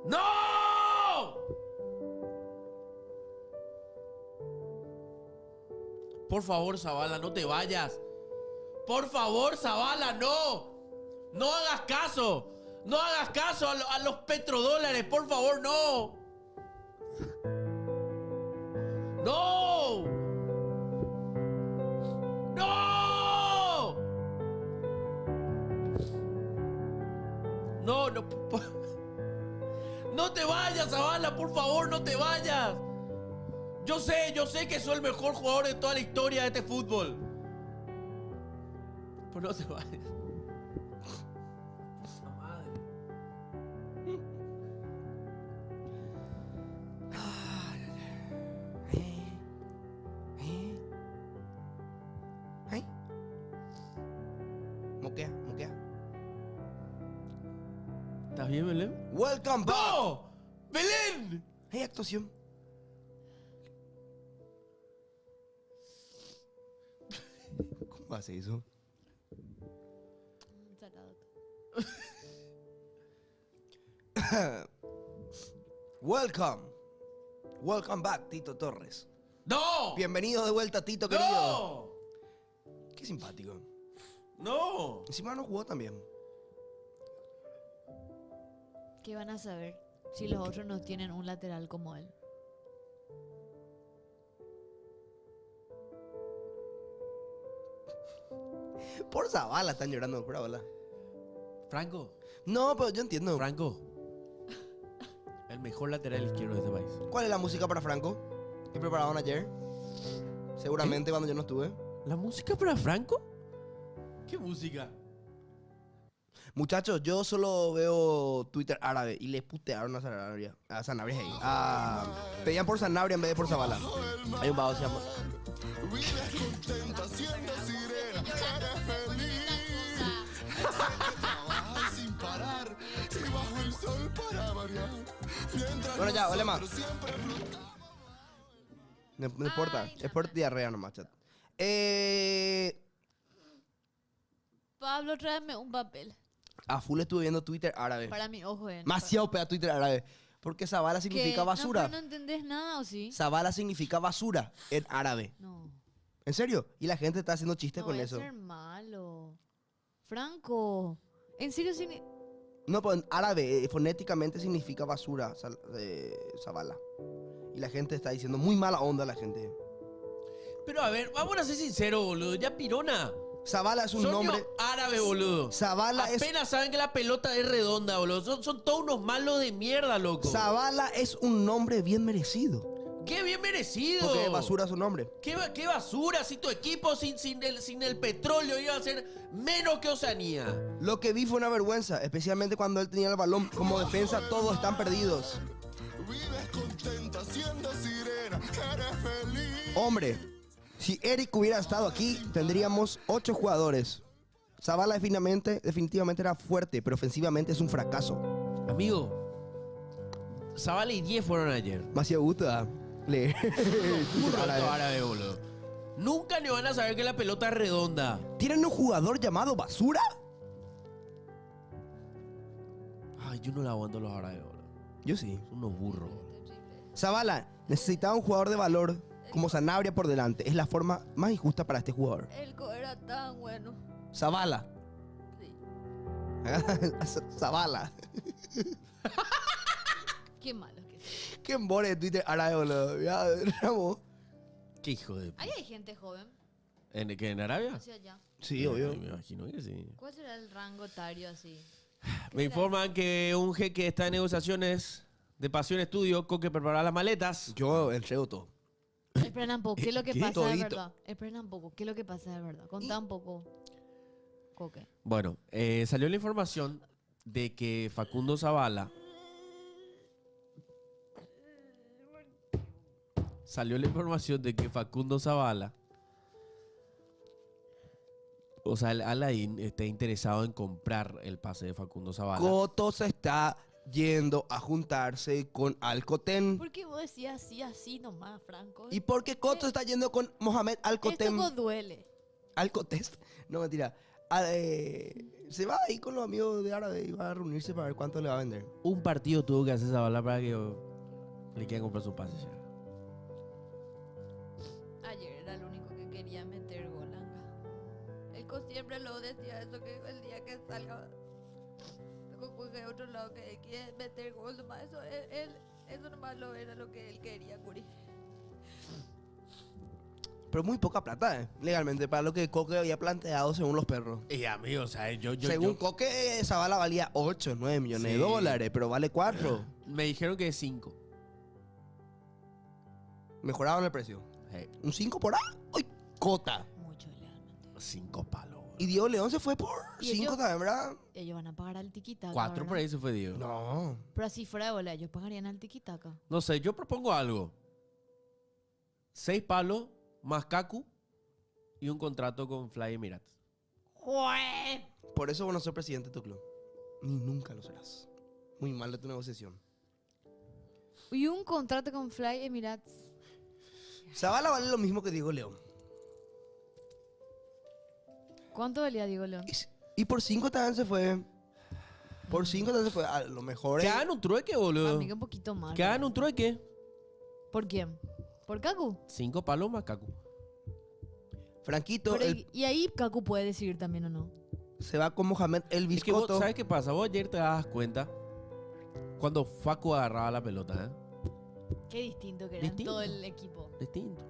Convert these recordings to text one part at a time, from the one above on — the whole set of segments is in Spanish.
¡No! Por favor, Zabala, no te vayas. Por favor, Zabala, no. No hagas caso. No hagas caso a los petrodólares, por favor, no. ¡No! ¡No! No, no. No te vayas, Zabala, por favor, no te vayas. Yo sé que soy el mejor jugador de toda la historia de este fútbol. Pero no te vayas. La madre. Ay. Moquea, moquea. ¿Estás bien, Belén? Welcome back. ¡No! ¡Belén! Hey, actuación. ¿Cómo hace eso? Welcome. Welcome back, Tito Torres. ¡No! Bienvenido de vuelta, Tito, querido. ¡No! Qué simpático. ¡No! Encima no jugó también. ¿Qué van a saber si los otros no tienen un lateral como él? Por Zabala están llorando, por Zabala. Franco. No, pero yo entiendo. Franco. El mejor lateral izquierdo de este país. ¿Cuál es la música para Franco? ¿Qué prepararon ayer? Seguramente cuando yo no estuve. ¿La música para Franco? ¿Qué música? Muchachos, yo solo veo Twitter árabe y le putearon a Sanabria. A Sanabria ahí. Pedían por Sanabria en vez de por Zabala. Hay un vago que se llama. Vives contenta siendo sirena, eres feliz. Trabajas sin parar y bajo el sol para variar. Mientras Bueno, ya, vale más. nosotros siempre flotamos. No importa, Ay, es por diarrea nomás, chat. Pablo, tráeme un papel. A full estuve viendo Twitter árabe. Para mi ojo, Demasiado pega Twitter árabe. Porque Zabala significa basura. No, pero no entendés nada, ¿o sí? Zabala significa basura en árabe. No. ¿En serio? Y la gente está haciendo chistes No con voy a eso. ser malo. Franco. ¿En serio No, pero en árabe fonéticamente significa basura, Zabala. Y la gente está diciendo muy mala onda la gente. Pero a ver, vamos a ser sinceros, boludo. Ya Pirona. Zabala es un Son nombre. árabe, boludo. Zabala es. Apenas saben que la pelota es redonda, boludo. Son todos unos malos de mierda, loco. Zabala es un nombre bien merecido. ¡Qué bien merecido! Porque basura es su nombre. ¿Qué basura? Si tu equipo sin el petróleo iba a ser menos que Oceanía. Lo que vi fue una vergüenza, especialmente cuando él tenía el balón. Como defensa, todos están perdidos. Vives contenta siendo sirena, eres feliz. Hombre, si Eric hubiera estado aquí, tendríamos 8 jugadores. Zabala definitivamente era fuerte, pero ofensivamente es un fracaso. Amigo, Zabala y 10 fueron ayer. Más gusta leer. Burro árabe, boludo. Nunca ni van a saber que la pelota es redonda. ¿Tienen un jugador llamado Basura? Ay, yo no la aguanto los árabes, boludo. Yo sí. Son unos burros. Zabala necesitaba un jugador de valor como Sanabria por delante. Es la forma más injusta para este jugador. El era tan bueno. Zabala. Sí. Zabala. Qué malo que es. Qué embole de Twitter árabe, boludo. Ya, Ramos. Qué hijo de... Ahí hay gente joven. ¿En Arabia? Hacia allá. Sí, obvio. Me imagino que sí. ¿Cuál será el rango etario así? Me informan que un jeque está en negociaciones de Pasión Estudio con que preparar las maletas. Yo entrego todo. Esperen un poco. ¿Qué es lo que ¿Qué? pasa de Todito. verdad? Esperen un poco. ¿Qué es lo que pasa de verdad? Contá un poco. Coque. Bueno, salió la información de que Facundo Zabala... Salió la información de que Facundo Zabala... O sea, el Alain está interesado en comprar el pase de Facundo Zabala. Coto se está yendo a juntarse con Alcoten. ¿Por qué vos decías así nomás, Franco? ¿Y por qué Coto está yendo con Mohamed Alcoten? Esto duele. Alcotes. No, mentira. Se va ahí con los amigos de Árabe y va a reunirse para ver cuánto le va a vender. Un partido tuvo que hacer Zabala para que le quieran comprar su pase ya. Ayer era el único que quería meter gol, Anga. El co siempre lo decía eso, que el día que salga de otro lado que él quiere meter gol, nomás eso, eso nomás era lo que él quería, Curi. Pero muy poca plata, legalmente, para lo que Coque había planteado según los perros. Y amigo, o sea, Según Coque, Zabala valía 8, 9 millones de Sí. dólares, pero vale 4. me dijeron que es 5. Mejoraban el precio. Un 5 por A. ¡Ay, cota! Mucho legalmente. 5 palos. Y Diego León se fue por ¿Y 5 ellos? también, ¿verdad? Ellos van a pagar al tiquitaca. 4 por ahí se fue Diego. No. Pero así fuera de bola, ellos pagarían al tiquitaca. No sé, yo propongo algo. 6 palos más Kaku y un contrato con Fly Emirates. ¡Jue! Por eso vos no sos presidente de tu club. Ni nunca lo serás. Muy mal de tu negociación. Y un contrato con Fly Emirates. Zabala vale lo mismo que Diego León. ¿Cuánto valía Diego León? Y por 5 también se fue. Por 5 también se fue. A lo mejor Que es- hagan un trueque, A boludo. mí que un poquito más. Que hagan un trueque. ¿Por quién? ¿Por Kaku? 5 palos más Kaku. Franquito Pero, y ahí Kaku puede decidir también o no. se va con Mohamed El Es que vos, Biscotto. ¿sabes qué pasa? Vos ayer te das cuenta cuando Facu agarraba la pelota, ¿eh? Qué distinto que era Distinto. todo el equipo. Distinto.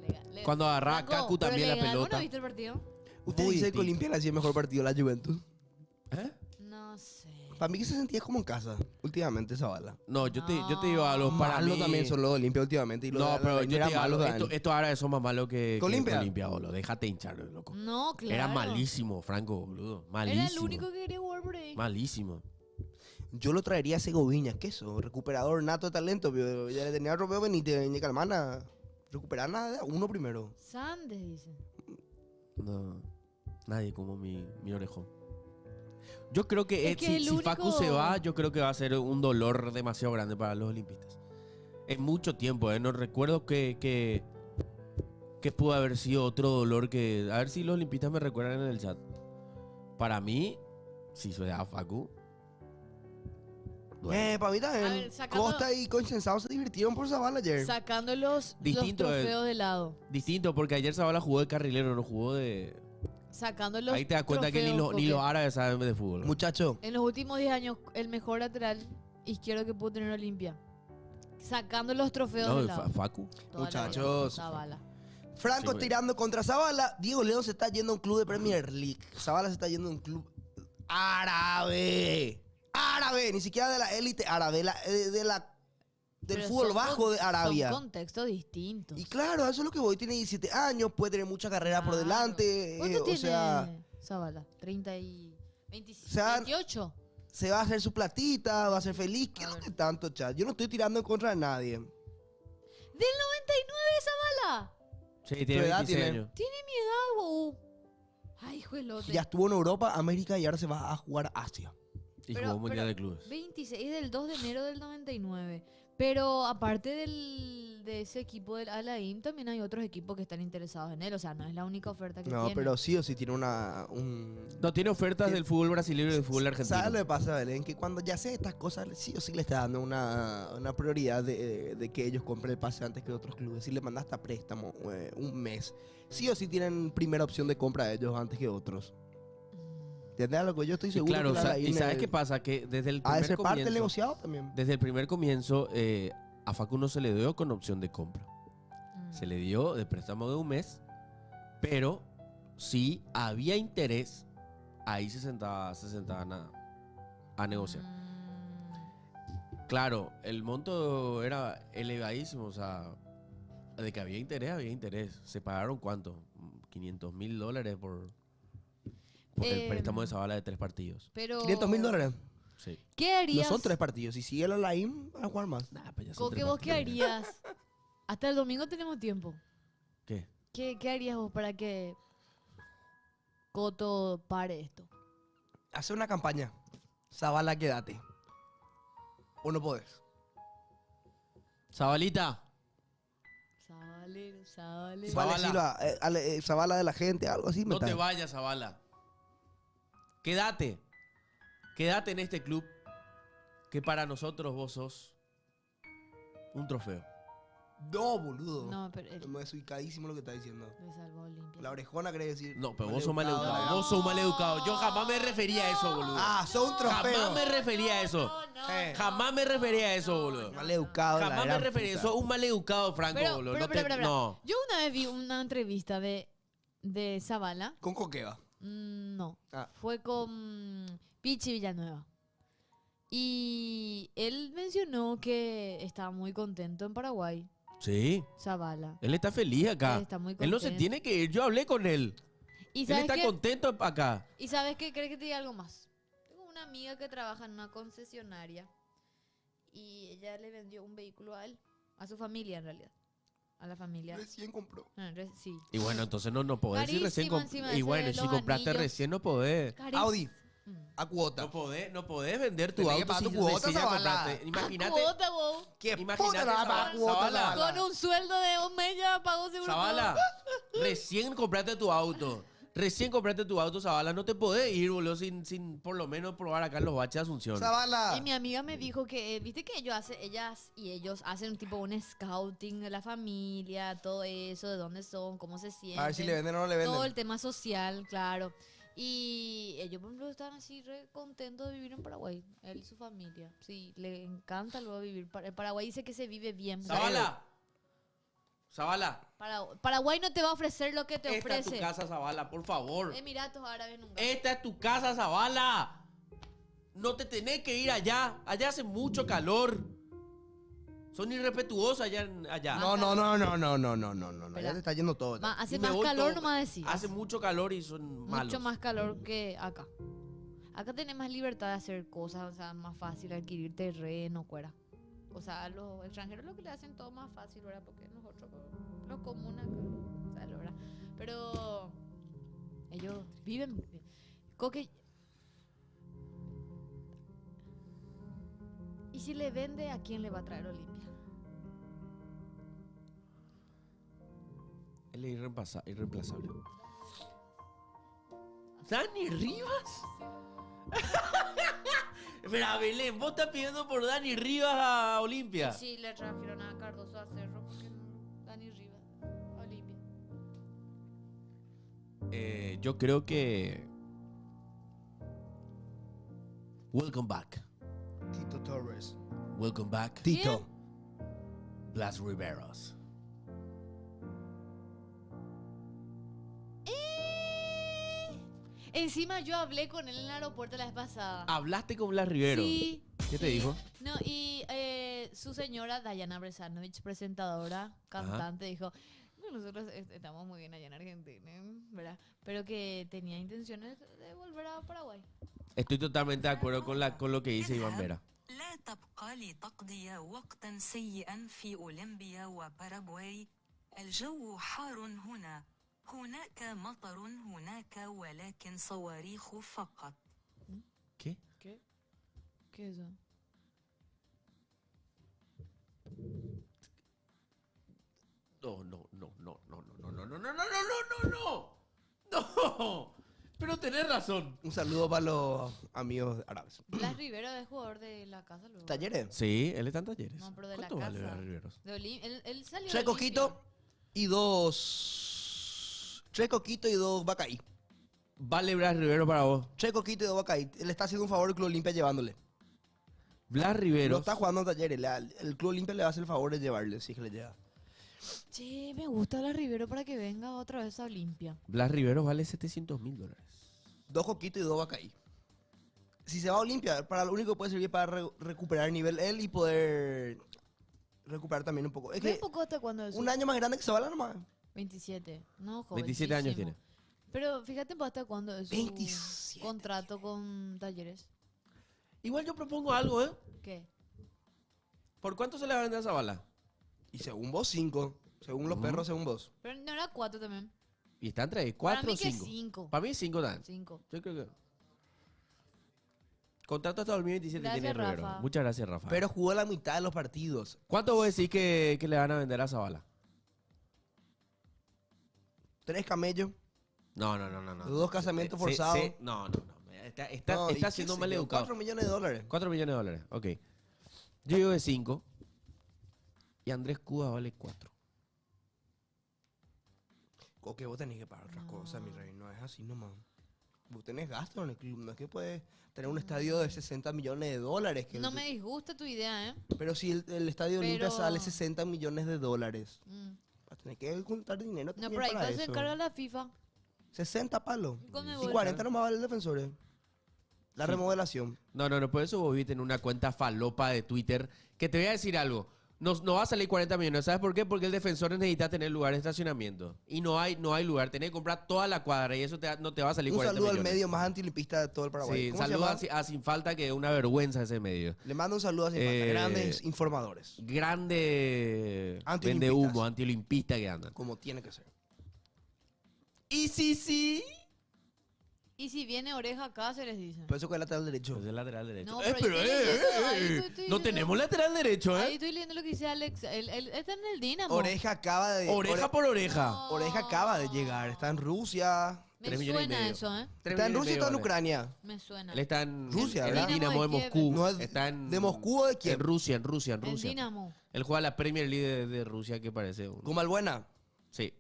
Legal. Cuando agarraba Franco, Kaku pero también la le ganó, pelota. ¿No viste el partido? Usted Muy dice que distinto. Olimpia le hacía el mejor partido a la Juventus. ¿Eh? No sé. Para mí que se sentía como en casa últimamente Zabala. No, yo te digo algo. Para Malo mí también son los de Olimpia últimamente. Y los No, de pero la yo te era digo malo algo. también. Esto ahora son más malos que Olimpia. Olimpia, boludo. Déjate hinchar, loco. No, claro. Era malísimo, Franco, boludo. Malísimo. Era el único que quería jugar por ahí. Malísimo. Yo lo traería a Segoviña. ¿Qué eso? Recuperador nato de talento. Pero ya le tenía a Romeo Benítez y Calmana. Recuperar nada de a uno primero. Sandes, dice. No. Nadie como mi orejón. Yo creo que, Es que si, el si Facu único- se va, yo creo que va a ser un dolor demasiado grande para los olimpistas. En mucho tiempo, ¿eh? No recuerdo que pudo haber sido otro dolor que... A ver si los olimpistas me recuerdan en el chat. Para mí, si se da Facu... duele. Para mí también. A ver, sacando- Costa y Concensado se divirtieron por Zabala ayer. Sacando los Distinto, trofeos de lado. Distinto, porque ayer Zabala jugó de carrilero, no jugó de... Sacando los Ahí te das cuenta que ni trofeos, los porque árabes saben de fútbol. Muchacho, en los últimos 10 años, el mejor lateral izquierdo que pudo tener Olimpia. Sacando los trofeos No, de lado. Facu. Toda la vida, Muchachos. Zabala. Franco Sí, tirando contra Zabala. Diego León se está yendo a un club de Premier League. Zabala se está yendo a un club árabe. Árabe, ni siquiera de la élite árabe, del Pero fútbol son bajo de Arabia. Son contextos distintos. Y claro, eso es lo que voy. Tiene 17 años, puede tener mucha carrera por Claro. delante. ¿Cuánto o tiene sea, Zabala? 30 y... 25, O sea, 28. se va a hacer su platita, va a ser feliz. ¿Qué A es lo ver. que tanto, chat? Yo no estoy tirando en contra de nadie. ¡Del 99 Zabala! Sí, ¿Qué tiene edad 26 tiene? años. Tiene mi edad, wow. Ay, hijo de lote. Ya estuvo en Europa, América y ahora se va a jugar a Asia. Y Pero- jugó Mundial pero- de Clubes. 26 del 2 de enero del 99. Pero aparte de ese equipo del Al-Ain, también hay otros equipos que están interesados en él. O sea, no es la única oferta que No, tiene. pero sí o sí tiene un... No, tiene ofertas del fútbol brasileño y del fútbol argentino. ¿Sabes lo que pasa, Belén? Que cuando ya sé estas cosas, sí o sí le está dando una prioridad de que ellos compren el pase antes que otros clubes. Si le mandaste a préstamo un mes, sí o sí tienen primera opción de compra ellos antes que otros. ¿Entiendes a lo que yo estoy Y seguro? claro, que o sea, Al-Ain ¿y sabes es- qué pasa? Que desde el Ha de primer ser parte del comienzo, negociado también. desde el primer comienzo, a Facu no se le dio con opción de compra. Mm. Se le dio de préstamo de un mes, pero si había interés, ahí se sentaban a negociar. Claro, el monto era elevadísimo, o sea, de que había interés. ¿Se pagaron cuánto? $500,000 por el préstamo de Zabala de 3 partidos. Pero... $500,000. Sí. ¿Qué No harías? son 3 partidos. Si sigue el Al-Ain, van a jugar más. Nah, pues ya son ¿Qué 3 vos qué partidos. harías? Hasta el domingo tenemos tiempo. ¿Qué? ¿Qué harías vos para que Coto pare esto? Hace una campaña. Zabala, quédate. ¿O no podés? Zabalita. Sale. Zabala. Vale, Silva, Zabala de la gente, algo así. No te mental. vayas, Zabala. Quédate. Quédate en este club que para nosotros vos sos un trofeo. No, boludo. No, pero él Me desubicadísimo lo que está diciendo. le salvó a Olimpia. La orejona quiere decir. No, pero vos sos maleducado. No. Vos sos maleducado. Yo jamás me refería a eso, boludo. Ah, sos un trofeo. Jamás me refería a eso. Jamás me refería a eso, boludo. Maleducado. la Jamás me gran refería a puta. eso. Un maleducado, Franco, boludo. No te- no. Yo una vez vi una entrevista de Zavala. Con coqueva. No. Ah. Fue con Pichi Villanueva. Y él mencionó que estaba muy contento en Paraguay. Sí. Zavala. Él está feliz acá. Él está muy Él no se contento. tiene que ir. Yo hablé con él. ¿Y Él sabes está qué? contento acá. ¿Y sabes qué? ¿Crees que te diga algo más? Tengo una amiga que trabaja en una concesionaria y ella le vendió un vehículo a él, a su familia en realidad. A la familia. Recién compró. Sí. Y bueno, entonces no podés. Si recién Carísimo encima y ese bueno, de si los compraste anillos. recién no podés. Carísimo. Audi. Mm. A cuota. No podés vender tu Tenés que auto pagar si tu cuota, recién ya Zavala. compraste. Imagínate. Cuota, wow. ¿Qué Imagínate, puta la Zavala, cuota, Zavala. Zavala? Con un sueldo de un mes ya pagó seguro. Zavala, recién compraste tu auto. Recién compraste tu auto, Zavala. No te podés ir, boludo, sin por lo menos probar acá en los baches de Asunción. Zavala. Y mi amiga me dijo que, viste que ellos hacen un tipo un scouting de la familia, todo eso, de dónde son, cómo se sienten. A ver si le venden o no le venden. Todo el tema social, claro. Y ellos, por ejemplo, están así re contentos de vivir en Paraguay, él y su familia. Sí, le encanta luego vivir. En Paraguay dice que se vive bien. Zavala. Zavala. Paraguay no te va a ofrecer lo que te Esta es ofrece. tu casa, Zavala, por favor. Emiratos Árabes nunca. Esta es tu casa, Zavala. No te tenés que ir allá. Allá hace mucho calor. Son irrespetuosos allá. No. Ya te está yendo todo. ya. Hace Y me más voy calor, todo- nomás decir. Hace mucho calor y son malos. Mucho más calor que acá. Acá tenés más libertad de hacer cosas, o sea, más fácil adquirir terreno, fuera. O sea, a los extranjeros lo que le hacen todo más fácil, ¿verdad? Porque nosotros, los comunes, o sea, ¿verdad? Pero ellos viven bien. Coque. ¿Y si le vende, a quién le va a traer Olimpia? Él es irreemplazable. ¿Dani Rivas? Espera, Belén, vos estás pidiendo por Dani Rivas a Olimpia. Sí, le trajeron a Cardoso a Cerro porque Dani Rivas, Olimpia. Yo creo que. Welcome back. Tito Torres. Welcome back. Tito. Blas Riveros. Encima yo hablé con él en el aeropuerto la vez pasada. ¿Hablaste con Blas Riveros? Sí. ¿Qué te sí. dijo? No, y su señora Dayana Bresanovich, presentadora, cantante, dijo, "No, nosotros estamos muy bien allá en Argentina, ¿verdad? Pero que tenía intenciones de volver a Paraguay. Estoy totalmente de acuerdo con lo que dice Iván Vera. لا تبقى لتقضي وقتا سيئا في أولمبيا وباراغواي. الجو حار هنا. هناك مطر هناك ولكن صواريخ فقط. ¿Qué? ¿Qué? ¿Qué es eso? No. Pero tenés razón. Un saludo para los amigos árabes. Blas Rivero es jugador de la casa luego. Talleres. Sí, él está en Talleres. No, pero de la ¿Cuánto vale casa. Blas Riveros? Él salió Tres de coquitos Olimpia. y dos. Tres coquitos y dos Bacaí. Vale Blas Rivero para vos. Tres coquitos y dos Bacaí. Él está haciendo un favor al Club Olimpia llevándole. Blas No Riveros. está jugando en Talleres. El Club Olimpia le va a hacer el favor de llevarle, si es que le lleva. Che, me gusta Blas Rivero para que venga otra vez a Olimpia. Blas Riveros vale $700,000. Dos coquitos y dos Bacaí. Si se va a Olimpia, para lo único que puede servir para recuperar nivel él y poder recuperar también un poco. Es ¿Ve que un poco hasta cuándo es? un año más grande que Zavala nomás. 27. No, joven. 27 años tiene. Pero fíjate pues, hasta cuándo es su 27 contrato con Talleres. Igual yo propongo algo, ¿eh? ¿Qué? ¿Por cuánto se le va a vender a esa bala? Y según vos, 5. Según los perros, según vos. Pero no era 4 también. Y está entre Para 4 mí o que 5. 5. Para mí 5 dan. 5. Yo creo que. Contrato hasta 2027 Gracias, tiene Rivero. Rafa. Muchas gracias, Rafa. Pero jugó la mitad de los partidos. ¿Cuánto vos decís que le van a vender a Zavala? 3 camellos, No. 2 casamientos Sí, forzados. sí. No. Está No, ¿y qué siendo sé mal yo? educado. $4 millones. 4 millones de dólares, ok. Yo digo de 5. Y Andrés Cuba vale 4. O que vos tenés que pagar otras cosas, mi rey. No es así nomás. Vos tenés gastos en el club. No es que puedes tener un estadio de $60 millones. Que No me disgusta tu idea, ¿eh? Pero si el estadio de Olimpia Pero- sale $60 millones, Mm. vas a tener que juntar dinero No, también pero ahí para pues se eso. encarga la FIFA. 60 palos. Con el Y gol. 40 nomás vale el defensor. La Sí. remodelación. No, por eso vos viste en una cuenta falopa de Twitter. Que te voy a decir algo. No va a salir 40 millones. ¿Sabes por qué? Porque el defensor necesita tener lugar de estacionamiento. Y no hay lugar. Tenés que comprar toda la cuadra y eso no te va a salir Un 40 saludo al millones. medio más antilimpista de todo el Paraguay. Sí, ¿Cómo se saludo llama? a Sin Falta, que es una vergüenza ese medio. Le mando un saludo a Sin Falta. Grandes informadores. Grande Antilimpistas. vende humo, antiolimpista que andan. Como tiene que ser. Y sí. Y si viene Oreja Cáceres, dicen. Por eso que es lateral derecho. Pues es lateral derecho. No, pero yo estoy leyendo, ahí estoy No leyendo. tenemos lateral derecho, Ahí ¿eh? estoy leyendo lo que dice Alex. Él está en el Dinamo. Oreja acaba de... Oreja por oreja. No. Oreja acaba de llegar. Está en Rusia. Me 3 millones y suena medio. eso, ¿eh? Está en Rusia y está en Ucrania. Me suena. Él está en Rusia, en ¿verdad? el Dinamo de Dinamo de Moscú. No es Está en, ¿de Moscú o de quién? En Rusia. En Dinamo. Él juega la Premier League de Rusia, que parece un... Como Albuena. Sí.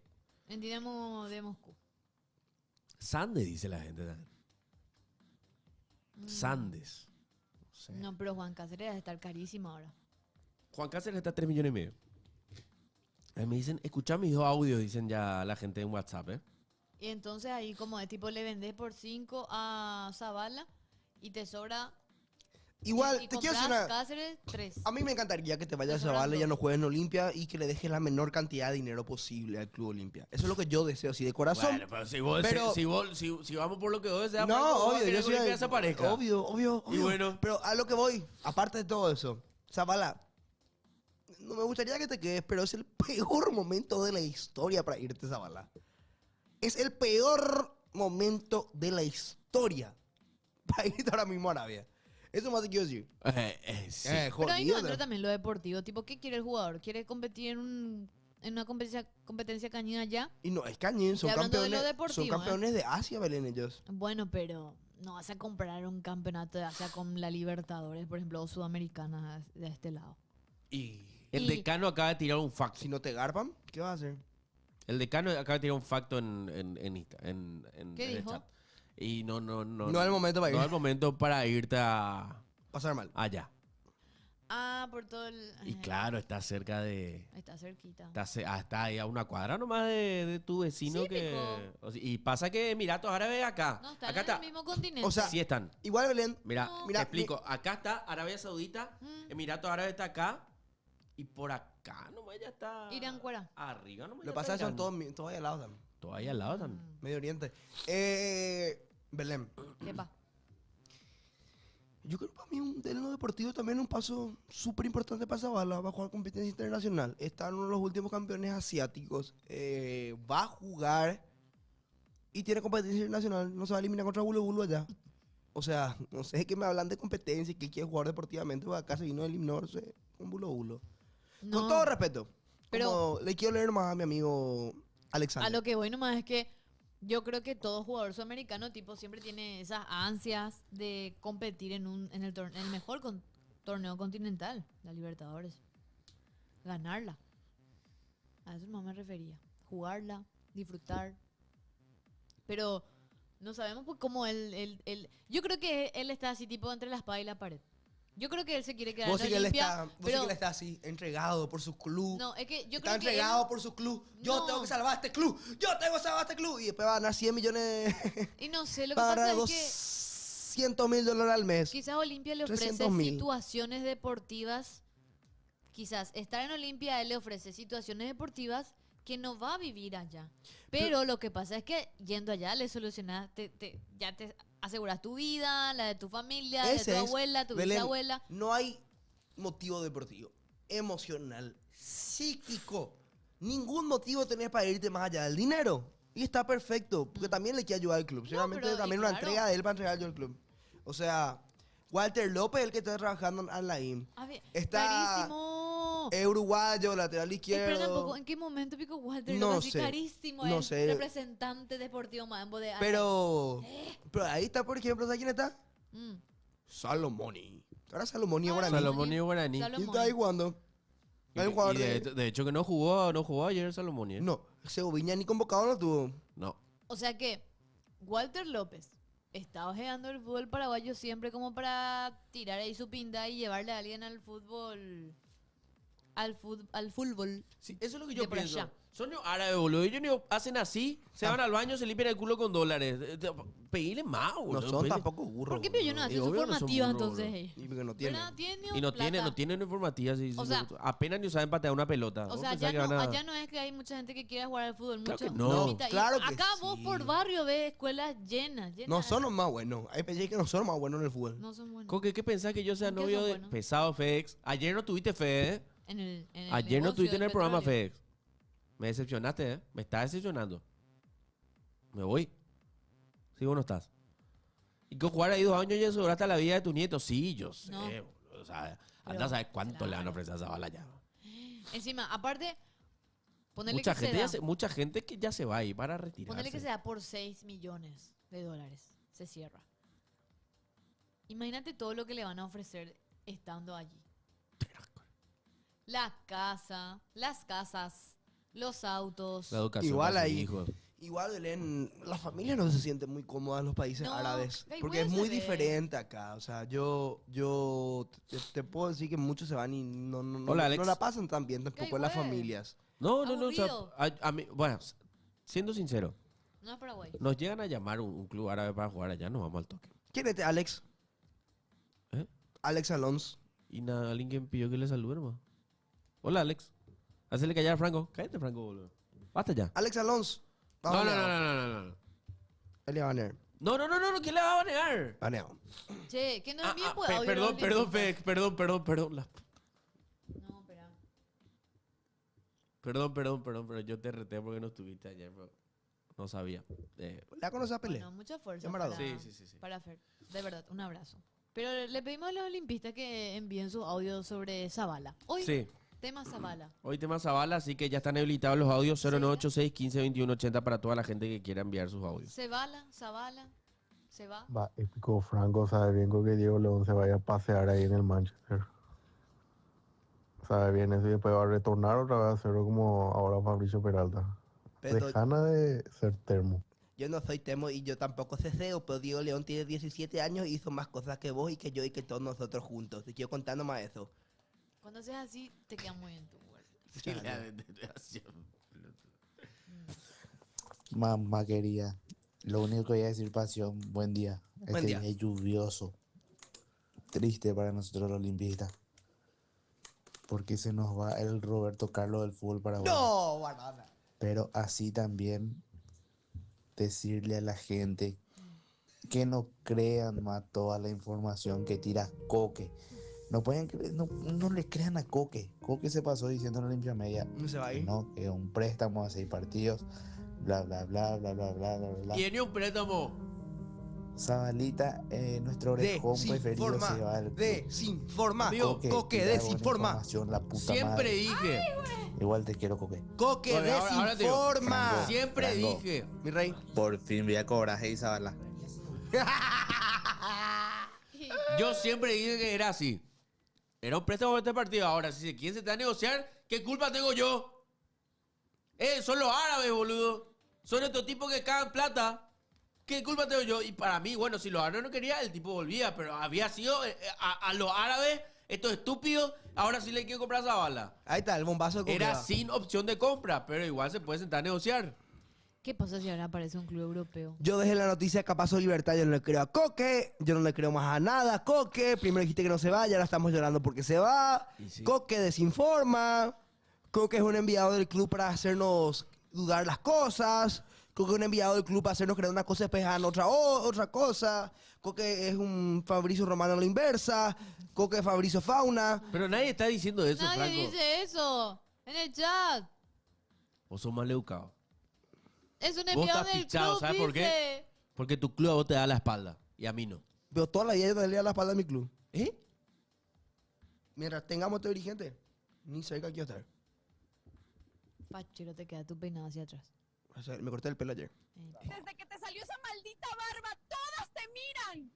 En Dinamo de Moscú. Sande, dice la gente también. Sandes. No sé. No, pero Juan Cáceres debe estar carísimo ahora. Juan Cáceres está a 3 millones y medio. Me dicen, escucha mis 2 audios, dicen ya la gente en WhatsApp, ¿eh? Y entonces ahí como de tipo le vendés por 5 a Zavala y te sobra... Igual, y te quiero decir compras una... Cáceres 3. A mí me encantaría que te vayas a Te sobran Zavala y ya dos. no juegues en Olimpia y que le dejes la menor cantidad de dinero posible al Club Olimpia. Eso es lo que yo deseo, así de corazón. Bueno, pero si vamos por lo que vos deseas, No, Franco, vos vas a obvio, querer yo que Olimpia soy... desaparezca. Obvio. Y bueno. Pero a lo que voy, aparte de todo eso, Zavala, no me gustaría que te quedes, pero es el peor momento de la historia para irte a Zavala. Es el peor momento de la historia para irte ahora mismo a Arabia. Eso más te quiero decir. Sí. Pero ahí Jodido. no entra también lo deportivo. Tipo, ¿qué quiere el jugador? ¿Quiere competir en una competencia cañina ya? Y no, es cañín, son Y hablando de lo campeones, deportivo, son campeones de Asia, Belén, ellos. Bueno, pero no vas a comprar un campeonato de Asia con la Libertadores, por ejemplo, o Sudamericana de este lado. Y El Y- decano acaba de tirar un facto. si no te garpan, ¿qué vas a hacer? El decano acaba de tirar un facto en ¿Qué el dijo? chat. Y no No es el momento para ir. No es el momento para irte Pasar mal. allá. Ah, por todo el... Y claro, está cerca de... Está cerquita. Está ahí a una cuadra nomás de tu vecino Sí, que... mijo. o sea, y pasa que Emiratos Árabes acá. No, están acá en está. el mismo continente. O sea, Sí están. Igual, Belén, Mira, No. Mira, te explico. Acá está Arabia Saudita, Mm. Emiratos Árabes está acá. Y por acá nomás ya está... Irán fuera. Arriba nomás lo ya que pasa es está que son Irán. todos ahí al lado también. Todo ahí al lado también. Medio Oriente. Belén. Epa. Yo creo que para mí en lo deportivo también es un paso súper importante para Zavala. Va a jugar competencia internacional. Está en uno de los últimos campeones asiáticos. Va a jugar y tiene competencia internacional. No se va a eliminar contra Bulo Bulo allá. O sea, no sé qué me hablan de competencia y que quiere jugar deportivamente. Pues acá se vino a eliminarse con Bulo Bulo. No, Con todo respeto. Pero- Como le quiero leer más a mi amigo Alexander. a lo que voy nomás es que yo creo que todo jugador sudamericano tipo siempre tiene esas ansias de competir en el mejor torneo continental, la Libertadores. Ganarla. A eso más me refería. Jugarla, disfrutar. Pero no sabemos pues, cómo yo creo que él está así tipo entre la espada y la pared. Yo creo que él se quiere quedar Vos sí en que él Olimpia, está, vos sí pero que él está así, entregado por su club. no, es que yo Está creo que entregado por su club. Yo No. tengo que salvar a este club. Yo tengo que salvar a este club. Y después va a ganar 100 millones y no sé, lo que para pasa es que 200.000 $100,000 al mes. quizás Olimpia le ofrece 300.000. situaciones deportivas. Quizás estar en Olimpia él le ofrece situaciones deportivas que no va a vivir allá. Pero lo que pasa es que yendo allá le solucionas, ya te aseguras tu vida, la de tu familia, la de tu Ese es, abuela, tu Belén, bisabuela. No hay motivo deportivo, emocional, psíquico. Ningún motivo tenés para irte más allá del dinero. Y está perfecto, porque también le quiere ayudar al club. Seguramente pero, y también una claro. entrega de él para entregar yo al club. O sea, Walter López, el que está trabajando en Al-Naim. A ver, Está- carísimo. no. Es uruguayo, lateral Pero izquierdo. tampoco, ¿en qué momento Pico Walter? No Así sé. carísimo, No el sé. representante deportivo Mambo de Pero ahí está, por ejemplo, ¿sabes quién está? Mm. Salomoni. Ahora Salomoni es Ah, guaraní. Salomón y Guaraní. ¿Quién Salomón. está ahí jugando? Y, Hay un jugador y de... de hecho que no jugó ayer Salomón. ¿Eh? No, Segoviña ni convocado no tuvo. No. O sea que Walter López está ojeando el fútbol paraguayo siempre como para tirar ahí su pinta y llevarle a alguien al fútbol. Al fútbol. Sí, eso es lo que De yo por pienso. allá. Son los árabes, boludo. Ellos ni hacen así, se van al baño, se limpian el culo con dólares. Pedile más, No boludo. son pedile- tampoco burros. ¿Por qué Pillo no boludo. hace Y su obvio no son formativa burros, entonces? boludo. Ey? Y porque no tienen. ¿Verdad? Tiene Y no plata. tienen informativas. O sea, apenas ni saben patear una pelota. O ¿Vos sea, pensás allá que van a- allá no es que hay mucha gente que quiera jugar al fútbol. Claro Mucha, que no. mamita. Y Claro que acá vos sí. por barrio ves escuelas llenas. No son los más buenos. Hay peñas que no son los más buenos en el fútbol. No son buenos. Coque, ¿qué pensás que yo sea ¿En qué novio son de buenos? pesado FedEx? Ayer no tuviste fe, ¿eh? En el Ayer no negocio estuviste en del el programa petróleo. FedEx. Me decepcionaste, ¿eh? Me estás decepcionando. Me voy. ¿Sí o no estás? Y que jugar ahí 2 años ya sobraste la vida de tu nieto. Sí, yo sé, No. boludo. O sea, Pero, anda a saber cuánto le van a claro. ofrecer a esa bala ya. Encima, aparte, ponele Mucha que gente, se da, mucha gente que ya se va ahí para retirarse. ponele que se da por 6 millones de dólares. Se cierra. Imagínate todo lo que le van a ofrecer estando allí. La casa, las casas, los autos. La educación Igual para sus ahí. hijos. Igual, Belén, las familias no se sienten muy cómodas en los países No, árabes. igual Porque es se muy ve. diferente acá. O sea, yo te puedo decir que muchos se van y no Hola, Alex. no la pasan tan bien tampoco en las güey. familias. No. O sea, Aburrido. a mí, bueno, siendo sincero, No es Paraguay. nos llegan a llamar un club árabe para jugar allá, nos vamos al toque. ¿Quién es este Alex? ¿Eh? Alex Alonso. Y nada, alguien que pidió que le salude, hermano. Hola, Alex. Hacele callar a Franco. Cállate, Franco, boludo. Basta ya. Alex Alonso. No. Él le va a banear. No, ¿quién le va a banear? Baneado. Che, que no envíen pues, audio Perdón, los perdón, limpitas. Fex, perdón. No, espera. Perdón, pero yo te reté porque no estuviste ayer, pero no sabía. ¿La conoces a Pelé? Bueno, mucha fuerza Ya Maradona. para, Sí. para Fer. De verdad, un abrazo. Pero le pedimos a los olimpistas que envíen sus audios sobre Zavala. Hoy, Sí. tema Zavala. Hoy tema Zavala, así que ya están habilitados los audios 0986 15 21 80 para toda la gente que quiera enviar sus audios. Zavala, se va. Va, épico Franco sabe bien con que Diego León se vaya a pasear ahí en el Manchester. Sabe bien eso y después va a retornar otra vez a hacerlo como ahora Fabricio Peralta. Pero Lejana de ser termo. yo no soy Temo y yo tampoco sé SEO, pero Diego León tiene 17 años y hizo más cosas que vos y que yo y que todos nosotros juntos. Te quiero contando más eso. Cuando seas así, te queda muy bien tu word. Mamá querida, lo único que voy a decir, Pasión, buen día. Buen día. Es lluvioso, triste para nosotros los olimpistas, porque se nos va el Roberto Carlos del fútbol paraguayo. No, banana. Pero así también decirle a la gente que no crean más toda la información que tira Coque. No le crean a Coque. Coque se pasó diciendo en la Olimpia Media No se va a ir. no, que un préstamo a 6 partidos, bla, bla, bla, bla, bla, bla, bla, bla. Tiene un préstamo. Zabalita, nuestro orejón preferido se va del club. Desinforma. Amigo, Coque, tira buena desinforma. información, la puta Siempre madre. dije. Igual te quiero, Coque. Coque, Oye, ahora te digo, desinforma. Franco. Siempre Franco. dije. Mi rey. Por fin voy a cobrar, hey, Zabala. Yo siempre dije que era así. Era un préstamo de este partido. Ahora, si se quieren sentar a negociar, ¿qué culpa tengo yo? Son los árabes, boludo. Son estos tipos que cagan plata. ¿Qué culpa tengo yo? Y para mí, bueno, si los árabes no querían, el tipo volvía. Pero había sido a los árabes, estos estúpidos, ahora sí le quieren comprar esa bala. Ahí está, el bombazo de Coque. Era va. sin opción de compra, pero igual se puede sentar a negociar. ¿Qué pasa si ahora aparece un club europeo? Yo dejé la noticia que pasó Libertad, yo no le creo a Coque, yo no le creo más a nada a Coque. Primero dijiste que no se vaya, ahora estamos llorando porque se va. Y sí. Coque desinforma. Coque es un enviado del club para hacernos dudar las cosas. Coque es un enviado del club para hacernos creer una cosa y después hagan otra cosa. Coque es un Fabricio Romano a la inversa. Coque es Fabricio Fauna. Pero nadie está diciendo eso, Nadie Franco. dice eso. En el chat. Vos sos mal educado. Es un Vos enviado estás del pichado, club, ¿sabes por qué? dice. Porque tu club a vos te da la espalda y a mí no. Pero toda la vida yo le a la espalda de mi club. ¿Eh? Mientras tengamos este dirigente. Ni cerca quiero estar. Fachero, te queda tu peinado hacia atrás. O sea, me corté el pelo ayer. Desde que te salió esa maldita barba, todas te miran.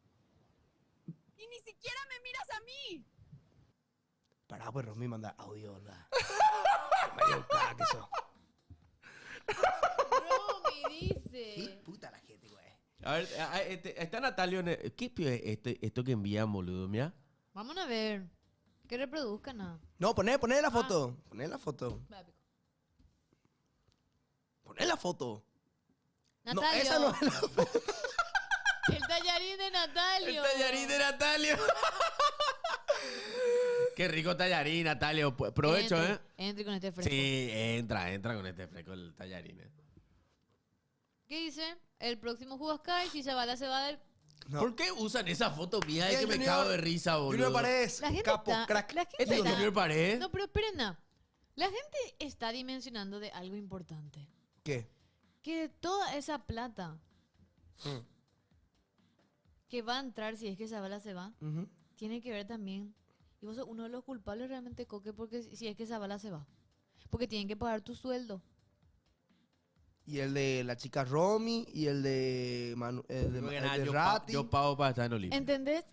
Y ni siquiera me miras a mí. Pará, pues Romy, mandar audio, la. Mario Crack, eso. Romy dice. Qué puta la gente, güey. A ver, está Natalio. ¿Qué es esto que envían, boludo? Mira. Vamos a ver. Que reproduzcan nada. No, poné la foto. Poné la foto. Poné la foto. Natalio. No, esa no es la foto. El tallarín de Natalio. El tallarín de Natalio. Qué rico tallarín, Natalio. Provecho, Entre, ¿eh? Entre con este fresco. Sí, entra con este fresco el tallarín. ¿Qué dice? El próximo Huascar, si Zavala se va del... No. ¿Por qué usan esa foto mía de Bien, que me Junior. cago de risa, boludo? Junior Paredes, La gente capo, está... crack. La gente ¿Este es está- Junior Paredes? No, pero esperen, nada. La gente está dimensionando de algo importante. ¿Qué? Que toda esa plata Mm. que va a entrar si es que Zavala se va, Ujú. tiene que ver también. Y vos sos uno de los culpables realmente, Coque, porque si es que Zavala se va. Porque tienen que pagar tu sueldo. Y el de la chica Romy y el de, el de, Creo que el nada, de yo, Ratti. yo pago para estar en Olimpia. ¿Entendés?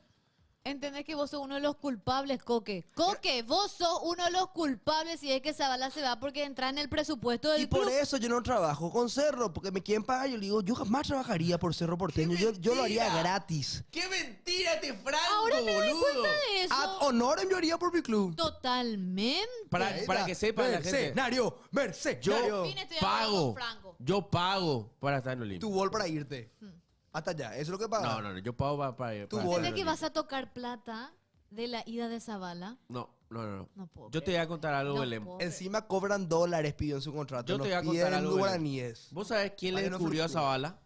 ¿Entendés que vos sos uno de los culpables, Coque? Coque, vos sos uno de los culpables si es que Zavala se va porque entra en el presupuesto del Y por club. eso yo no trabajo con Cerro, porque me quieren pagar. Yo le digo, yo jamás trabajaría por Cerro Porteño. Yo lo haría mentira! gratis. ¡Qué mentira este Franco, Ahora me doy boludo! cuenta de eso. Ad honorem yo haría por mi club. Totalmente. Para que sepa la gente, Mercenario, mercenario. Fin, estoy hablando pago. con Franco. Yo pago para estar en Olimpia. Tu bol para irte. Hasta allá, eso es lo que pagas. No, yo pago para Tu estar bol. en ¿Entendés que vas Olimpia. a tocar plata de la ida de Zavala? No. No puedo Yo te voy a contar algo, No Belén. puedo. Encima cobran dólares, pidió en su contrato. Yo te no voy a contar piden algo, Belén. guaraníes. ¿Vos sabés quién le Para que no descubrió a fluctúe. Zavala?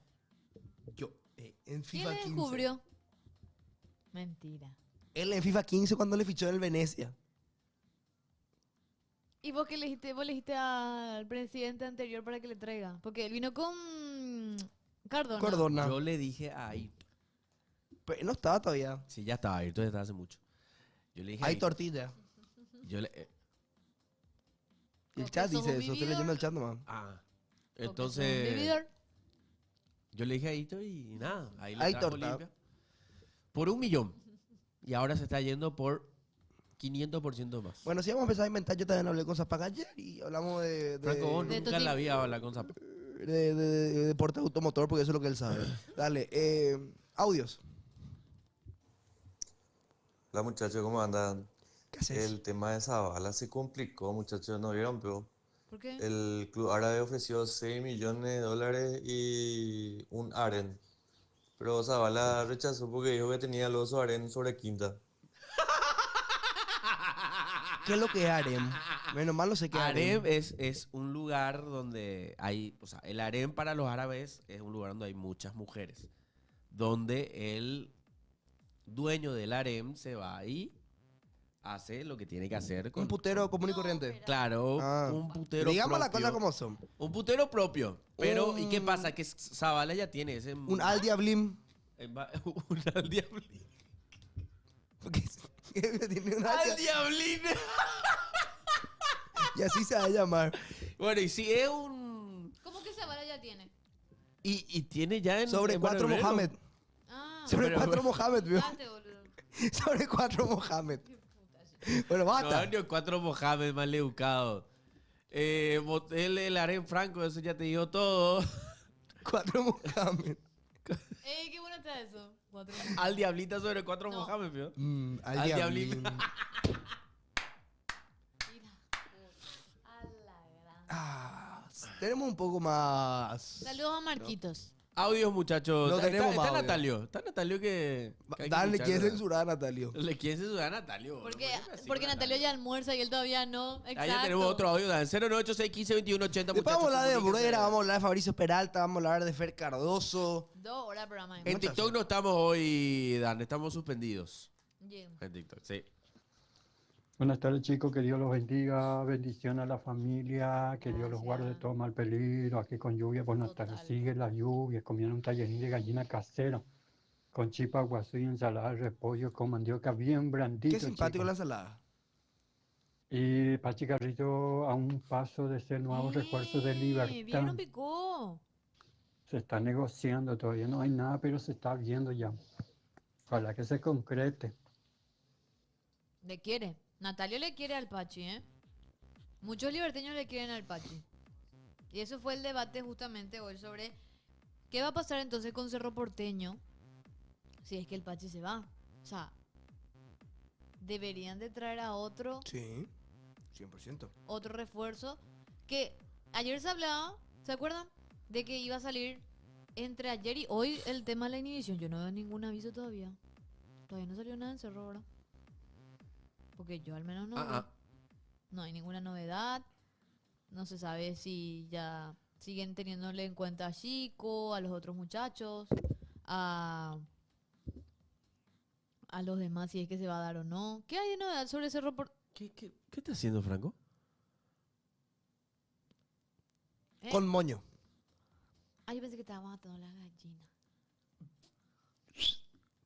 Yo, en ¿Quién FIFA le 15. descubrió? Mentira. Él en FIFA 15 cuando le fichó en el Venecia. ¿Y vos qué le dijiste? ¿Vos le dijiste al presidente anterior para que le traiga? Porque él vino con Cardona. Cordona. Yo le dije a Ayrton. Pero no estaba todavía. Sí, ya estaba Ayrton, desde hace mucho. Yo le dije a Hay Ayrton. tortilla. Yo le, El Porque chat sos dice un eso. Estoy vividor. leyendo el chat nomás. ah. Porque sos un Entonces, vividor. yo le dije a Ayrton y nada. Ahí le Hay trajo torta. Olimpia. Por 1 millón. Y ahora se está yendo por 500% más. Bueno, si vamos a empezar a inventar, yo también hablé con Zapag ayer y hablamos de Franco, vos de nunca en la vida hablas con Zap. de deporte automotor porque eso es lo que él sabe. Dale, audios. Hola muchachos, ¿cómo andan? ¿Qué haces? El tema de Zavala se complicó, muchachos, ¿no vieron? Pero ¿Por qué? el club árabe ofreció 6 millones de dólares y un aren. Pero Zavala rechazó porque dijo que tenía el oso aren sobre quinta. ¿Qué es lo que es harem? Menos mal no sé qué es Harem es un lugar donde hay, o sea, el harem para los árabes es un lugar donde hay muchas mujeres. Donde el dueño del harem se va y hace lo que tiene que hacer con... Un putero común y corriente. Claro, Ah. un putero Digamos las propio. cosas como son. Un putero propio. Pero, ¿y qué Un- pasa? Que Zavala ya tiene ese... Un Al Diablim. Un al diablín. Porque tiene un ¡Al Al diablín! Y así se va a llamar. Bueno, y si es un... ¿Cómo que Zavala ya tiene? Y tiene ya en... Sobre en 4 Barbero. Mohamed. Ah, Sobre pero- 4 Mohamed, vio. date, boludo. Sobre 4 Mohamed. Bueno, basta. No, 4 Mohamed, mal educado. El harem franco, eso ya te digo todo. 4 Mohamed. Ey, qué bueno está eso. Cuatro. Al diablita sobre 4 No. Mohamed, ¿vio? Al Al Diablim. Diablim. Mira. A la gran. Ah, tenemos un poco más. Saludos a Marquitos. Audios, muchachos. No Está- tenemos está más audio. Natalio. Está Natalio que hay que Dale, escuchar, quiere ¿verdad? censurar a Natalio. Le quieren censurar a Natalio. boludo. Porque, ¿Por qué así porque con Natalio ya almuerza y él todavía no. Exacto. Ahí ya tenemos otro audio. 0986 15 21 80. Después vamos a hablar de comuníquense. Bruera, vamos a hablar de Fabricio Peralta, vamos a hablar de Fer Cardoso. 2 horas de programa. En Muchas TikTok no estamos hoy, Dan. Estamos suspendidos. Yeah. En TikTok, sí. Buenas tardes chicos, que Dios los bendiga, bendición a la familia, que Dios los guarde de todo mal peligro, aquí con lluvia, buenas tardes, Total. sigue la lluvia, comiendo un tallerín de gallina casera, con chipa, guazú y ensalada de repollo con mandioca bien blandito. Qué simpático chicos. la ensalada. Y Pachi Carrillo a un paso de ser nuevo refuerzo de Libertad. ¿Vieron picó? Se está negociando, todavía no hay nada, pero se está viendo ya. Ojalá que se concrete. Le quiere. Natalio le quiere al Pachi, ¿eh? Muchos liberteños le quieren al Pachi. Y eso fue el debate justamente hoy sobre qué va a pasar entonces con Cerro Porteño si es que el Pachi se va. O sea, deberían de traer a otro, Sí, 100%. otro refuerzo. Que ayer se hablaba, ¿se acuerdan? De que iba a salir entre ayer y hoy el tema de la inhibición. Yo no veo ningún aviso todavía. Todavía no salió nada en Cerro ahora. Porque yo al menos no veo. No hay ninguna novedad. No se sabe si ya siguen teniéndole en cuenta a Chico, a los otros muchachos, a los demás, si es que se va a dar o no. ¿Qué hay de novedad sobre Cerro Porteño? ¿Qué está haciendo Franco? Con moño. Ah, yo pensé que estaba matando la gallina.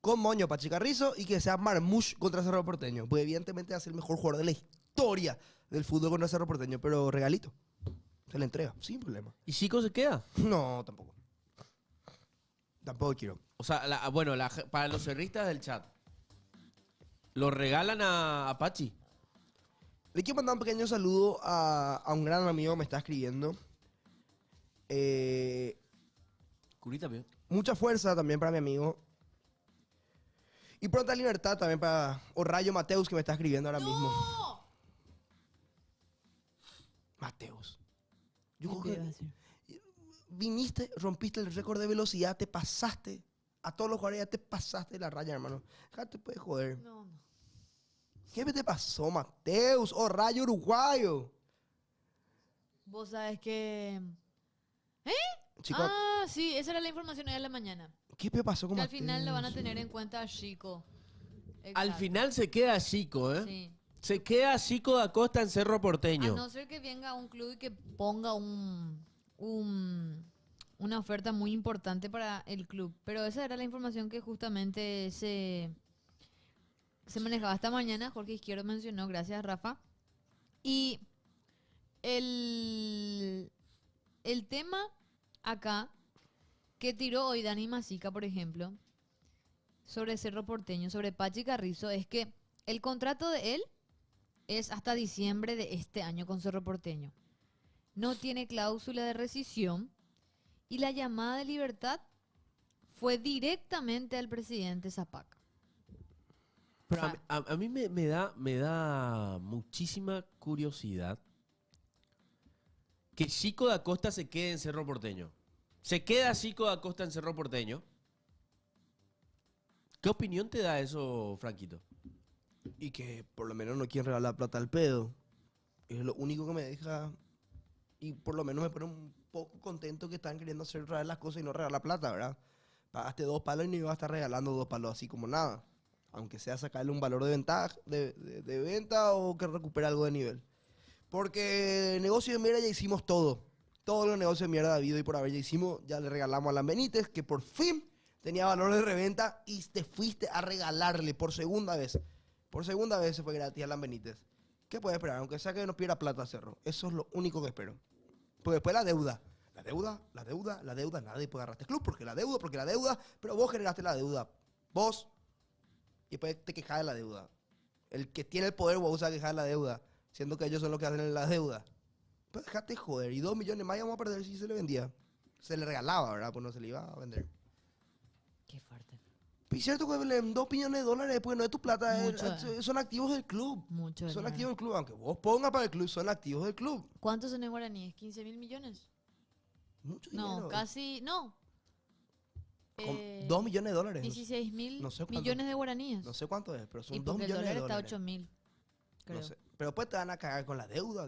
Con moño Pachi Carrizo y que sea Marmoush contra Cerro Porteño. Pues evidentemente va a ser el mejor jugador de la historia del fútbol contra Cerro Porteño, pero regalito. Se le entrega, sin problema. ¿Y Chico se queda? No, tampoco. Tampoco quiero. O sea, para los cerristas del chat, ¿lo regalan a Pachi? Le quiero mandar un pequeño saludo a un gran amigo que me está escribiendo. Curita, bien. Mucha fuerza también para mi amigo. Y pronta libertad también para Rayo Mateus, que me está escribiendo ahora mismo. Mateus. Yo creo que viniste, rompiste el récord de velocidad, te pasaste. A todos los jugadores ya te pasaste de la raya, hermano. Ya te puedes joder. No. ¿Qué te pasó, Mateus? Rayo uruguayo. Vos sabes que... Chico, Ah, sí, esa era la información hoy de la mañana. ¿qué pasó con Que al Mateus? final lo van a tener en cuenta a Chico. Al Exacto. final se queda Chico, ¿eh? Sí. Se queda Chico da Costa en Cerro A Porteño. no ser que venga un club y que ponga una oferta muy importante para el club. Pero esa era la información que justamente se manejaba esta mañana. Jorge Izquierdo mencionó, gracias Rafa. Y el tema acá que tiró hoy Dani Masica, por ejemplo, sobre Cerro Porteño, sobre Pachi Carrizo, es que el contrato de él es hasta diciembre de este año con Cerro Porteño. No tiene cláusula de rescisión y la llamada de libertad fue directamente al presidente Zapac. Pero a mí me da muchísima curiosidad que Chico da Costa se quede en Cerro Porteño. ¿Se queda Chico da Costa en Cerro Porteño? ¿Qué opinión te da eso, Franquito? Y que por lo menos no quieren regalar plata al pedo. Es lo único que me deja... Y por lo menos me pone un poco contento que están queriendo hacer traer las cosas y no regalar plata, ¿verdad? Pagaste 2 palos y no ibas a estar regalando 2 palos así como nada. Aunque sea sacarle un valor de ventaja, de venta o que recupere algo de nivel. Porque negocio de mierda ya hicimos todo. Todos los negocios de mierda habido y por haber ya hicimos. Ya le regalamos a Alan Benítez, que por fin tenía valor de reventa y te fuiste a regalarle por segunda vez. Por segunda vez se fue gratis a Alan Benítez. ¿Qué puedes esperar? Aunque sea que no pierda plata Cerro. Eso es lo único que espero. Pues después la deuda. La deuda. Nadie puede agarrar este club porque la deuda. Pero vos generaste la deuda. Vos. Y después te quejas de la deuda. El que tiene el poder vos usa quejar de la deuda. Siendo que ellos son los que hacen la deuda. Pues dejate joder. Y 2 millones más íbamos a perder si se le vendía. Se le regalaba, ¿verdad? Pues no se le iba a vender. Qué fuerte. Pero es cierto que le 2 millones de dólares, pues no es tu plata. Son activos del club. Mucho Son dinero. activos del club. Aunque vos pongas para el club, son activos del club. ¿Cuántos son en guaraníes? ¿15.000 millones? Mucho No, dinero. casi... No. 2 millones de dólares. 16.000 No sé cuánto. millones de guaraníes. No sé cuánto es, pero son Y 2 porque el millones de dólar dólares. está 8.000, creo. No sé. Pero después te van a cagar con la deuda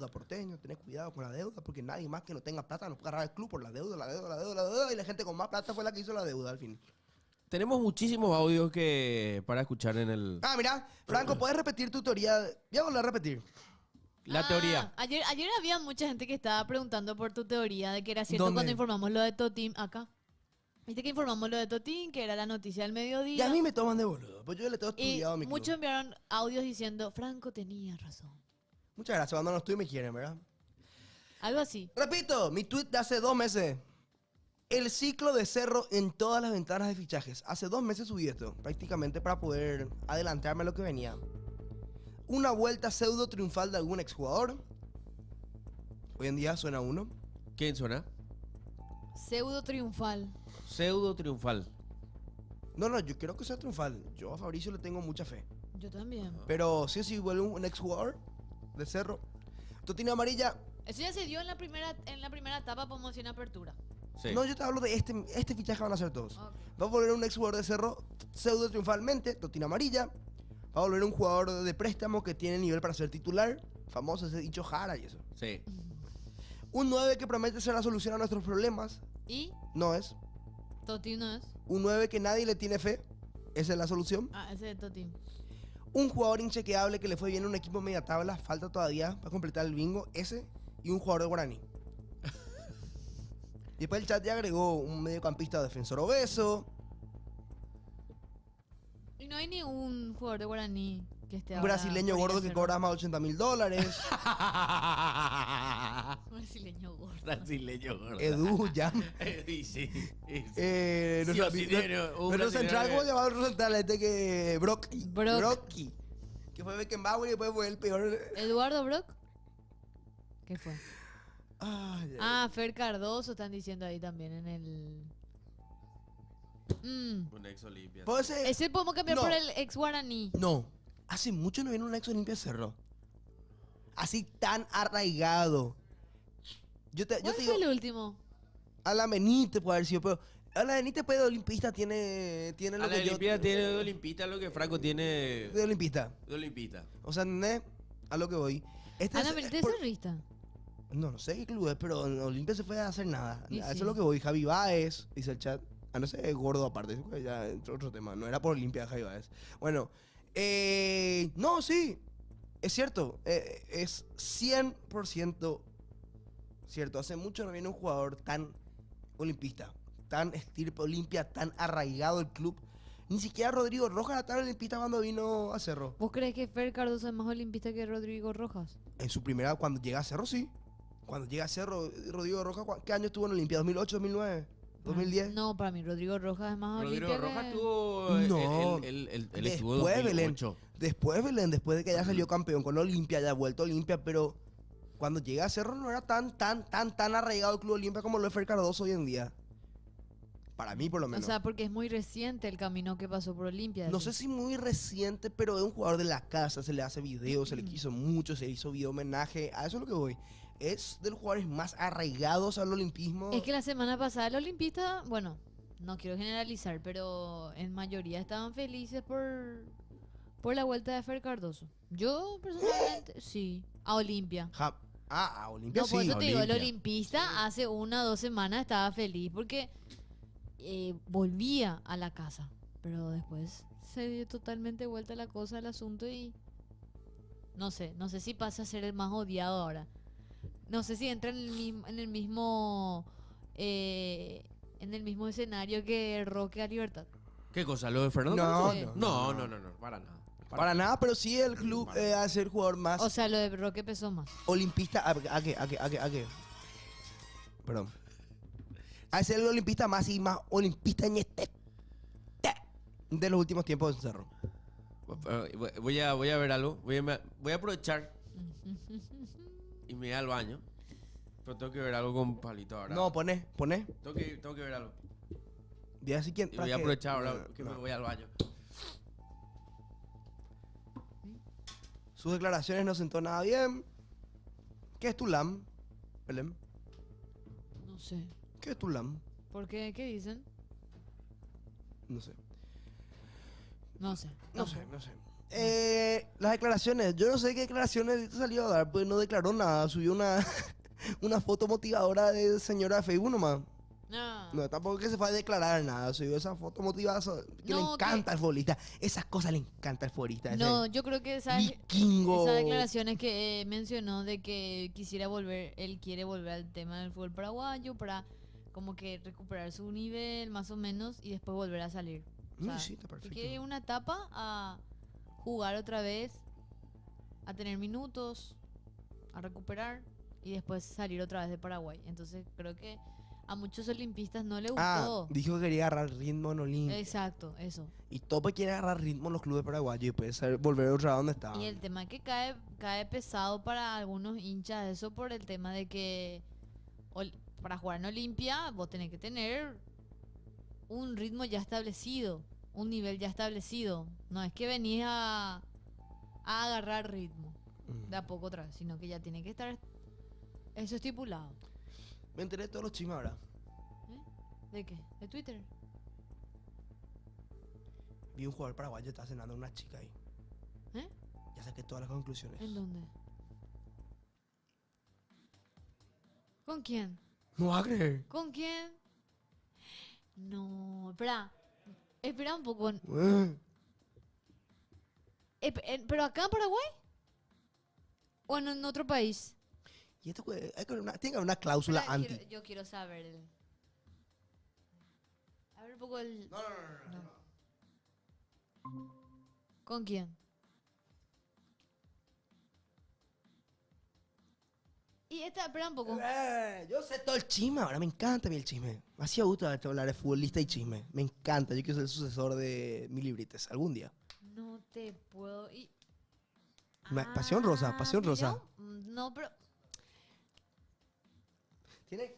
porteño. Tenés cuidado con la deuda porque nadie más que no tenga plata no puede agarrar el club por la deuda. Y la gente con más plata fue la que hizo la deuda al fin. Tenemos muchísimos audios para escuchar en el... Ah, mira, Franco, ¿puedes repetir tu teoría? Voy a volver a repetir. La teoría. Ayer había mucha gente que estaba preguntando por tu teoría de que era cierto ¿Dónde? cuando informamos lo de Totim acá. Viste que informamos lo de Totín, que era la noticia del mediodía. Y a mí me toman de boludo, pues yo le tengo Y estudiado a mi club. muchos enviaron audios diciendo, Franco tenía razón. Muchas gracias, cuando no estoy me quieren, ¿verdad? Algo así. Repito, mi tweet de hace 2 meses. El ciclo de Cerro en todas las ventanas de fichajes. Hace 2 meses subí esto, prácticamente para poder adelantarme a lo que venía. Una vuelta pseudo triunfal de algún exjugador. Hoy en día suena uno. ¿Quién suena? Pseudo triunfal. Pseudo triunfal. No, yo creo que sea triunfal. Yo a Fabricio le tengo mucha fe. Yo también. Pero sí, vuelve un exjugador de Cerro. Totina amarilla. Eso ya se dio en la primera etapa, podemos decir, en apertura. Sí. No, yo te hablo de este fichaje van a ser todos. Ok. Va a volver un exjugador de Cerro pseudo triunfalmente, Totina amarilla. Va a volver un jugador de préstamo que tiene nivel para ser titular. Famoso ese dicho Jara y eso. Sí. Un 9 que promete ser la solución a nuestros problemas. ¿Y? No es. Totín no es. Un 9 que nadie le tiene fe. Esa es la solución. Ah, ese es Totín. Un jugador inchequeable que le fue bien en un equipo media tabla. Falta todavía para completar el bingo. Ese. Y un jugador de Guaraní. Y después el chat ya agregó un mediocampista defensor obeso. Y no hay ni un jugador de Guaraní que esté Un ahora brasileño por ir a gordo que Cerro. cobra más de $80,000. Brasileño gordo. Brasileño gordo. Edu, ya. Sí, sí. Nuestro central, ¿cómo se llama el central? Este que. Brocky. Brocky. Que fue Beckenbauer y después fue el peor. ¿Eduardo Brock? ¿Qué fue? Ay, Ah, Fer Cardoso están diciendo ahí también en el... Un ex Olimpia. ¿Puedo ser? Ese podemos cambiar No. por el ex Guaraní. No. Hace mucho no viene un ex Olimpia Cerro. Así tan arraigado. Yo te ¿Cuál digo. fue el último? A la Benítez puede haber sido, pero. A la Benítez, pues, de olimpista tiene lo A la que yo. Olimpia tiene de olimpista lo que Franco tiene De olimpista. de olimpista. O sea, ¿entendés? A lo que voy. Este Ana es- Benítez por- cerrista. No sé qué club es, pero en Olimpia se fue a hacer nada. Y A eso sí. es lo que voy. Javi Baez, dice el chat. Ah, no sé, gordo aparte. Eso que ya entró otro tema. No era por Olimpia Javi Baez. Bueno, no, sí. Es cierto. Es 100% cierto. Hace mucho no viene un jugador tan olimpista, tan estirpe Olimpia, tan arraigado el club. Ni siquiera Rodrigo Rojas era tan olimpista cuando vino a Cerro. ¿Vos crees que Fer Cardoso es más olimpista que Rodrigo Rojas? En su primera, cuando llega a Cerro, sí. Cuando llega a Cerro, Rodrigo Rojas, ¿qué año estuvo en Olimpia? ¿2008, 2009? ¿2010? No, para mí Rodrigo Rojas es más Rodrigo olimpia Rojas que... tuvo No. él estuvo Después 2008. Belén, después de que haya salido campeón con Olimpia, haya vuelto a Olimpia, pero cuando llega a Cerro no era tan arraigado el Club Olimpia como lo es Fer Cardoso hoy en día. Para mí, por lo O menos. sea, porque es muy reciente el camino que pasó por Olimpia. No sé si muy reciente, pero es un jugador de la casa, se le hace video, se le quiso mucho, se le hizo video homenaje. A eso es lo que voy. Es de los jugadores más arraigados al olimpismo. Es que la semana pasada el olimpista, bueno, no quiero generalizar, pero en mayoría estaban felices por la vuelta de Fer Cardoso. Yo personalmente, sí, a Olimpia. A Olimpia No, por sí. eso te digo, el Olimpia. olimpista hace 1 o 2 semanas estaba feliz porque volvía a la casa. Pero después se dio totalmente vuelta la cosa al asunto y no sé si pasa a ser el más odiado ahora. No sé si entra en el mismo escenario que Roque a Libertad. ¿Qué cosa? ¿Lo de Fernando? No, Cardoso? no, para nada. Para nada, pero sí el club a ser jugador más O sea, lo de Roque pesó más. olimpista. ¿A qué? Perdón. A ser el olimpista más y más olimpista en este de los últimos tiempos de Cerro. Voy a ver algo. Voy a aprovechar y me voy al baño. Pero tengo que ver algo con Pablito ahora. No, poné. Tengo que ver algo. Voy a decir quién. Y voy a aprovechar ahora No, que no. me voy al baño. Sus declaraciones no sentó nada bien. ¿Qué es Tulam? Belén? No sé. ¿Qué es Tulam? ¿Por qué? ¿Qué dicen? No sé. No sé. No sé. Las declaraciones. Yo no sé qué declaraciones salió a dar, pues no declaró nada. Subió una foto motivadora de señora de Facebook nomás. No, tampoco que se fue a declarar nada. Subió esa foto motivada que le No, encanta al futbolista. Esas cosas le encanta al futbolista. ese No, yo creo que vikingo. esas declaraciones que mencionó de que él quiere volver al tema del fútbol paraguayo para como que recuperar su nivel más o menos y después volver a salir. O sea, Sí, está que perfecto. quiere una etapa a jugar otra vez, a tener minutos, a recuperar y después salir otra vez de Paraguay. Entonces creo que a muchos olimpistas no le gustó. Dijo que quería agarrar ritmo en Olimpia. Exacto, eso. Y Tope quiere agarrar ritmo en los clubes paraguayos y después volver otra vez donde estaba. Y el tema es que cae pesado para algunos hinchas eso por el tema de que para jugar en Olimpia vos tenés que tener un ritmo ya establecido, un nivel ya establecido. No es que venís a agarrar ritmo de a poco otra vez, sino que ya tiene que estar eso estipulado. Me enteré de todos los chismes ahora. ¿De qué? ¿De Twitter? Vi un jugador paraguayo que estaba cenando a una chica ahí. ¿Eh? Ya saqué todas las conclusiones. ¿En dónde? ¿Con quién? No vas a creer. ¿Con quién? No, espera un poco. ¿Pero acá en Paraguay? ¿O en otro país? Y esto tiene que haber una cláusula Espera, anti. yo quiero saber. A ver un poco el... No. ¿Con quién? Y espera un poco. Yo sé todo el chisme ahora, me encanta a mí el chisme. Me hacía gusto hablar de futbolista y chisme. Me encanta, yo quiero ser el sucesor de Mili Brites algún día. No te puedo... Pasión rosa, pasión mira, rosa. No, pero... Tiene...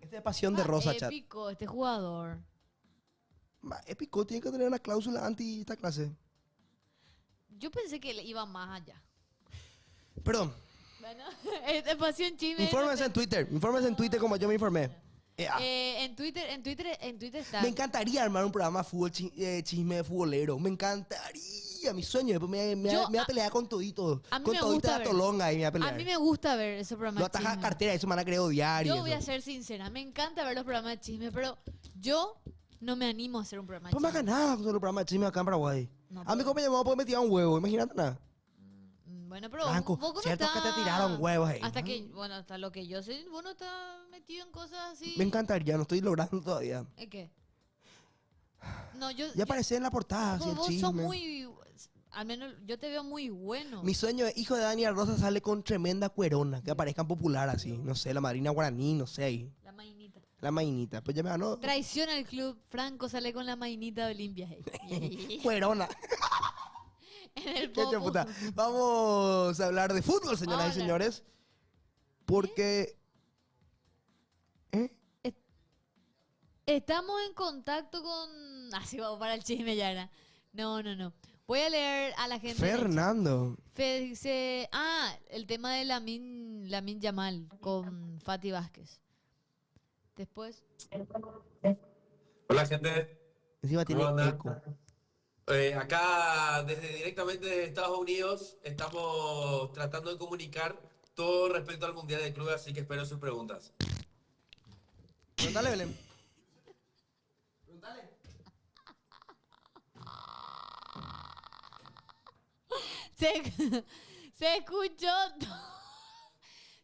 Este es pasión de rosa, chat. Épico, este jugador. Épico, tiene que tener una cláusula anti esta clase. Yo pensé que le iba más allá. Perdón, Bueno, es pasión chisme. infórmense en Twitter como yo me informé. En Twitter está. Me encantaría armar un programa de fútbol, chisme futbolero. Me encantaría, mi sueño. Después me voy a pelear con todito. A mí Con me todito gusta de ver. Tolonga y me voy a A pelear. mí me gusta ver esos programas Lo de ataja chisme. cartera, eso me van a querer odiar. Yo voy a ser sincera, me encanta ver los programas de chisme, pero yo no me animo a hacer un programa de Pues me chisme. haga nada con los programas de chisme acá en Paraguay. No, A mi compañero me puede meter un huevo, imagínate nada. Bueno, pero Franco, vos no cierto estás- que te tiraron huevos ahí. Hasta hasta lo que yo sé, vos no estás metido en cosas así. Me encantaría, no estoy logrando todavía. ¿En qué? No, Ya aparecí en la portada, así el vos sos chisme. muy... Al menos yo te veo muy bueno. Mi sueño es hijo de Daniel Rosa sale con tremenda cuerona, que aparezcan popular así. No sé, la Marina Guaraní, no sé ahí. La mainita. La mainita. Pues ya me ganó. Traiciona el club. Franco sale con la mainita de Olimpia. Cuerona. En el Qué popo. puta. Vamos a hablar de fútbol, señoras y Hola. señores. Porque. Estamos en contacto con... Así vamos para el chisme ya, ¿no? No. Voy a leer a la gente. Fernando. Fe dice... el tema de Lamin Yamal con Fati Vázquez. Después... Hola gente. Encima tiene ¿Cómo andan? eco. Acá directamente desde Estados Unidos estamos tratando de comunicar todo respecto al Mundial de Clubes, así que espero sus preguntas. Preguntale, Belén. Se escuchó todo.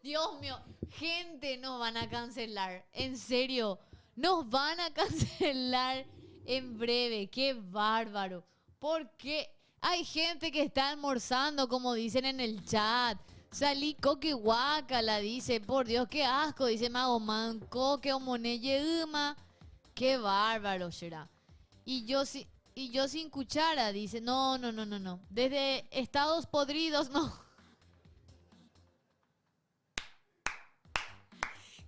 Dios mío, gente, nos van a cancelar. En serio, nos van a cancelar en breve. Qué bárbaro. ¿Por qué? Hay gente que está almorzando, como dicen en el chat. Salí coque guacala, dice. Por Dios, qué asco, dice Magoman. Coque omoneye uma. Qué bárbaro será. Y yo sin cuchara, dice. No. Desde Estados Podridos, no.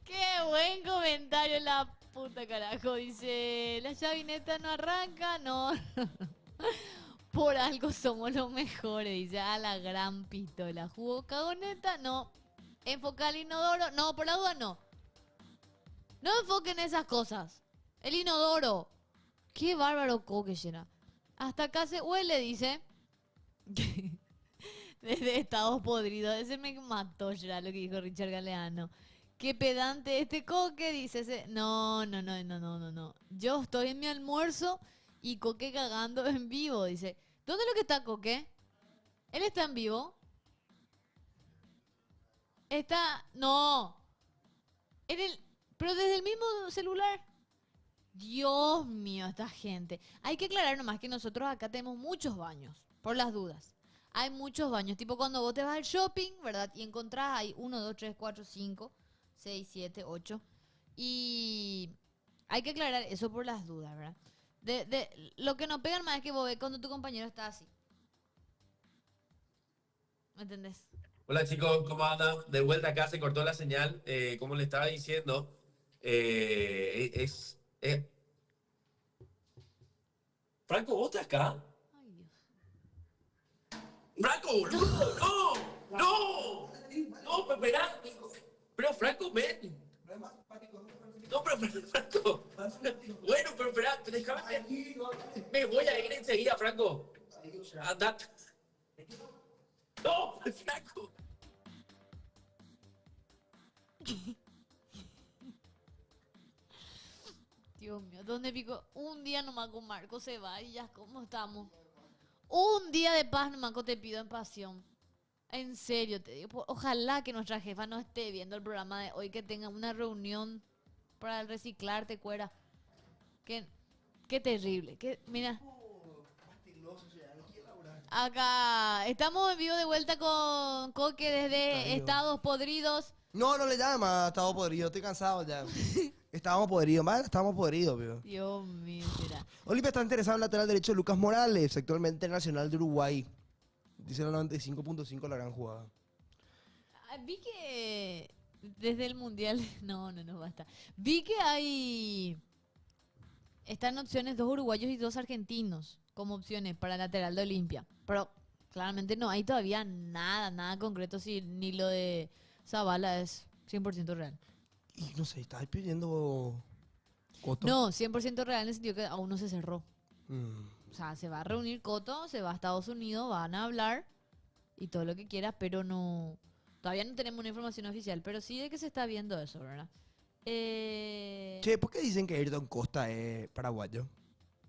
Qué buen comentario, la puta carajo. Dice, la chavineta no arranca, no. Por algo somos los mejores, dice, a la gran pistola. ¿Jugó cagoneta? No. ¿Enfoca al inodoro? No, por la duda no. No enfoquen esas cosas. El inodoro. Qué bárbaro coque llena. Hasta acá se huele, dice. Desde Estados Podridos. Ese me mató ya lo que dijo Richard Galeano. Qué pedante este coque, dice ese. No. Yo estoy en mi almuerzo y coque cagando en vivo, dice. ¿Dónde es lo que está coque? ¿Él está en vivo? No. En el... Pero desde el mismo celular. Dios mío, esta gente. Hay que aclarar nomás que nosotros acá tenemos muchos baños, por las dudas. Hay muchos baños, tipo cuando vos te vas al shopping, ¿verdad? Y encontrás ahí 1, 2, 3, 4, 5, 6, 7, 8. Y hay que aclarar eso por las dudas, ¿verdad? Lo que nos pegan más es que vos ves cuando tu compañero está así. ¿Me entendés? Hola chicos, ¿cómo andan? De vuelta acá, se cortó la señal. Como le estaba diciendo, Franco, ¿vos estás acá? ¡Franco, boludo! ¡No! ¡No! ¡No, pero esperá! Pero Franco, ven. No, pero Franco. Bueno, pero espera, déjame ver. Me voy a ir enseguida, Franco. Andate. No, Franco. Dios mío, ¿dónde pico? Un día nomás con Marco se va y ya, ¿cómo estamos? Un día de paz nomás te pido en pasión. En serio, te digo. Ojalá que nuestra jefa no esté viendo el programa de hoy, que tenga una reunión para el reciclarte, cuera. Qué terrible. Mira. Acá estamos en vivo de vuelta con Coque desde Estados Podridos. No le llama Estado Podrido, estoy cansado ya. Estábamos podridos, mal, estábamos podridos, pero. Dios mío, será. Olimpia está interesado en el lateral derecho de Lucas Morales, actualmente internacional de Uruguay. Dice la 95.5 la gran jugada. Vi que desde el Mundial... No, basta. Vi que hay... Están opciones 2 uruguayos y 2 argentinos como opciones para lateral de Olimpia. Pero claramente no hay todavía nada concreto, si ni lo de Zavala es 100% real. Y no sé, ¿estás pidiendo Coto? No, 100% real en el sentido que aún no se cerró. O sea, se va a reunir Coto, se va a Estados Unidos, van a hablar y todo lo que quiera, pero no... Todavía no tenemos una información oficial, pero sí de que se está viendo eso, ¿verdad? Che, ¿por qué dicen que Ayrton Costa es paraguayo?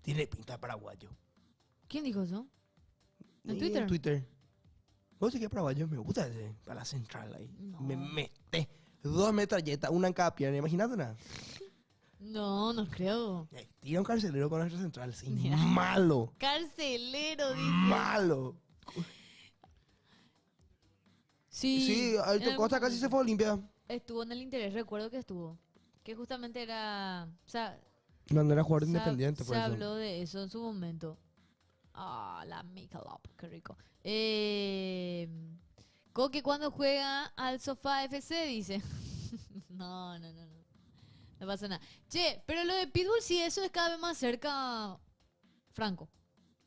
Tiene pinta de paraguayo. ¿Quién dijo eso? ¿En Y Twitter? En Twitter. ¿Vos sí que es paraguayo? Me gusta ese, para la central ahí. No. Me mete 2 metralletas, una en cada pierna, imagínate una. No creo. Tira un carcelero con nuestra central, sí. Mira. Malo. Carcelero, dice. Malo. Sí, Ayrton Costa casi se fue a Olimpia. Estuvo en el interés, recuerdo que estuvo. Que justamente era... O sea, No era jugador independiente, por se eso. habló de eso en su momento. Ah, la Michelob, qué rico. Coque cuando juega al Sofá FC, dice. No pasa nada. Che, pero lo de Pitbull sí, eso es cada vez más cerca, Franco.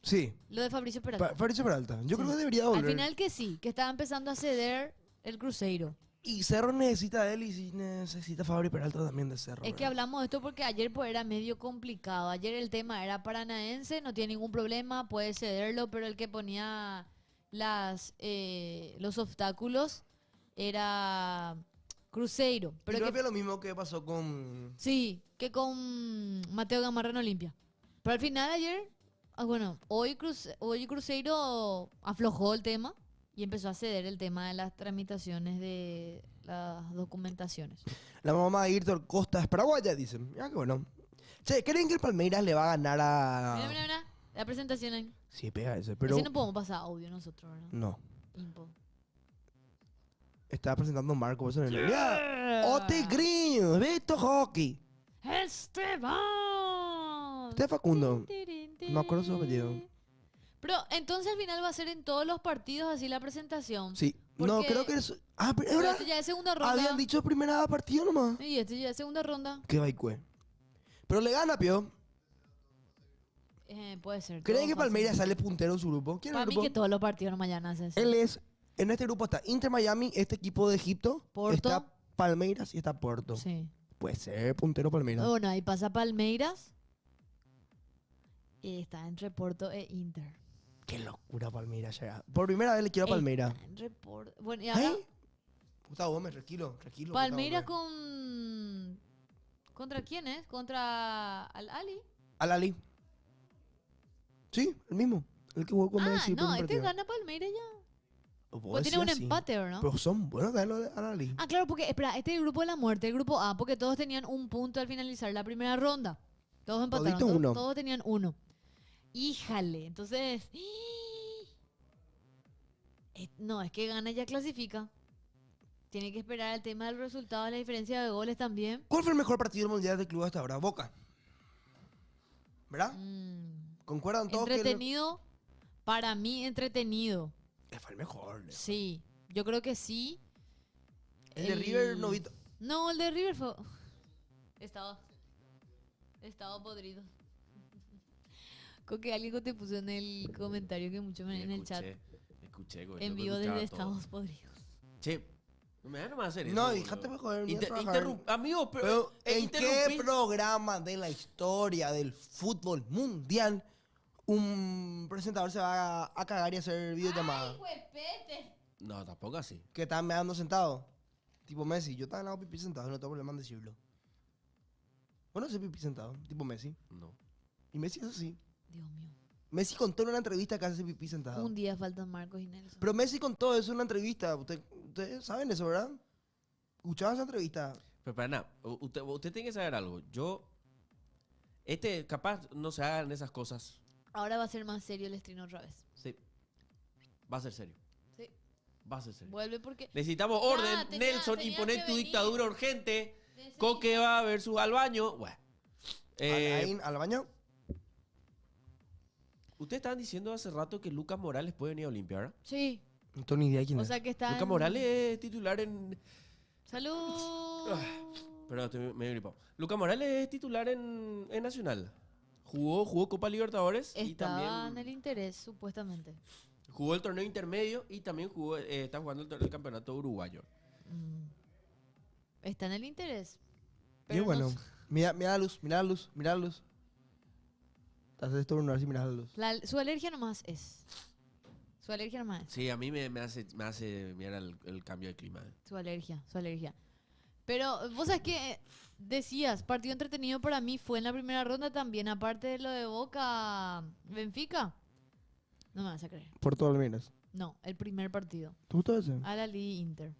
Sí. Lo de Fabricio Peralta. Fabricio Peralta. Yo Sí. creo que debería volver. Al final que sí, que estaba empezando a ceder el Cruzeiro. Y Cerro necesita de él y sí necesita Fabri Peralta también de Cerro. Es que hablamos de esto porque ayer pues era medio complicado. Ayer el tema era paranaense, no tiene ningún problema, puede cederlo, pero el que ponía los obstáculos era Cruzeiro. Pero Pero creo que lo mismo que pasó con... sí, que con Mateo Gamarra en Olimpia. Pero al final ayer, hoy Cruzeiro aflojó el tema y empezó a ceder el tema de las tramitaciones de las documentaciones. La mamá de Ayrton Costa es paraguaya, dicen. Mira qué bueno. Che, ¿creen que el Palmeiras le va a ganar a...? Mira, la presentación ahí. Sí, pega ese, pero... Así no podemos pasar audio nosotros, ¿verdad? No. Impo. Estaba presentando Marco, por eso no le... ¡Mira! ¡Oh, Tigrinho! ¡Beto Hockey! ¡Esteban! Este es Facundo. No me acuerdo su apellido. Pero entonces al final va a ser en todos los partidos así la presentación. Sí. No, Porque- creo que es... Ah, pero Pero ahora... este ya es segunda ronda. Habían dicho primera partido nomás. Y este ya es segunda ronda. Qué baicue. Pero le gana, Pio. Puede ser. ¿Creen todo que fácil. Palmeiras sale puntero en su grupo? ¿Quién es Para el mí grupo? que todos los partidos no mañana hacen eso. Él es... En este grupo está Inter Miami, este equipo de Egipto. Porto. Está Palmeiras y está Porto. Sí. Puede ser puntero Palmeiras. Bueno, ahí pasa Palmeiras. Y está entre Porto e Inter. Qué locura Palmeiras llega. Por primera vez le quiero a Palmeiras. Está entre Porto. Bueno, y ahora ¿Ay? Gustavo Gómez, tranquilo. Palmeiras Gustavo Gómez. ¿Contra quién es? ¿Contra Al Ali? Al Ali. Sí, el mismo. El que jugó con Messi. el No, primer este partido. gana Palmeiras ya. Pues tiene un empate, ¿no? Pero son buenos de los de Al-Ahly. Ah, claro, porque, espera, este es el grupo de la muerte, el grupo A, porque todos tenían un punto al finalizar la primera ronda. Todos empataron, Todito uno. todos tenían uno. Híjale, entonces... No, es que gana y ya clasifica. Tiene que esperar el tema del resultado, la diferencia de goles también. ¿Cuál fue el mejor partido del Mundial de Club hasta ahora? Boca. ¿Verdad? ¿Concuerdan todos Entretenido, para mí entretenido. que fue el mejor? Leo. Sí, yo creo que sí. El de River no vi... No, el de River fue... Estaba podrido. Con que alguien te puso en el comentario que mucho en el chat. Escuché, güey. En vivo desde Estados Podridos. Che, no me van a hacer eso. No, boludo. déjate joder. mira, trabajar. Amigo, Pero ¿en qué interrumpí. programa de la historia del fútbol mundial un presentador se va a cagar y hacer videollamada? No, tampoco así. Que están meando sentado. Tipo Messi. Yo estaba en la pipí sentado, no tengo problema en decirlo. Bueno, ese pipí sentado, tipo Messi. No. Y Messi es así. Dios mío. Messi contó en una entrevista que hace pipí sentado. Un día faltan Marcos y Nelson. Pero Messi contó eso en una entrevista. Ustedes saben eso, ¿verdad? ¿Escuchaban esa entrevista? Pero para nada, usted tiene que saber algo. Capaz no se hagan esas cosas. Ahora va a ser más serio el estreno otra vez. Sí. Va a ser serio. Sí. Va a ser serio. Vuelve porque... Necesitamos Ya, orden. Nelson, tenía imponer que tu venir. dictadura urgente. Coque va versus al baño. Bueno. ¿Al baño? Ustedes estaban diciendo hace rato que Lucas Morales puede venir a Olimpia, ¿verdad? Sí. No tengo ni idea quién O es. sea que está Lucas en- Morales es titular en... ¡Salud! Perdón, estoy medio gripado. Lucas Morales es titular en Nacional. Jugó Copa Libertadores y Estaba en también el interés, supuestamente. jugó el torneo intermedio y también está jugando el torneo del campeonato uruguayo. Está en el interés. Y Pero bueno, no sé. mira la luz. Haces esto por no ver si miras la luz. Su alergia nomás es. Su alergia nomás es. Sí, a mí me hace mirar el cambio de clima. Su alergia. Pero vos sabés que decías, partido entretenido para mí fue en la primera ronda también, aparte de lo de Boca Benfica. No me vas a creer. Porto Alminas. No, el primer partido. ¿Te gustó ese? Al-Ahly Inter.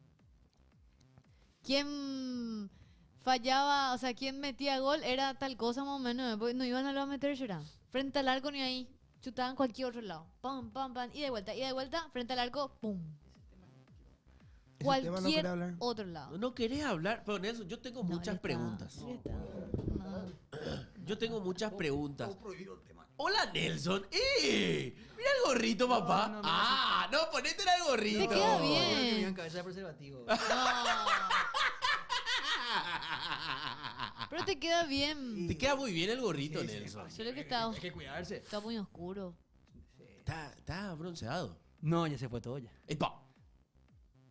¿Quién fallaba, o sea, quién metía gol era tal cosa más o menos, porque no iban a lo a meter, será. Frente al arco ni ahí, chutaban cualquier otro lado. Pam, pam, pam, y de vuelta, frente al arco, pum. Ese tema no Cualquier quería hablar. otro lado. No querés hablar, pero Nelson, yo tengo muchas ya está, preguntas. ya está. No. Yo tengo muchas preguntas. Hola Nelson, mira el gorrito, papá. No, ponete el gorrito. Te queda bien. Bien, cabeza de preservativo. Pero te queda bien. Te queda muy bien el gorrito, Nelson. Solo que está, Hay que cuidarse. está muy oscuro. Está bronceado. No, ya se fue todo ya.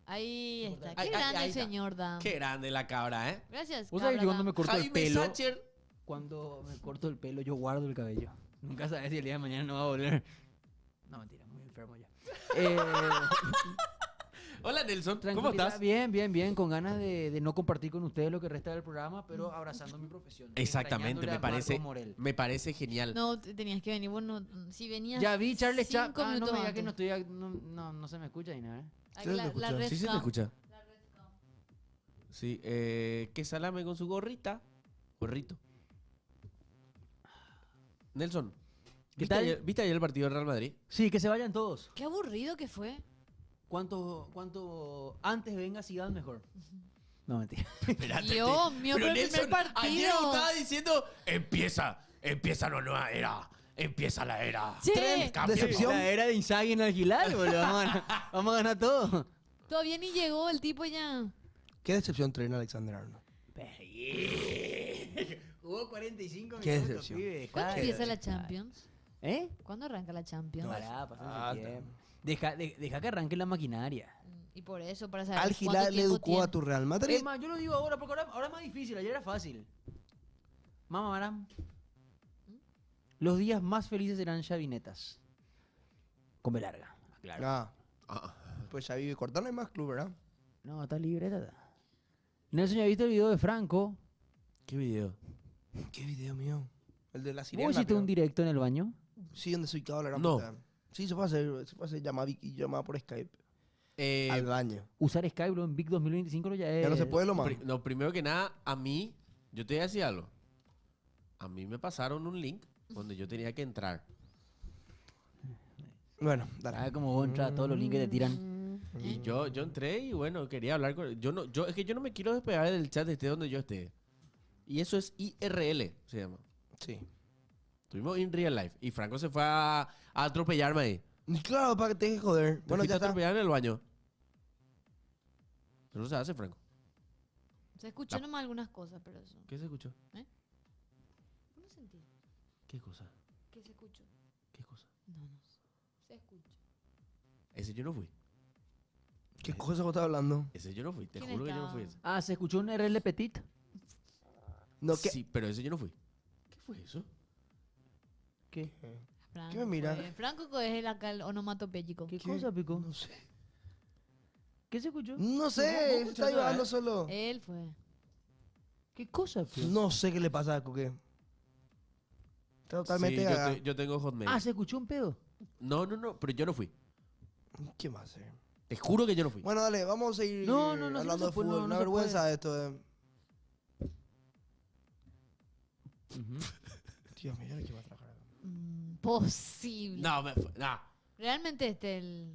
Ahí está. Ahí- Qué grande ahí el está. señor Dan. Qué grande la cabra, ¿eh? Gracias, Vos sabés que cabra cuando me Dan. corto el Jaime pelo, Sacher. cuando me corto el pelo, yo guardo el cabello. Nunca sabes si el día de mañana no va a volver. No, mentira, muy enfermo ya. Hola Nelson, ¿cómo Tranquilidad, estás? bien, con ganas de no compartir con ustedes lo que resta del programa, pero abrazando mi profesión. Exactamente, Extrañándole a Marco Morel. me parece genial. No, tenías que venir. Bueno, si venías. Ya vi Charles 5 Chaplin. No minutos me digas antes. que no estoy. No se me escucha ni nada. Ahí la red Sí se te cam. escucha. Sí, que salame con su gorrita. Gorrito. Nelson, ¿Qué ¿viste tal? ¿viste ayer el partido del Real Madrid? Sí, que se vayan todos. Qué aburrido que fue. Cuanto antes venga Zidane mejor. No, mentira. Dios mío, pero el primer partido. Ayer estaba diciendo, empieza la nueva era. Empieza la era. Sí. Cambia. Decepción. La era de Inzaghi en Alquilar, boludo. Vamos a ganar todo. Todavía ni llegó el tipo ya. ¿Qué decepción traen Alexander Arnold? Jugó 45 Qué minutos, decepción. pibe. ¿Cuándo Dejá empieza de- la Champions? ¿Eh? ¿Cuándo arranca la Champions? Pará, pasa tiempo. Deja que arranque la maquinaria. Y por eso, para saber Al cuánto Hilal le tiempo educó tiene. a tu Real Madrid. Es más, yo lo digo ahora porque ahora es más difícil. Ayer era fácil. Mamá Maram. Los días más felices serán chavinetas. Con B larga, claro. Pues ya vive Cortana, hay más club, ¿verdad? No, está libre, tata. Nelson, ¿ya viste el video de Franco? ¿Qué video? ¿Qué video mío? El de la sirena. ¿Vos hiciste creo. un directo en el baño? Sí, donde soy cada la gran No. puta. Sí, se puede hacer llamada por Skype. al baño. Usar Skype bro, en Big 2025 ya es... Ya no se puede lo más. No, primero que nada, a mí, yo te voy a decir algo. A mí me pasaron un link donde yo tenía que entrar. Bueno, dale. ¿Sabes cómo vos entras a todos los links que te tiran? Y yo entré y bueno, quería hablar con... Es que yo no me quiero despegar del chat, esté donde yo esté. Y eso es IRL, se llama. Sí. Estuvimos in real life. Y Franco se fue a atropellarme ahí. Claro, para que te dejes joder. Te Bueno, fuiste ya a está. atropellar en el baño. Eso no se hace, Franco. Se escuchó nomás algunas cosas, pero eso. ¿Qué se escuchó? ¿Eh? ¿Cómo sentí? ¿Qué cosa? ¿Qué se escuchó? ¿Qué cosa? No, no sé. Se escuchó. Ese yo no fui. ¿Qué cosa vos estás hablando? Ese yo no fui. Te ¿Quién juro que yo no estaba? fui ese. Ah, ¿se escuchó un RL Petit? No, ¿qué? Sí, pero ese yo no fui. ¿Qué fue eso? ¿Qué? Franco ¿Qué me mira? Franco es el acá el onomatopéyico. ¿Qué cosa, Pico? No sé. ¿Qué se escuchó? No sé, ¿Vos está escuchaste, llevando solo. Él fue. ¿Qué cosa, Pico? No sé qué le pasa a Coque. Está totalmente Sí, cagado. yo tengo Hotmail. Ah, ¿se escuchó un pedo? No, pero yo no fui. ¿Qué más hacer? Te juro que yo no fui. Bueno, dale, vamos a seguir No, no, no, hablando no de se puede, fútbol. no Una se vergüenza esto. Dios mío, ¿qué va a trabajar acá? Posible. No, no. Realmente el...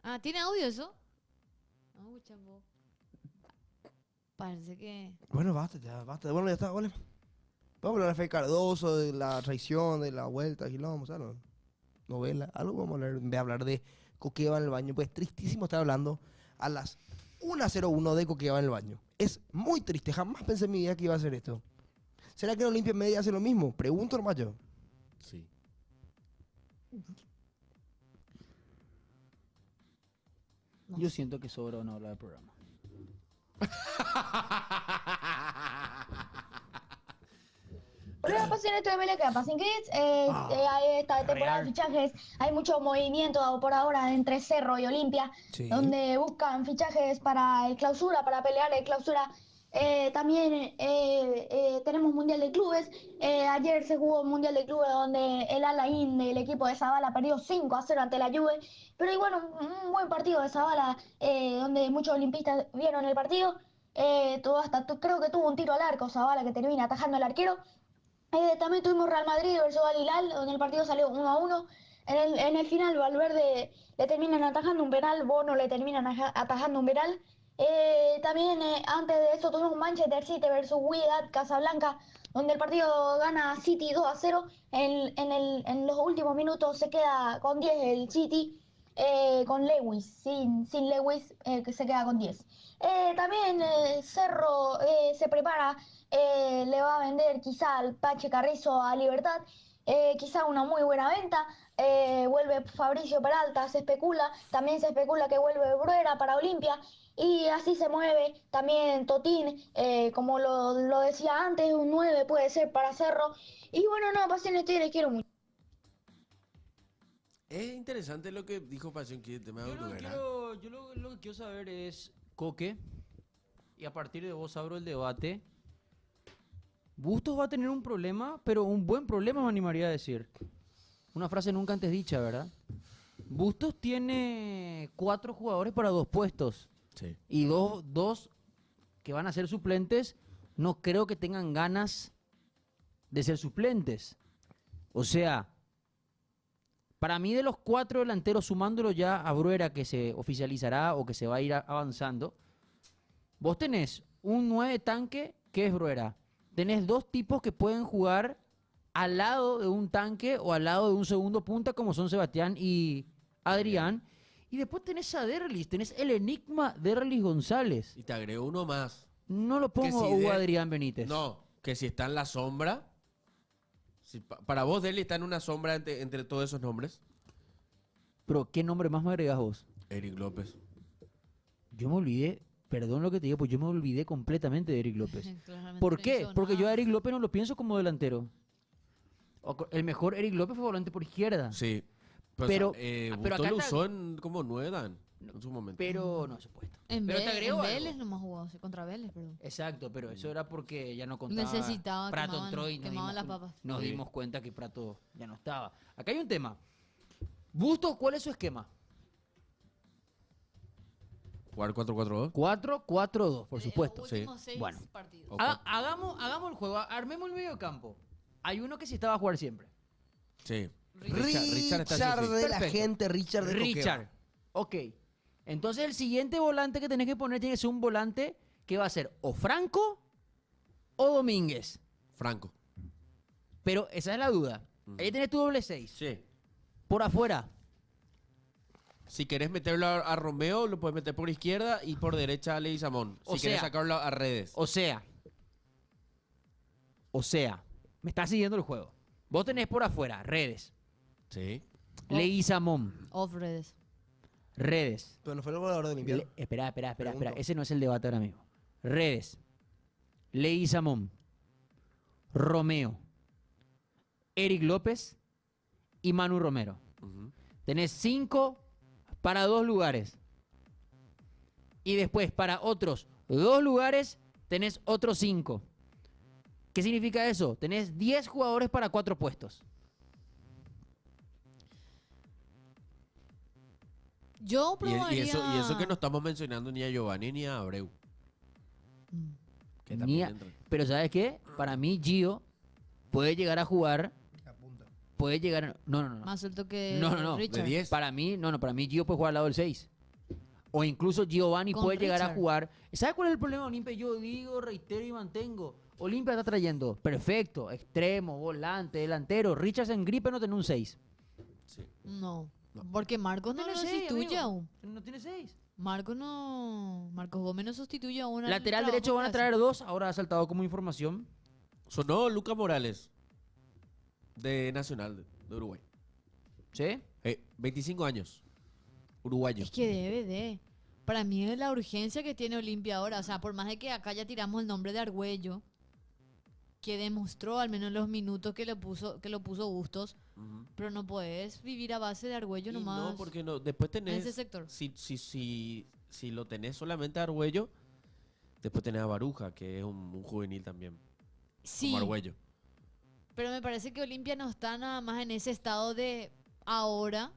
Ah, ¿tiene audio eso? No, chavo. Parece que... Bueno, basta, ya, basta. Bueno, ya está, vale. Vamos a hablar de Fede Cardoso, de la traición, de la vuelta, y lo vamos a hablar. Novela, algo vamos a hablar, en vez de hablar de Coqueva en el baño. Pues tristísimo estar hablando a las 1:01 de Coqueva en el baño. Es muy triste, jamás pensé en mi vida que iba a hacer esto. ¿Será que Olimpia Media hace lo mismo? Pregunto nomás yo. Sí. Yo siento que sobra una hora de programa. Hola, pasiones de MLK, Passing Kids. Esta temporada de fichajes hay mucho movimiento por ahora entre Cerro y Olimpia, Sí. donde buscan fichajes para el clausura, para pelear el clausura. También tenemos Mundial de Clubes. Ayer se jugó un Mundial de Clubes donde el Al-Ain del equipo de Zabala perdió 5-0 ante la Juve. Pero igual un buen partido de Zabala, donde muchos olimpistas vieron el partido. Creo que tuvo un tiro al arco Zabala que termina atajando al arquero. También tuvimos Real Madrid versus Al Hilal, donde el partido salió 1-1. En el final Valverde le terminan atajando un penal, Bono le terminan atajando un penal. También antes de eso tuvimos Manchester City versus Wydad Casablanca, donde el partido gana City 2-0. En los últimos minutos se queda con 10 el City, con Lewis, sin Lewis, que se queda con 10. También Cerro se prepara, le va a vender quizá al Pache Carrizo a Libertad, quizá una muy buena venta. Vuelve Fabricio Peralta, también se especula que vuelve Bruera para Olimpia. Y así se mueve también Totín, como lo decía antes, un 9 puede ser para Cerro. Y bueno, no, Pasiones Tigres, quiero mucho. Es interesante lo que dijo Pasión que el tema de Bruguera. Yo lo que quiero saber es, Coque, y a partir de vos abro el debate, Bustos va a tener un problema, pero un buen problema me animaría a decir. Una frase nunca antes dicha, ¿verdad? Bustos tiene 4 jugadores para 2 puestos. Sí. Y dos que van a ser suplentes, no creo que tengan ganas de ser suplentes. O sea, para mí de los 4 delanteros, sumándolo ya a Bruera, que se oficializará o que se va a ir avanzando, vos tenés un 9 tanque que es Bruera. Tenés 2 tipos que pueden jugar al lado de un tanque o al lado de un segundo punta, como son Sebastián y Adrián. Y después tenés a Derlis, tenés el enigma Derlis González. Y te agrego uno más. No lo pongo si a Hugo de- Adrián Benítez. No, que si está en la sombra. Para vos, Deli está en una sombra entre todos esos nombres. Pero, ¿qué nombre más me agregás vos? Eric López. Yo me olvidé, perdón lo que te digo, pues yo me olvidé completamente de Eric López. Claramente ¿Por no qué? hizo Porque yo nada. a Eric López no lo pienso como delantero. El mejor Eric López fue volante por izquierda. Sí. Pero Bustos acá lo está- usó como 9 Dan en su momento. Pero no, supuesto. En, Pero te agrego algo. Vélez nomás jugó, sí, contra Vélez, perdón. Exacto, pero eso era porque ya no contaba. Necesitaba, Prato quemaban- entró y quemaban las papas. nos Sí. dimos cuenta que Prato ya no estaba. Acá hay un tema. Bustos, ¿cuál es su esquema? Jugar 4-4-2. 4-4-2, por supuesto. Sí. Últimos 6 Bueno. partidos. O Hagamos el juego, armemos el medio campo. Hay uno que sí estaba a jugar siempre. Sí. Richard, está así, sí. de la Perfecto. gente, Richard de Richard. Ok. Entonces el siguiente volante que tenés que poner tiene que ser un volante que va a ser o Franco o Domínguez. Franco. Pero esa es la duda. Ahí tenés tu doble 6. Sí. Por afuera. Si querés meterlo a Romeo, lo puedes meter por izquierda y por derecha a Leguizamón. O Si querés sea- sacarlo a Redes. O sea, me está siguiendo el juego. Vos tenés por afuera Redes, Sí. Leguizamón, Off redes. Pero no fue el goleador de Olimpia. Espera. Pregunto. Ese no es el debate ahora mismo. Redes, Leguizamón, Romeo, Eric López y Manu Romero. Tenés 5 para 2 lugares. Y después para otros 2 lugares tenés otros 5. ¿Qué significa eso? Tenés 10 jugadores para 4 puestos. Yo Y probaría... eso que no estamos mencionando ni a Giovanni ni a Abreu. Que Ni también a- entra. Pero ¿sabes qué? Para mí Gio puede llegar a jugar. Puede llegar. No. Más alto que No. Richard. Para mí, para mí Gio puede jugar al lado del 6. O incluso Giovanni Con puede llegar a Richard. jugar. ¿Sabes cuál es el problema de Olimpia? Yo digo, reitero y mantengo. Olimpia está trayendo perfecto, extremo, volante, delantero. Richard en gripe no tiene un 6. No. Porque Marcos no Tiene lo seis, sustituye amigo. aún. No tiene 6. Marcos Gómez no sustituye aún. al Lateral trabajo derecho que van a hace. traer 2. Ahora ha saltado como información. Sonó Luca Morales. De Nacional de Uruguay. ¿Sí? 25 años. Uruguayo. Es que debe de. Para mí es la urgencia que tiene Olimpia ahora. O sea, por más de que acá ya tiramos el nombre de Argüello, que demostró al menos los minutos que lo puso Bustos, pero no puedes vivir a base de Argüello Y nomás. no, porque no, después tenés. ese sector. Si lo tenés solamente a Argüello, después tenés a Baruja, que es un juvenil también. Sí. Como Argüello. Pero me parece que Olimpia no está nada más en ese estado de ahora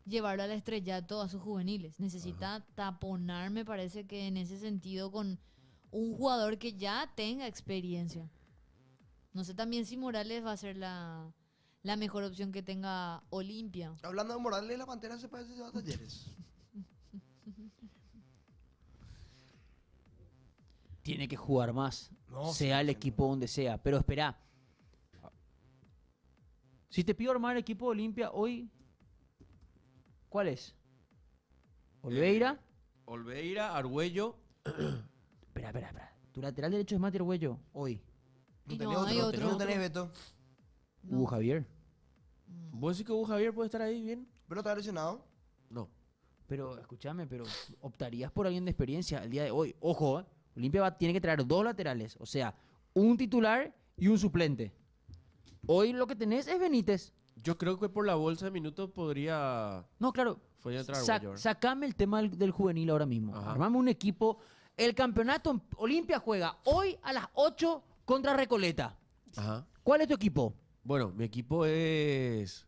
llevarlo al estrellato a sus juveniles. Necesita taponar, me parece que en ese sentido, con un jugador que ya tenga experiencia. No sé también si Morales va a ser la mejor opción que tenga Olimpia. Hablando de Morales, la Pantera se parece a Talleres. Tiene que jugar más, No, sea el equipo donde sea. Pero espera, si te pido armar el equipo de Olimpia hoy, ¿cuál es? Oliveira. Olveira, Argüello. Espera. Tu lateral derecho es Mati Arguello hoy. Y no, hay otro. No tenés Beto. Hugo Javier. ¿Vos decís que Hugo Javier puede estar ahí bien? Pero está lesionado. No. Pero escúchame, pero optarías por alguien de experiencia el día de hoy. Ojo, Olimpia tiene que traer 2 laterales, o sea, un titular y un suplente. Hoy lo que tenés es Benítez. Yo creo que por la bolsa de minutos podría. No, claro. Podría entrar Sa- Arguello. sacame el tema del juvenil ahora mismo. Ajá. Armame un equipo. El campeonato Olimpia juega hoy a las 8 contra Recoleta. Ajá. ¿Cuál es tu equipo? Bueno, mi equipo es.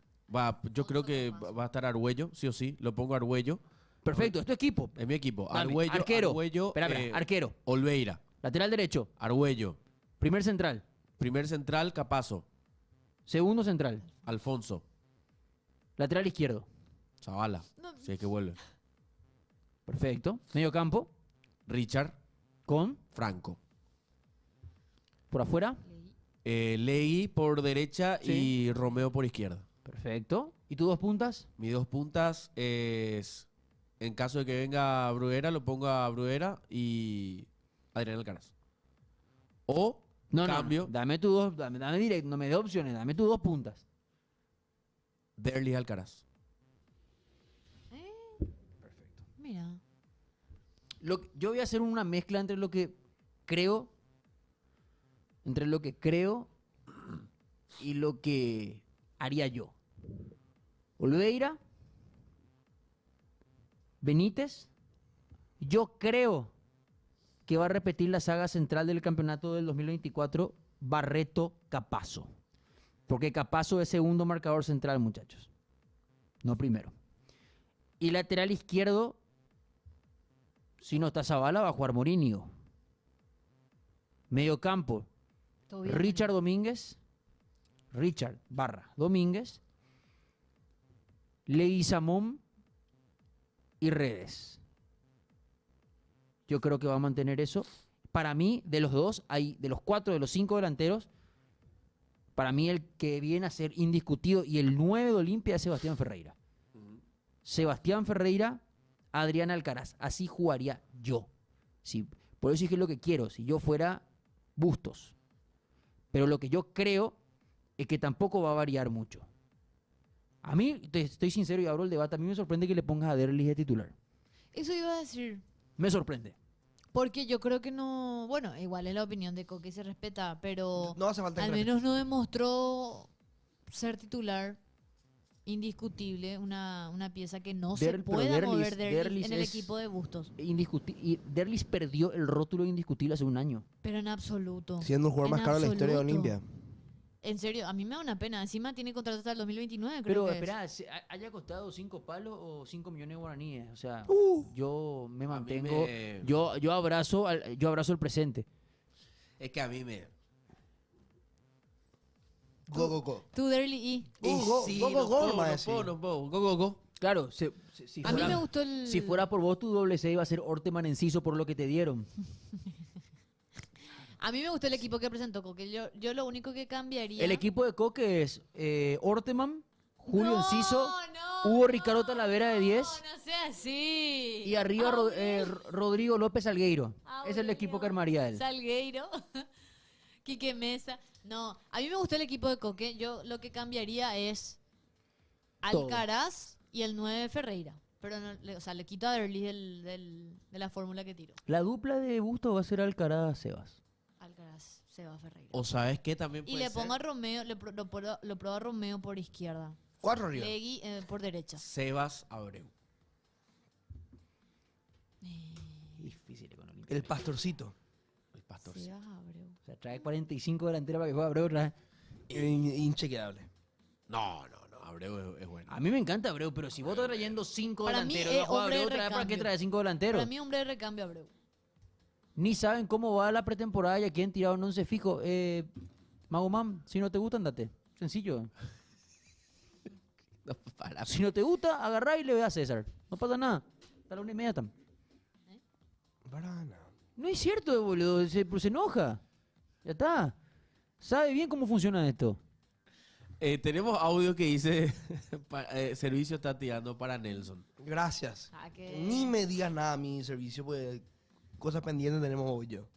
Yo creo que va a estar Argüello, sí o sí. Lo pongo Argüello. Perfecto, es tu equipo. Es mi equipo. Dame, Argüello, arquero. Argüello, Espera, arquero. Olveira. Lateral derecho. Argüello. Primer central. Primer central, Capazo. Segundo central. Alfonso. Lateral izquierdo. Zavala. Si es que vuelve. Perfecto. Medio campo. Richard. Con. Franco. Por afuera. Leí por derecha Sí. y Romeo por izquierda. Perfecto. ¿Y tus 2 puntas? Mis 2 puntas es. En caso de que venga Bruguera, lo pongo a Bruguera y Adrián Alcaraz. O No, cambio, no. Dame tus 2. Dame directo. No me dé opciones. Dame tus 2 puntas. Derlis Alcaraz. Mira. Yo voy a hacer una mezcla entre lo que creo. Entre lo que creo y lo que haría yo. Oliveira. Benítez. Yo creo que va a repetir la saga central del campeonato del 2024, Barreto Capazo. Porque Capazo es segundo marcador central, muchachos. No primero. Y lateral izquierdo, Si no está Zavala, va a jugar Mourinho. Medio campo. Todo bien, Richard Domínguez. Richard barra Domínguez. Leguizamón y Redes. Yo creo que va a mantener eso. Para mí, de los dos, de los 4, de los 5 delanteros, para mí el que viene a ser indiscutido y el 9 de Olimpia es Sebastián Ferreira. Sebastián Ferreira, Adrián Alcaraz. Así jugaría yo. Sí, por eso dije lo que quiero. Si yo fuera Bustos. Pero lo que yo creo es que tampoco va a variar mucho. A mí, estoy sincero y abro el debate, a mí me sorprende que le pongas a Derlis de titular. Eso iba a decir. Me sorprende. Porque yo creo que no. Bueno, igual es la opinión de Coque y se respeta, pero No hace falta que al la menos no demostró ser titular indiscutible, una pieza que no se Pero pueda mover Derlis Derlis en el es equipo de Bustos. Y Derlis perdió el rótulo indiscutible hace un año. Pero en absoluto. Siendo el jugador más En caro de la historia de absoluto. Olimpia. En serio, a mí me da una pena. Encima tiene contrato hasta el 2029, creo Pero que es. espera, ¿haya costado 5 palos o 5 millones de guaraníes? O sea, yo me mantengo. Yo abrazo el presente. Es que a mí me... Go, go, go. Tú, Derlis y... Sí, no puedo. Go. Claro, si A mí me gustó el... Si fuera por vos, tu doble C iba a ser Orteman Enciso por lo que te dieron. A mí me gustó el equipo que presentó Coque. Yo lo único que cambiaría... El equipo de Coque es Orteman, Julio Enciso, Hugo Ricardo Talavera de 10 No sea así. y arriba Rodrigo López Salgueiro. Es el equipo que armaría él. Salgueiro, Quique Mesa. No, a mí me gustó el equipo de Coque. Yo lo que cambiaría es Todo. Alcaraz y el 9 Ferreira. Pero no, o sea, le quito a Derlis de la fórmula que tiro. La dupla de Busto va a ser Alcaraz-Sebas. Alcaraz, Seba Ferreira. O sabes qué también Y puede le ser? pongo a Romeo, lo pruebo a Romeo por izquierda. 4 arriba. Legui por derecha. Sebas Abreu. Difícil con Olimpia. El pastorcito. El pastorcito. Sebas Abreu. O sea, trae 45 delanteras para que juegue Abreu otra vez. Inchequeable. No. Abreu es bueno. A mí me encanta Abreu, pero si vos estás trayendo 5 Para mí delanteros, es no juega hombre de Abreu otra vez, ¿para qué recambio. trae 5 delanteros? Para mí hombre de recambio Abreu. Ni saben cómo va la pretemporada y a quién tiraron 11 fijo. Mago Mam, si no te gusta, andate. Sencillo. Si no te gusta, agarrá y le ve a César. No pasa nada. Hasta la 1:30 tam. Barana. No es cierto, boludo. Se enoja. Ya está. Sabe bien cómo funciona esto. Tenemos audio que dice servicio está tirando para Nelson. Gracias. Ah, que- Ni me digas nada a mi servicio, pues cosas pendientes tenemos hoy yo.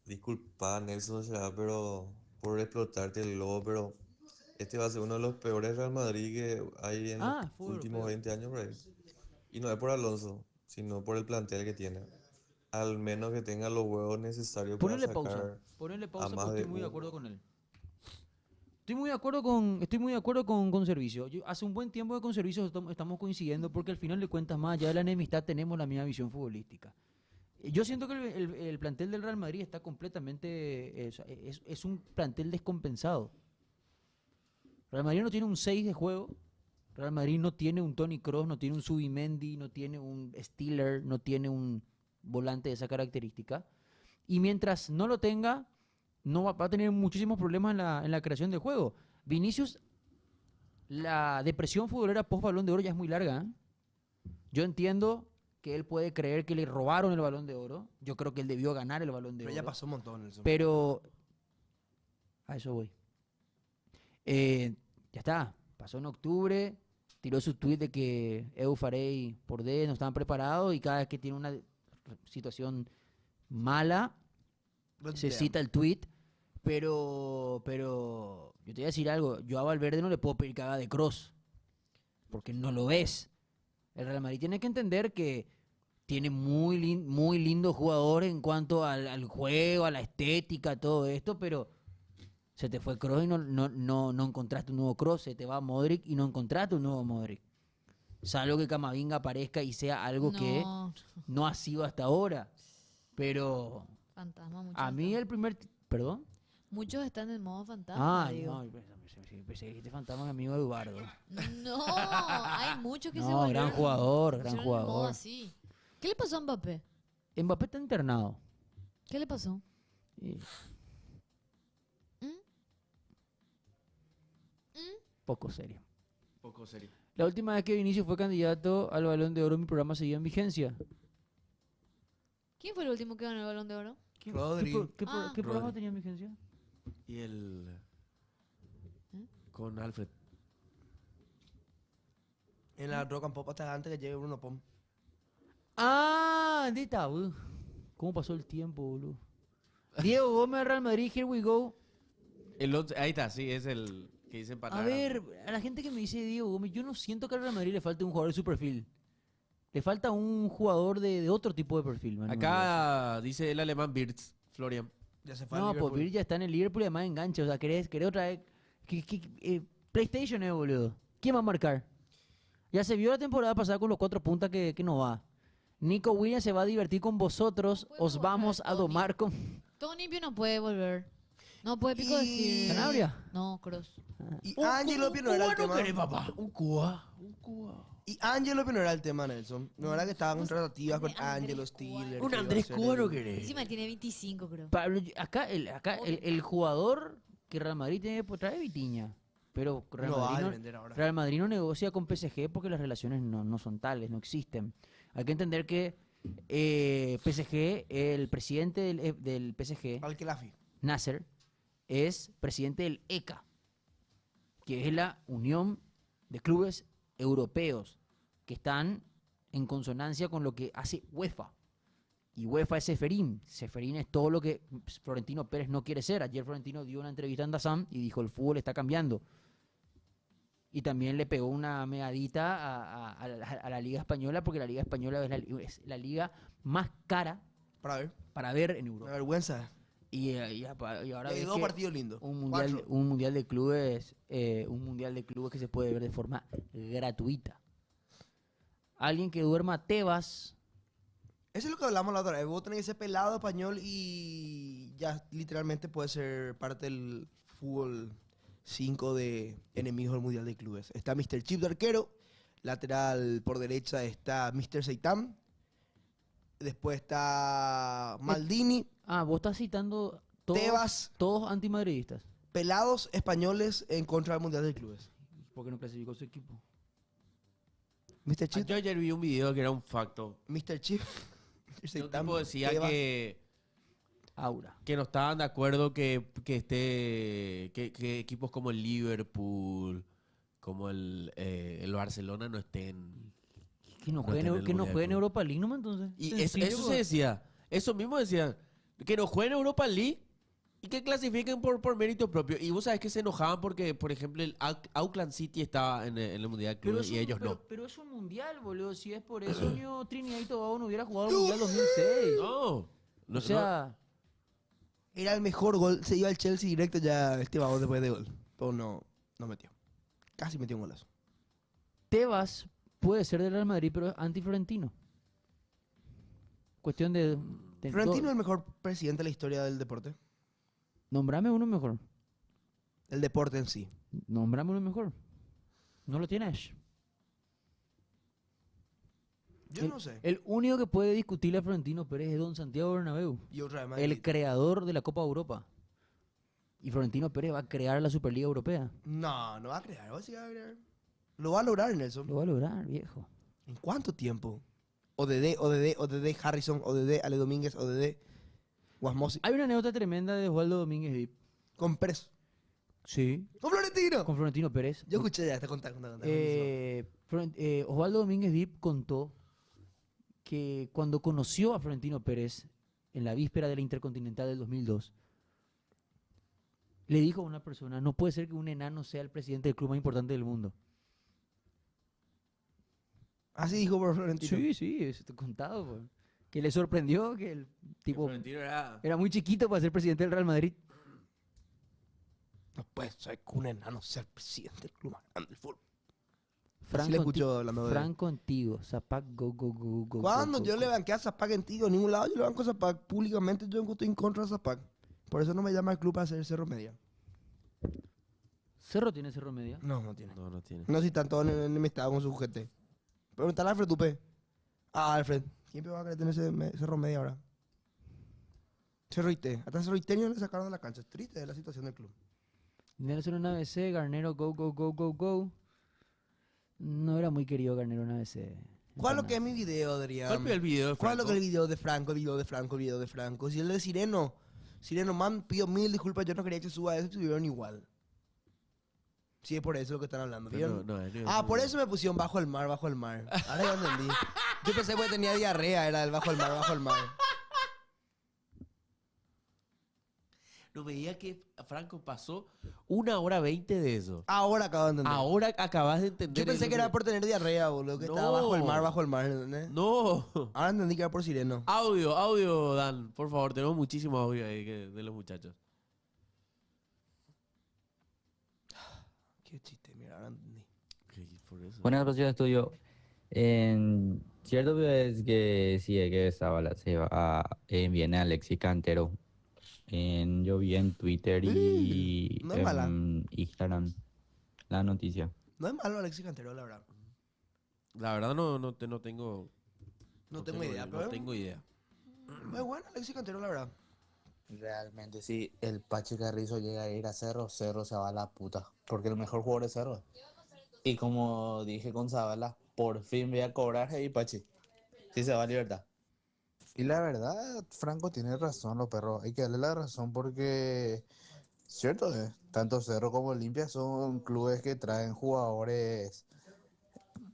Disculpa, Nelson, será, pero por explotarte el globo, pero este va a ser uno de los peores Real Madrid que hay en los fútbol últimos europeo. 20 años por ahí. Y no es por Alonso, sino por el plantel que tiene. Al menos que tenga los huevos necesarios Ponele para pausa. sacar Ponele a pausa más porque de estoy muy de uno. acuerdo con él. Estoy muy de acuerdo con Servicio. Hace un buen tiempo que con Servicio estamos coincidiendo porque al final de cuentas, más allá de la enemistad, tenemos la misma visión futbolística. Yo siento que el plantel del Real Madrid está completamente... Es un plantel descompensado. Real Madrid no tiene un 6 de juego. Real Madrid no tiene un Toni Kroos, no tiene un Zubimendi, no tiene un Stiller, no tiene un volante de esa característica. Y mientras no lo tenga, no va a tener muchísimos problemas en la creación del juego. Vinicius, la depresión futbolera post Balón de Oro ya es muy larga. ¿Eh? Yo entiendo que él puede creer que le robaron el Balón de Oro. Yo creo que él debió ganar el Balón de Pero Oro. ya pasó un montón, Nelson. Pero a eso voy. Ya está. Pasó en octubre. Tiró su tweet de que Eu Farey por D no estaban preparados y cada vez que tiene una situación mala se cita el tweet. Pero yo te voy a decir algo. Yo a Valverde no le puedo pedir que haga de cross. Porque no lo es. El Real Madrid tiene que entender que tiene muy lindo jugador en cuanto al juego, a la estética, todo esto, pero se te fue Kroos y no encontraste un nuevo Kroos, se te va Modric y no encontraste un nuevo Modric. Salvo que Camavinga aparezca y sea algo que no ha sido hasta ahora. Pero Fantasma mucho. a mí el primer... ¿Perdón? Muchos están en modo fantasma, digo. no, pensé que este fantasma es amigo de Eduardo. No, hay muchos que se No, gran volvieron- jugador, pusieron gran en modo jugador. así. ¿Qué le pasó a Mbappé? Mbappé está internado. ¿Qué le pasó? Y- Poco serio. Poco serio. La última vez que Vinicius fue candidato al Balón de Oro, mi programa seguía en vigencia. ¿Quién fue el último que ganó el Balón de Oro? Rodri. ¿Qué programa Rodri. tenía en vigencia? Y el... Con Alfred. En la Rock and Pop hasta antes que llegue Bruno Pom. Ah, ¿dónde está, boludo? ¿Cómo pasó el tiempo, boludo? Diego Gómez, Real Madrid, here we go. Ahí está, sí, es el que dice empatar. A ver, a la gente que me dice Diego Gómez, yo no siento que al Real Madrid le falte un jugador de su perfil. Le falta un jugador de otro tipo de perfil, man. Acá dice el alemán Wirtz, Florian. Ya se fue al No, pues Liverpool. Vir ya está en el Liverpool y además engancha. O sea, querés otra vez. PlayStation, boludo. ¿Quién va a marcar? Ya se vio la temporada pasada con los 4 puntas que no va. Nico Williams se va a divertir con vosotros. Os vamos a domar con. Tony Pio no puede volver. No puede pico decir. ¿Sanabria? No, Cross. Y Angelo Pio no era el tema. Un Cuba. Y Angelo Pio no era el tema, Nelson. No era que estaban en tratativas con Angelo Stiller. Un que iba a Andrés ser Cuba el- no querés. Encima tiene 25, creo. Pablo, acá el jugador que Real Madrid tiene que traer Vitiña. Pero Real, No va Madrid a no, vender ahora. Real Madrid no negocia con PSG porque las relaciones no son tales, no existen. Hay que entender que PSG, el presidente del PSG, Al-Khelafi. Nasser, es presidente del ECA, que es la Unión de Clubes Europeos, que están en consonancia con lo que hace UEFA. Y UEFA es Seferín. Seferín es todo lo que Florentino Pérez no quiere ser. Ayer Florentino dio una entrevista en DAZN y dijo el fútbol está cambiando. Y también le pegó una meadita a la Liga Española, porque la Liga Española es la liga más cara para ver en Europa. Una vergüenza. Y ahora Y hay ves dos que partidos lindos. un mundial, 4. un mundial de clubes, que se puede ver de forma gratuita. Alguien que duerma Tebas. Eso es lo que hablamos la otra vez. Vos tenés ese pelado español y ya literalmente puede ser parte del fútbol 5 de enemigos del Mundial de Clubes. Está Mr. Chip de arquero. Lateral por derecha está Mr. Seitan. Después está Maldini. Vos estás citando Tebas. Todos antimadridistas. Pelados españoles en contra del Mundial de Clubes. ¿Por qué no clasificó su equipo? Mr. Chip. Yo ayer vi un video que era un facto. Mr. Chip. Un tipo decía Tebas. Aura. Que no estaban de acuerdo que equipos como el Liverpool, como el Barcelona no estén. Que no estén en el jueguen Mundial. Europa League nomás entonces. Y Sencillo, eso pues. se decía. Eso mismo decían. Que no jueguen Europa League y que clasifiquen por mérito propio. Y vos sabés que se enojaban porque, por ejemplo, el Auckland City estaba en el Mundial de Clubes y ellos no. Pero es un mundial, boludo. Si es por eso, Trinidad y Tobago no hubiera jugado el mundial 2006. No. O sea, Era el mejor gol. Se iba al Chelsea directo ya este vago después de gol. Pero no metió. Casi metió un golazo. Tebas puede ser del Real Madrid, pero es anti-Florentino. Cuestión de Florentino es el mejor presidente de la historia del deporte. Nombrame uno mejor. El deporte en sí. Nombrame uno mejor. No lo tienes. Yo no sé. El único que puede discutirle a Florentino Pérez es don Santiago Bernabéu. Y otra vez Madrid. El creador de la Copa Europa. Y Florentino Pérez va a crear la Superliga Europea. No va a crear. Va a crear. Lo va a lograr, Nelson. Lo va a lograr, viejo. ¿En cuánto tiempo? ODD Harrison, ODD Ale Domínguez, ODD Guasmosi. Hay una anécdota tremenda de Osvaldo Domínguez Dip. Con Pérez. Sí. ¿Con Florentino? Con Florentino Pérez. Yo escuché ya, está contando. Osvaldo Domínguez Dip contó que cuando conoció a Florentino Pérez en la víspera de la Intercontinental del 2002, le dijo a una persona, no puede ser que un enano sea el presidente del club más importante del mundo. Así dijo por Florentino. Sí, eso está contado. Pues. Que le sorprendió que el tipo Florentino era muy chiquito para ser presidente del Real Madrid. No puede ser que un enano sea el presidente del club más grande del fútbol. Franco, Así le escucho hablando de... Franco Antiguo, Zapac, go. Cuando yo le banqué a Zapac en Tigo, en ningún lado yo le banco a Zapac. Públicamente yo estoy en contra de Zapac. Por eso no me llama el club para hacer Cerro Media. ¿Cerro tiene Cerro Media? No, no tiene. No, no tiene. No, si están todos enemistados con su juguete. Preguntale a Alfred Tupe. Ah, Alfred. ¿Quién va a querer tener Cerro Media ahora? Cerro IT. Hasta Cerro Iteño le sacaron de la cancha. Es triste la situación del club. Nelson en ABC, Garnero, go, go, go, go, go. No era muy querido Garnero en ABC. ¿Cuál es lo que es mi video, Adrián? ¿Cuál fue el video de ¿Cuál es lo Franco? que es el video de Franco? El video de Franco, el video de Franco. Si el de Sireno. Sireno, man, pido 1000 disculpas. Yo no quería que suba eso. Subieron igual. Sí, es por eso lo que están hablando. Pero ¿Vieron? no, Por eso me pusieron bajo el mar, bajo el mar. Ahora ya entendí. Yo pensé que tenía diarrea, era el bajo el mar, bajo el mar. No veía que Franco pasó 1 hora 20 de eso. Ahora acabo de entender. Ahora acabas de entender. Yo pensé eso que era por tener diarrea, boludo. Que estaba bajo el mar, ¿entendés? No. Ahora entendí que era por Sireno. Audio, Dan. Por favor, tenemos muchísimo audio ahí de los muchachos. Qué chiste, mira, ahora entendí. Por eso. Buenas noches, estudio. Cierto es que sí, es que Zabala se va viene Alexis Cantero. Yo vi en Twitter y no es mala. Instagram la noticia. No es malo Alexis Cantero, la verdad. La verdad no tengo... No tengo idea, pero... No tengo idea. Es bueno Alexis Cantero, la verdad. Realmente, si el Pache Carrizo llega a ir a Cerro, Cerro se va a la puta. Porque el mejor jugador es Cerro. Y como dije con Zabala, por fin voy a cobrar ahí, Pache. Sí se va a Libertad. Y la verdad, Franco tiene razón, los perros. Hay que darle la razón porque, cierto, tanto Cerro como Olimpia son clubes que traen jugadores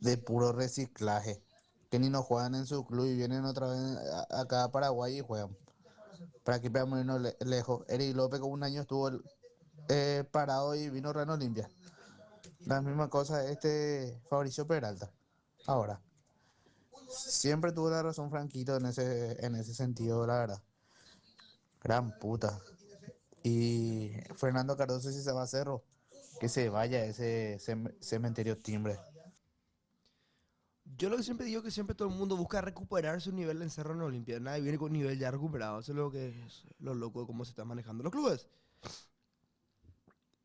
de puro reciclaje. Que ni no juegan en su club y vienen otra vez acá a Paraguay y juegan. Para que veamos irnos lejos. Eric López con un año estuvo parado y vino Real Olimpia. La misma cosa Fabricio Peralta. Ahora, siempre tuvo la razón Franquito en ese sentido, la verdad. Gran puta. Y Fernando Cardoso, si se va a Cerro, que se vaya a ese cementerio Timbre. Yo lo que siempre digo es que siempre todo el mundo busca recuperar su nivel en Cerro en Olimpia. Nadie viene con un nivel ya recuperado. Eso es lo que es lo loco de cómo se están manejando los clubes.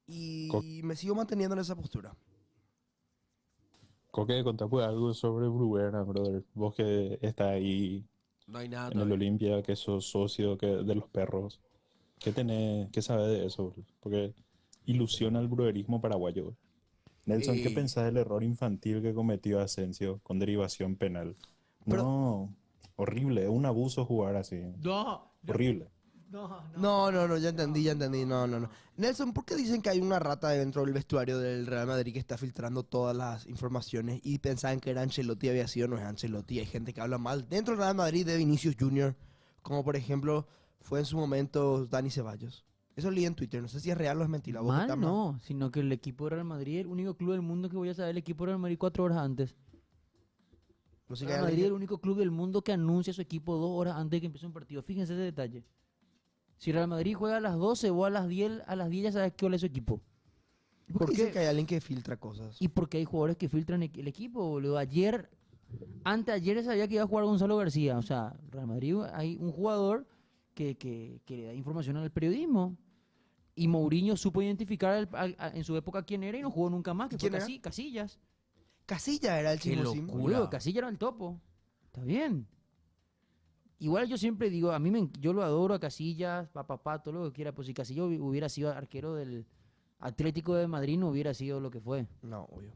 Y me sigo manteniendo en esa postura. Coque, contá pues algo sobre Bruguera, brother. Vos que estás ahí No hay nada en el todavía. Olimpia, que sos socio de los perros. ¿Qué sabes de eso, bro? Porque ilusiona el bruerismo paraguayo, bro. Nelson, ¿qué pensás del error infantil que cometió Asensio con derivación penal? No, horrible, es un abuso jugar así. No. Horrible. No, ya entendí. No. Nelson, ¿por qué dicen que hay una rata dentro del vestuario del Real Madrid que está filtrando todas las informaciones y pensaban que era Ancelotti? Había sido, no es Ancelotti. Hay gente que habla mal dentro del Real Madrid de Vinicius Junior, como por ejemplo fue en su momento Dani Ceballos. Eso leí en Twitter, no sé si es real o es mentira. ¿Vos Mal estás no, sino que el equipo de Real Madrid, el único club del mundo que voy a saber el equipo de Real Madrid 4 horas antes. No sé qué Real hay Madrid es alguien el único club del mundo que anuncia su equipo 2 horas antes de que empiece un partido. Fíjense ese detalle. Si Real Madrid juega a las 12 o a las 10 ya sabes qué hora es su equipo. ¿Por qué dicen que hay alguien que filtra cosas? Y porque hay jugadores que filtran el equipo, boludo. Anteayer sabía que iba a jugar Gonzalo García. O sea, Real Madrid hay un jugador que le da información al periodismo. Y Mourinho supo identificar en su época quién era y no jugó nunca más, que fue ¿Quién era? Casillas. Casillas era el Qué chismosín. locura. Casillas era el topo. Está bien. Igual yo siempre digo, yo lo adoro a Casillas, papá, todo lo que quiera, pues si Casillas hubiera sido arquero del Atlético de Madrid no hubiera sido lo que fue. No, obvio.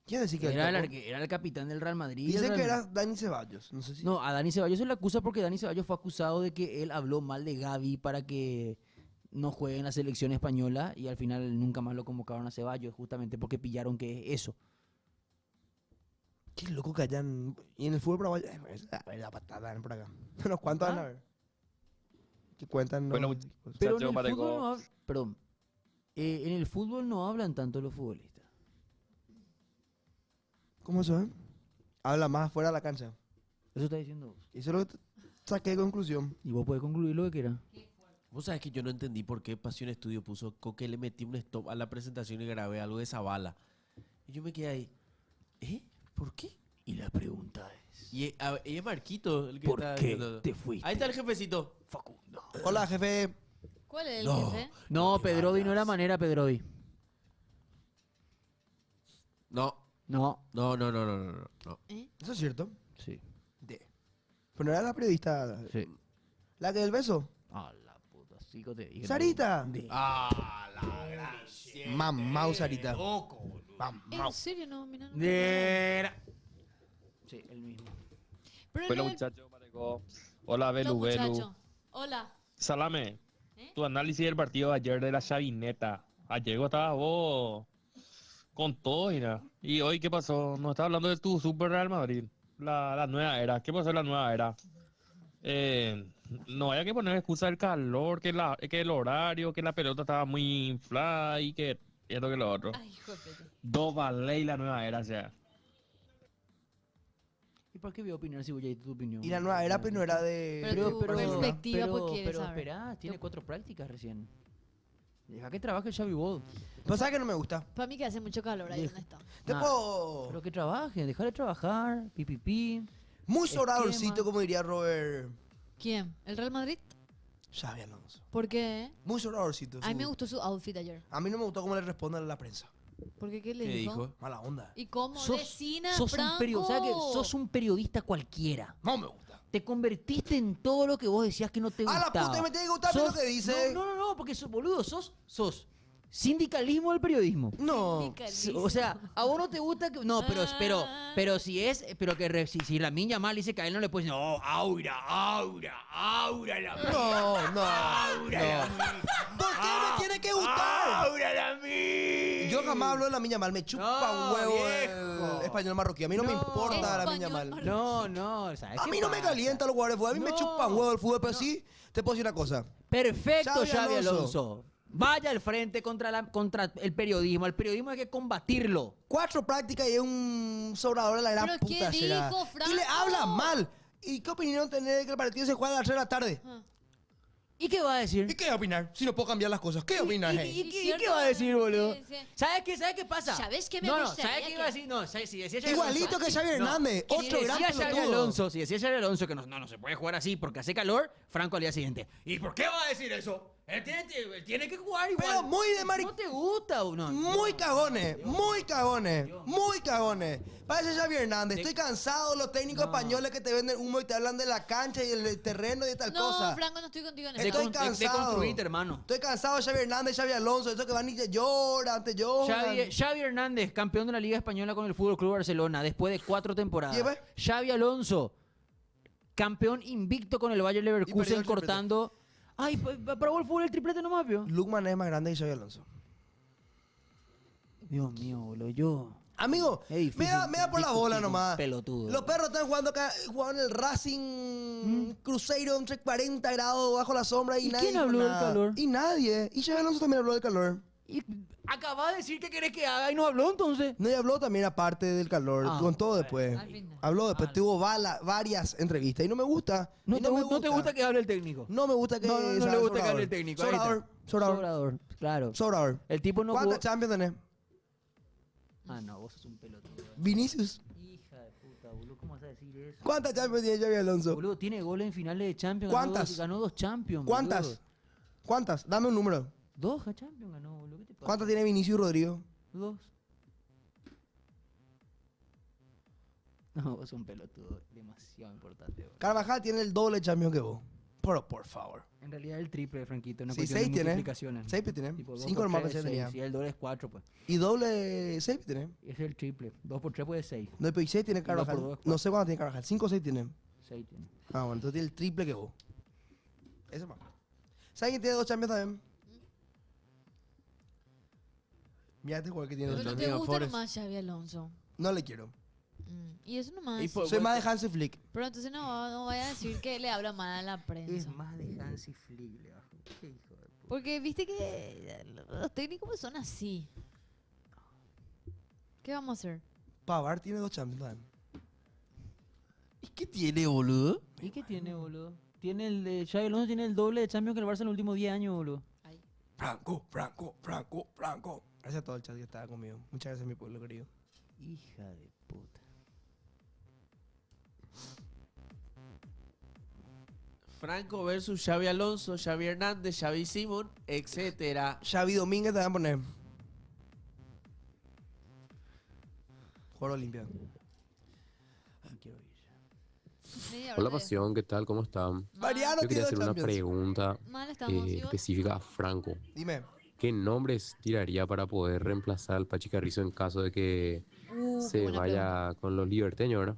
¿Quién decía que Era el topo? era el capitán del Real Madrid. Dicen que era Dani Ceballos. No sé si... No, a Dani Ceballos se le acusa porque Dani Ceballos fue acusado de que él habló mal de Gavi para que no juegue en la selección española y al final nunca más lo convocaron a Ceballos justamente porque pillaron que es eso. Qué loco que hayan... Y en el fútbol paraguayo... A ver, la patada por acá. Bueno, ¿cuántos van a ver? Que cuentan... No, Bueno, Pero en el Parejo. fútbol no perdón. En el fútbol no hablan tanto los futbolistas. ¿Cómo eso, Habla más fuera de la cancha. Eso está diciendo vos. Eso es lo que saqué de conclusión. Y vos podés concluir lo que quieras. Vos sabés que yo no entendí por qué Pasión Estudio puso que le metí un stop a la presentación y grabé algo de Zabala. Y yo me quedé ahí. ¿Por qué? Y la pregunta es... Y es Marquito el que ¿Por está qué diciendo- te fuiste? Ahí está el jefecito. Facundo. Hola, jefe. ¿Cuál es el No. jefe? No, Pedrovi no era manera, Pedrovi. No. No. No, no, no, no, no, no, no. ¿Eso es cierto? Sí. Pero no era la periodista. Sí. ¿La que del beso? Ah, la puta, sí que te dije. ¿Sarita? Ah, la gracia. Mamá, Sarita. ¿En serio no? Mira. no. Sí, el mismo. Pero Hola no el- muchachos, Mareco. Hola Belu, no, Belu. muchacho. Hola. Salame, tu análisis del partido de ayer de la chavineta. Ayer estabas vos con todo y nada. ¿Y hoy qué pasó? Nos estás hablando de tu Super Real Madrid, la nueva era. ¿Qué pasó en la nueva era? No haya que poner excusa del calor, que el horario, que la pelota estaba muy inflada y que esto que lo otro. Ay, hijo de Pepe. Dos vale y la nueva era, o sea. ¿Y por qué voy a opinar si voy a ir tu opinión? Y la nueva era, pero no era de. Pero tu perspectiva, pues, quieres saber. Espera, tiene 4 prácticas recién. Deja que trabaje Xavi Bold. Pues sabes que no me gusta. Para mí que hace mucho calor ahí donde está. Te puedo. Pero que trabaje, déjale trabajar, pipipi. Muy sobradorcito, como diría Robert. ¿Quién? ¿El Real Madrid? Xavi Alonso. ¿Por qué? Muy sobradorcito. A mí me gustó su outfit ayer. A mí no me gustó cómo le responde a la prensa. ¿Por qué? ¿Qué le ¿Qué dijo? dijo? Mala onda. ¿Y cómo? Sos- Vecina, sos Franco. o sea que sos un periodista cualquiera. No me gusta. Te convertiste en todo lo que vos decías que no te A la gustaba. puta, me tiene que gustar lo que dice. No, no, no, porque sos boludo, sos sindicalismo del periodismo. No. O sea, a vos no te gusta que. No, pero si es. Pero que si la niña mal dice que a él no le puede decir. No, Aura la mía. No, no. Aura no. ¿Por qué me tiene que gustar? Aura la mía. Yo jamás hablo de la miña mal. Me chupa un huevo el español marroquí. A mí no me importa la miña mal. No, ¿sabes A qué mí no me pasa? calienta los jugadores de fútbol. A mí me chupa un huevo el fútbol, pero sí te puedo decir una cosa. Perfecto, Xavi Xavi Alonso. Alonso. Vaya al frente contra el periodismo. El periodismo hay que combatirlo. 4 prácticas y es un sobrador de la gran ¿Pero puta. qué será. dijo, Y le Franco? habla mal. ¿Y qué opinión tenés de que el partido se juega a las 3 de la tarde? ¿Y qué va a decir? ¿Y qué va a opinar? Si no puedo cambiar las cosas. ¿Qué opinas, hey? ¿Y qué va a decir, boludo? Sí, sí. ¿Sabes qué pasa? ¿Sabes qué me No, gustaría ¿sabes qué iba a decir? No, ¿sabes? Si decía Xavi Igualito Alonso- que Xavi Hernández, Si otro gran decía Xavi pelotudo. Alonso, si decía Xavi Alonso que no se puede jugar así porque hace calor, Franco al día siguiente. ¿Y por qué va a decir eso? Él tiene que jugar igual. Pero muy de No te gusta, no. Muy cagones, muy cagones, muy cagones. Parece Xavi Hernández. Estoy cansado de los técnicos españoles que te venden humo y te hablan de la cancha y el terreno y de tal No, cosa. Franco, no estoy contigo en Estoy eso. de cansado. construirte, hermano. Estoy cansado de Xavi Hernández, Xavi Alonso. Eso que van y te lloran, te lloran. Xavi Hernández, campeón de la Liga Española con el Fútbol Club Barcelona después de 4 temporadas. ¿Lleva? Xavi Alonso, campeón invicto con el Bayer perdió Leverkusen el triplete. cortando. Ay, probó el fútbol el triplete nomás, vio. Lukman es más grande que Xavi Alonso. Dios mío, boludo, yo. Amigo, Es difícil me da por la bola discutir un nomás. pelotudo. Los perros están jugando acá, jugaban el Racing Cruzeiro entre 40 grados bajo la sombra y, ¿Y nadie quién dijo habló del nada. calor? Y nadie. Y Xavi Alonso también habló del calor. Y acabas de decir que querés que haga y no habló entonces. No, y habló también aparte del calor, Ah, con todo después. al final. Habló después, tuvo varias entrevistas y no me gusta. No, Y te, no te gusta que hable el técnico. No me gusta que No le sea gusta que sobrador. hable el técnico. ahí está. Sobrador, claro. sobrador. El tipo no ¿Cuántos jugó. Champions tenés? Ah, no, vos sos un pelotudo. Vinicius. Hija de puta, boludo, ¿cómo vas a decir eso? ¿Cuántas Champions tiene Xavi Alonso? Boludo, tiene goles en finales de Champions. ¿Cuántas? Ganó 2 Champions. ¿Cuántas? boludo. ¿Cuántas? Dame un número. 2 Champions ganó, boludo. ¿Qué te pasa? ¿Cuántas tiene Vinicius y Rodrigo? 2. No, vos sos un pelotudo demasiado importante. Boludo. Carvajal tiene el doble de Champions que vos. Pero por favor. En realidad el triple, Franquito. Una Sí, cuestión 6 de tiene. multiplicaciones. 6 tiene. Tipo, 2 5 por normal 3 que es tenía. seis, y el doble es 4, pues. Y doble 6 tiene. Es el triple. 2 por 3 puede 6. No, pero 6 tiene Y dos por Carvajal. dos es No sé cuánto tiene Carvajal. 5 o 6 tiene. 6 tiene. Ah, bueno, entonces tiene el triple que vos. Eso más. ¿Sabes quién tiene 2 Champions también? Mira este jugador que tiene Pero 2 no te Champions. gusta nomás Xavi Alonso. No le quiero. Y eso nomás. Soy más de Hansi Flick. Pero entonces no vaya a decir que le habla mal a la prensa. Es más de Hansi Flick, le bajo. Qué hijo de puta. Porque viste que los técnicos pues son así. ¿Qué vamos a hacer? Pavard tiene 2 Champions también. ¿Y qué tiene, boludo? ¿Y qué tiene, boludo? Tiene el de Xavi Alonso tiene el doble de Champions que el Barça en los últimos 10 años, boludo. Franco. Gracias a todo el chat que estaba conmigo. Muchas gracias, mi pueblo querido. Hija de puta. Franco versus Xavi Alonso, Xavi Hernández, Xavi Simón, etcétera. Xavi Domínguez te van a poner. Jugador Olimpia. Hola Pasión, ¿qué tal? ¿Cómo están? Mariano Yo quería tiene hacer una Champions. pregunta Mal estamos, ¿y vos? específica a Franco. Dime. ¿Qué nombres tiraría para poder reemplazar al Pachi Carrizo en caso de que se buena vaya con los liberteños, ¿verdad?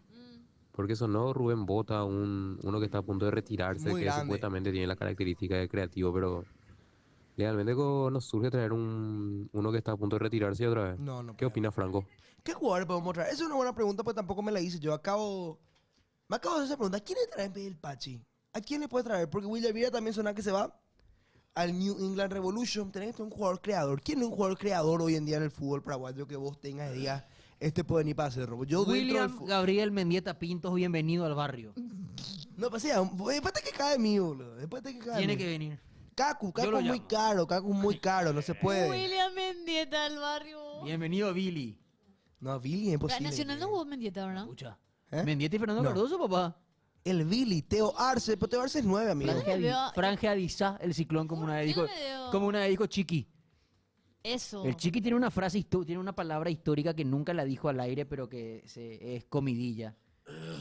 Porque sonó Rubén Bota, uno que está a punto de retirarse, Muy que grande. supuestamente tiene la característica de creativo, pero legalmente nos surge traer uno que está a punto de retirarse otra vez. No, no ¿Qué opina Franco? ¿Qué jugador podemos traer? Esa es una buena pregunta, pues tampoco me la hice. Me acabo de hacer esa pregunta. ¿A quién le trae en vez del Pachi? ¿A quién le puede traer? Porque William Villa también suena que se va al New England Revolution. Tenés que tener un jugador creador. ¿Quién es un jugador creador hoy en día en el fútbol paraguayo que vos tengas y digas, este puede venir para hacer robo? Yo dentro del William Gabriel Mendieta Pintos, bienvenido al barrio. No, pues ya, después te que cae de mí, boludo. Después te que cae de Tiene mí. que venir. Cacu Yo lo es muy llamo. caro, Cacu es muy caro, no se puede. William Mendieta del barrio. Bienvenido Billy. No, Billy es imposible. Nacional no jugó Mendieta, ¿verdad? Escucha. ¿Eh? Mendieta y Fernando No. Cardoso, papá. El Billy, Teo Arce, pero Teo Arce es 9, amigo. Franje Adisa, el ciclón, como una vez dijo, me dio? como una vez dijo Chiqui. Eso. El Chiqui tiene una frase, tiene una palabra histórica que nunca la dijo al aire, pero que es comidilla.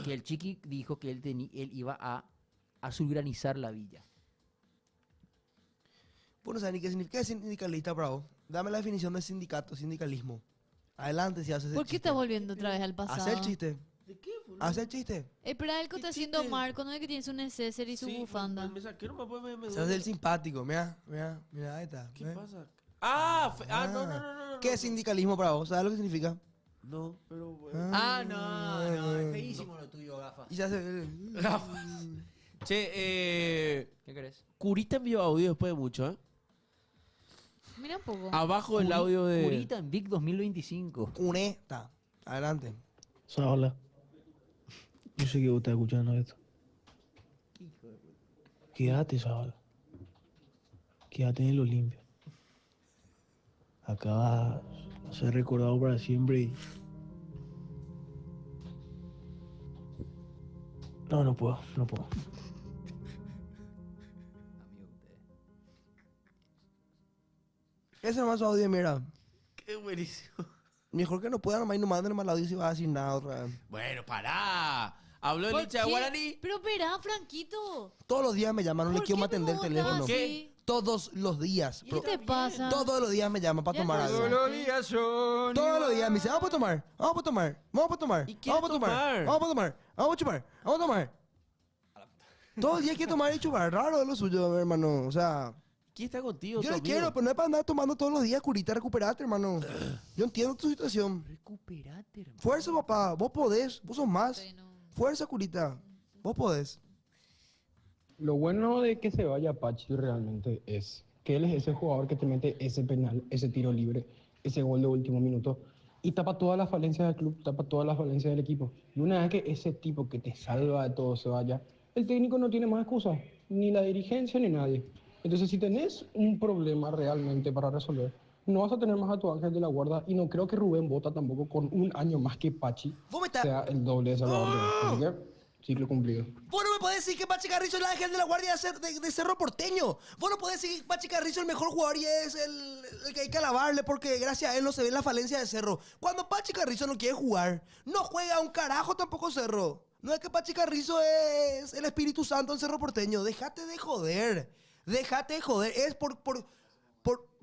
Que el Chiqui dijo que él iba a azulgranizar la villa. Vos no sabés ni qué significa sindicalista, bravo. Dame la definición de sindicato, sindicalismo. Adelante si haces el ¿Por qué chiste. estás volviendo otra vez al pasado? Haz el chiste. ¿De qué, boludo? Haz el chiste. Pero él que está haciendo Marco, ¿no es que tienes un neceser y su bufanda? Me saqué nomás, pues me Se hace el simpático. Mira, ahí está. ¿Qué ¿Ve? pasa? No. ¿Qué es sindicalismo, bravo? ¿Sabes lo que significa? No, pero No, es feísimo lo tuyo, gafas. Y se hace... Gafas. Che, ¿Qué querés? Curita envió audio después de mucho, ¿eh? Mira un poco. Abajo el audio de... Curita en Vic 2025. Cuneta. Adelante. Hola. Yo sé que vos estás escuchando esto. Quédate, Zabala. Quédate en el Olimpia. Acá vas a ser recordado para siempre y... No puedo. Ese nomás su audio, mira. Qué buenísimo. Mejor que no puedan nomás y no manden nomás el audio si vas a decir nada otra vez. Bueno, pará. Habló el ¿Por hincha de qué? Guaraní. Pero espera, Franquito. Todos los días me llaman, no le ¿Por quiero qué más atender el vos teléfono. estás así? Todos los días. ¿Qué te pasa? Todos los días me llaman para Ya tomar no algo. sé. Todos los días son Todos los días me dicen, vamos a tomar, vamos a tomar, vamos a tomar, vamos a tomar, vamos a tomar, vamos a chupar, vamos a tomar. Todo el día quiere tomar y chupar. Raro es lo suyo, hermano. O sea, ¿Quién está contigo? yo tu le amigo? quiero, pero no es para andar tomando todos los días, curita, recuperate, hermano. Yo entiendo tu situación. Recuperate, hermano. Fuerza, papá, vos podés, vos sos más. Fuerza, curita, vos podés. Lo bueno de que se vaya Pachi realmente es que él es ese jugador que te mete ese penal, ese tiro libre, ese gol de último minuto y tapa todas las falencias del club, tapa todas las falencias del equipo. Y una vez que ese tipo que te salva de todo se vaya, el técnico no tiene más excusas, ni la dirigencia ni nadie. Entonces si tenés un problema realmente para resolver, no vas a tener más a tu ángel de la guarda y no creo que Rubén Bota tampoco con un año más que Pachi sea el doble de Salvador. Así que ciclo cumplido. Vos no me podés decir que Pachi Carrizo es el ángel de la guardia de Cerro Porteño. Vos no podés decir que Pachi Carrizo es el mejor jugador y es el que hay que alabarle porque gracias a él no se ve la falencia de Cerro. Cuando Pachi Carrizo no quiere jugar, no juega un carajo tampoco Cerro. No es que Pachi Carrizo es el Espíritu Santo en Cerro Porteño. Déjate de joder. Déjate de joder. Es por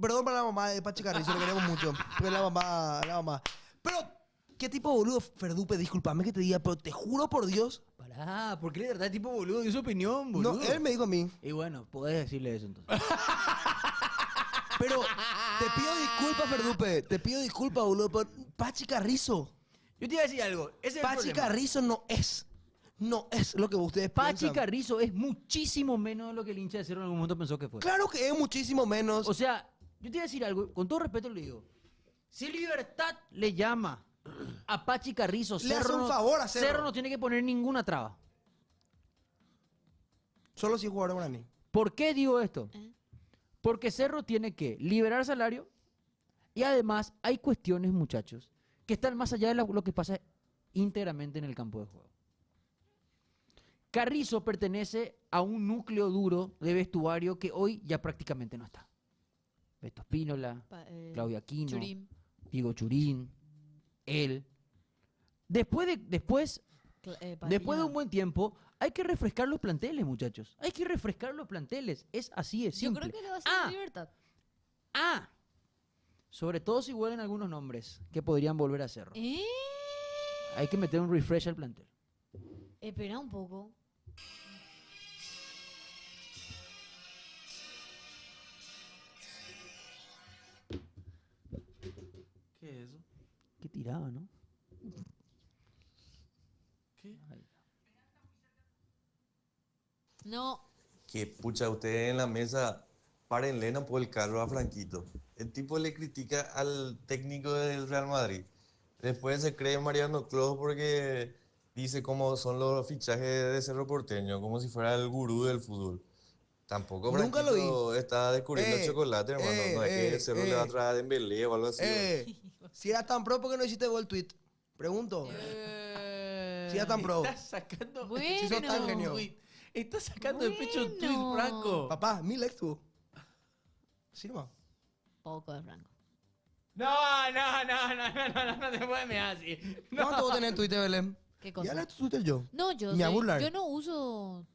perdón para la mamá de Pachi Carrizo, le queremos mucho. Pero la mamá. Pero, ¿qué tipo de boludo, Ferdupe? Disculpame que te diga, pero te juro por Dios. Pará, ¿por qué le tratás de tipo boludo? Dio su opinión, boludo. No, él me dijo a mí. Y bueno, podés decirle eso entonces. Pero te pido disculpas, Ferdupe. Te pido disculpas, boludo. Pero Pachi Carrizo. Yo te iba a decir algo. Ese es el Pachi problema. Carrizo no es lo que ustedes Pachi piensan. Carrizo es muchísimo menos de lo que el hincha de Cerro en algún momento pensó que fue. Claro que es muchísimo menos. O sea, yo te iba a decir algo, con todo respeto le digo. Si Libertad le llama a Pachi Carrizo, Le hace un favor a Cerro. Cerro no tiene que poner ninguna traba. Solo si es jugador de Guaraní. ¿Por qué digo esto? Porque Cerro tiene que liberar salario y además hay cuestiones, muchachos, que están más allá de lo que pasa íntegramente en el campo de juego. Carrizo pertenece a un núcleo duro de vestuario que hoy ya prácticamente no está. Beto Espínola, Claudio Aquino, Churín. Diego Churín, él. Después de un buen tiempo, hay que refrescar los planteles, muchachos. Hay que refrescar los planteles. Es así de Yo simple. creo que le va a hacer Libertad. Sobre todo si huelen algunos nombres que podrían volver a Cerro. Hay que meter un refresh al plantel. Espera un poco. ¿Qué es eso? Qué tirada, ¿no? ¿Qué? No. Que pucha, ustedes en la mesa, párenle no por el carro a Franquito. El tipo le critica al técnico del Real Madrid. Después se cree Mariano Clos porque dice cómo son los fichajes de Cerro Porteño, como si fuera el gurú del fútbol. Tampoco Nunca lo Franquito está descubriendo el chocolate, hermano. No es que Cerro le va a traer a Dembélé o algo así. Si era tan pro, ¿por qué no hiciste vos el tweet? Pregunto. Si era tan pro. Estás sacando. Si sos tan genio. Estás sacando de pecho un tweet, Franco. Papá, 1000 likes tuvo. Sí, nomás. Poco de Franco. No te puedes mirar así. ¿Cuánto vos tenés en Twitter, Belén? ¿Qué cosa? Ya le tu Twitter yo. No, yo Ni a burlar. yo no uso.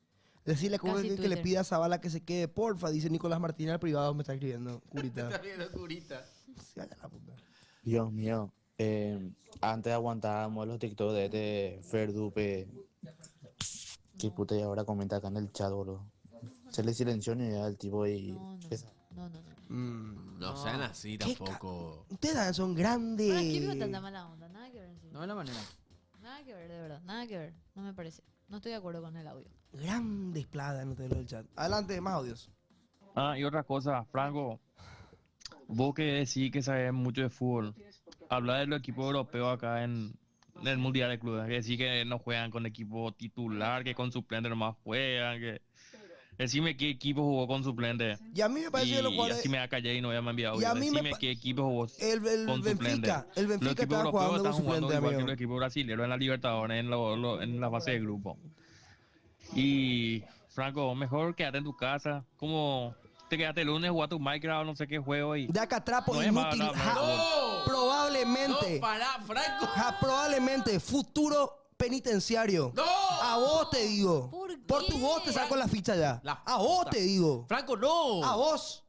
Decirle Casi que le Twitter. pida a Zavala que se quede, porfa, dice Nicolás Martínez al privado, me está escribiendo. Curita. Está viendo curita. Sí, vaya la puta. Dios mío. Antes aguantábamos los TikTok de este Ferdupe. Qué puta, y ahora comenta acá en el chat, boludo. Se le silenció ni idea al tipo y... No. No sean así tampoco. Ustedes son grandes. ¿Para qué veo tanta mala onda? Nada que ver. en serio. No es la manera. Nada que ver, de verdad. Nada que ver. No me parece. No estoy de acuerdo con el audio. Grandes pladas, no te lo del chat. Adelante, más audios. Y otra cosa, Franco, vos que decís que sabes mucho de fútbol, habla de los equipos europeos acá en el Mundial de Clubes, que decís que no juegan con equipo titular, que con suplente nomás juegan, que... Decime qué equipo jugó con suplente. Y a mí me parece que los jugadores... así me da callé y no me enviado. Y a mí Decime qué equipo jugó el con Benfica, suplente. el Benfica Los equipos estaba europeos jugando están con jugando suplente, igual que amigo. los equipos brasileños en la Libertadores, en la fase de grupo. Y, Franco, mejor quédate en tu casa. Como te quedaste el lunes, jugaste un Minecraft o no sé qué juego y... De acá trapo No es inútil. más, no. Probablemente. No, pará, Franco. Probablemente. Futuro penitenciario. ¡No! A vos te digo. Por tu voz te saco la ficha ya. A vos te digo. Franco, no. A vos.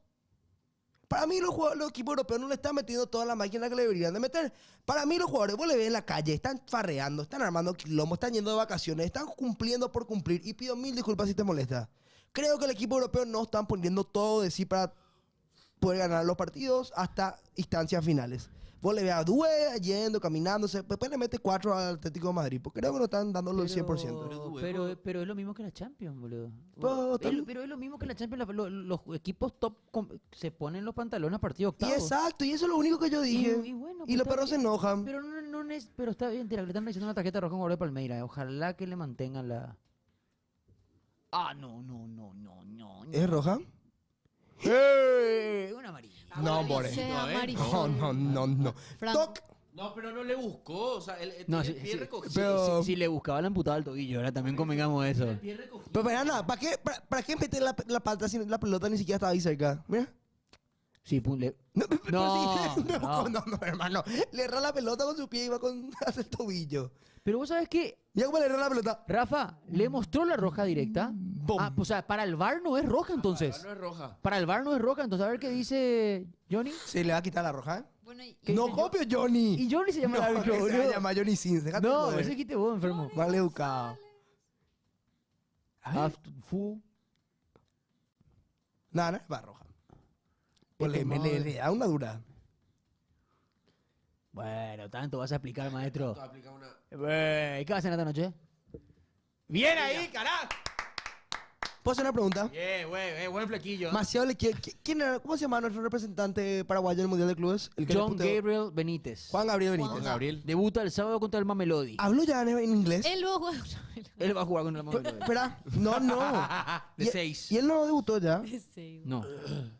Para mí los equipos europeos no le están metiendo toda la máquina que le deberían de meter. Para mí los jugadores, vos le ves en la calle, están farreando, están armando quilombo, están yendo de vacaciones, están cumpliendo por cumplir. Y pido 1000 disculpas si te molesta. Creo que el equipo europeo no están poniendo todo de sí para poder ganar los partidos hasta instancias finales. Vos le ves a Due yendo, caminándose, después le mete 4 al Atlético de Madrid. Porque creo que no están dándolo el 100%. Pero es lo mismo que la Champions, boludo. Pero Pero es lo mismo que la Champions. Los equipos top se ponen los pantalones a partido Y octavos. exacto, y eso es lo único que yo dije. Y bueno, Y los está perros se bien. enojan. Pero pero está bien, tira, que le están diciendo una tarjeta roja a un jugador de Palmeiras. Ojalá que le mantengan la... No. ¿Es roja? Una amarilla. No, more. No. Toc. No, pero no le buscó. O sea, él No, tiene el pie recogido. pero- si le buscaba la amputada al tobillo, ahora también convengamos eso. Pero nada, ¿para qué meter la pata si la pelota ni siquiera estaba ahí cerca? Mira. Sí, punle. No, No. hermano. Le erra la pelota con su pie y va con hacia el tobillo. Pero vos sabés que... Ya como le erra la pelota. Rafa, le mostró la roja directa. O sea, para el VAR no es roja entonces. No es roja. Para el VAR no es roja, entonces a ver qué dice Johnny. Se le va a quitar la roja, ¿eh? Bueno, No copio Johnny. Y Johnny se llama el árbitro, Se va a boludo. llamar Johnny Sins. Déjate No, joder. ese quite vos, enfermo. Mal educado. Fu. Nada, no es para roja. Pues le da una dura. Bueno, tanto vas a explicar, maestro. Te aplica una- ¿Qué vas a hacer esta noche? ¡Bien ahí, carajo! ¿Puedo hacer una pregunta? Buen flequillo. Demasiado ¿Quién era? ¿Cómo se llama nuestro representante paraguayo en el Mundial de Clubes? El que le John puteó. Gabriel Benítez. Juan Gabriel Benítez. Juan Gabriel. Debuta el sábado contra el Mamelodi. ¿Habló ya en inglés? Él luego Él va a jugar contra el Mamelodi. Espera, no. De 6. ¿Y él no debutó ya? No.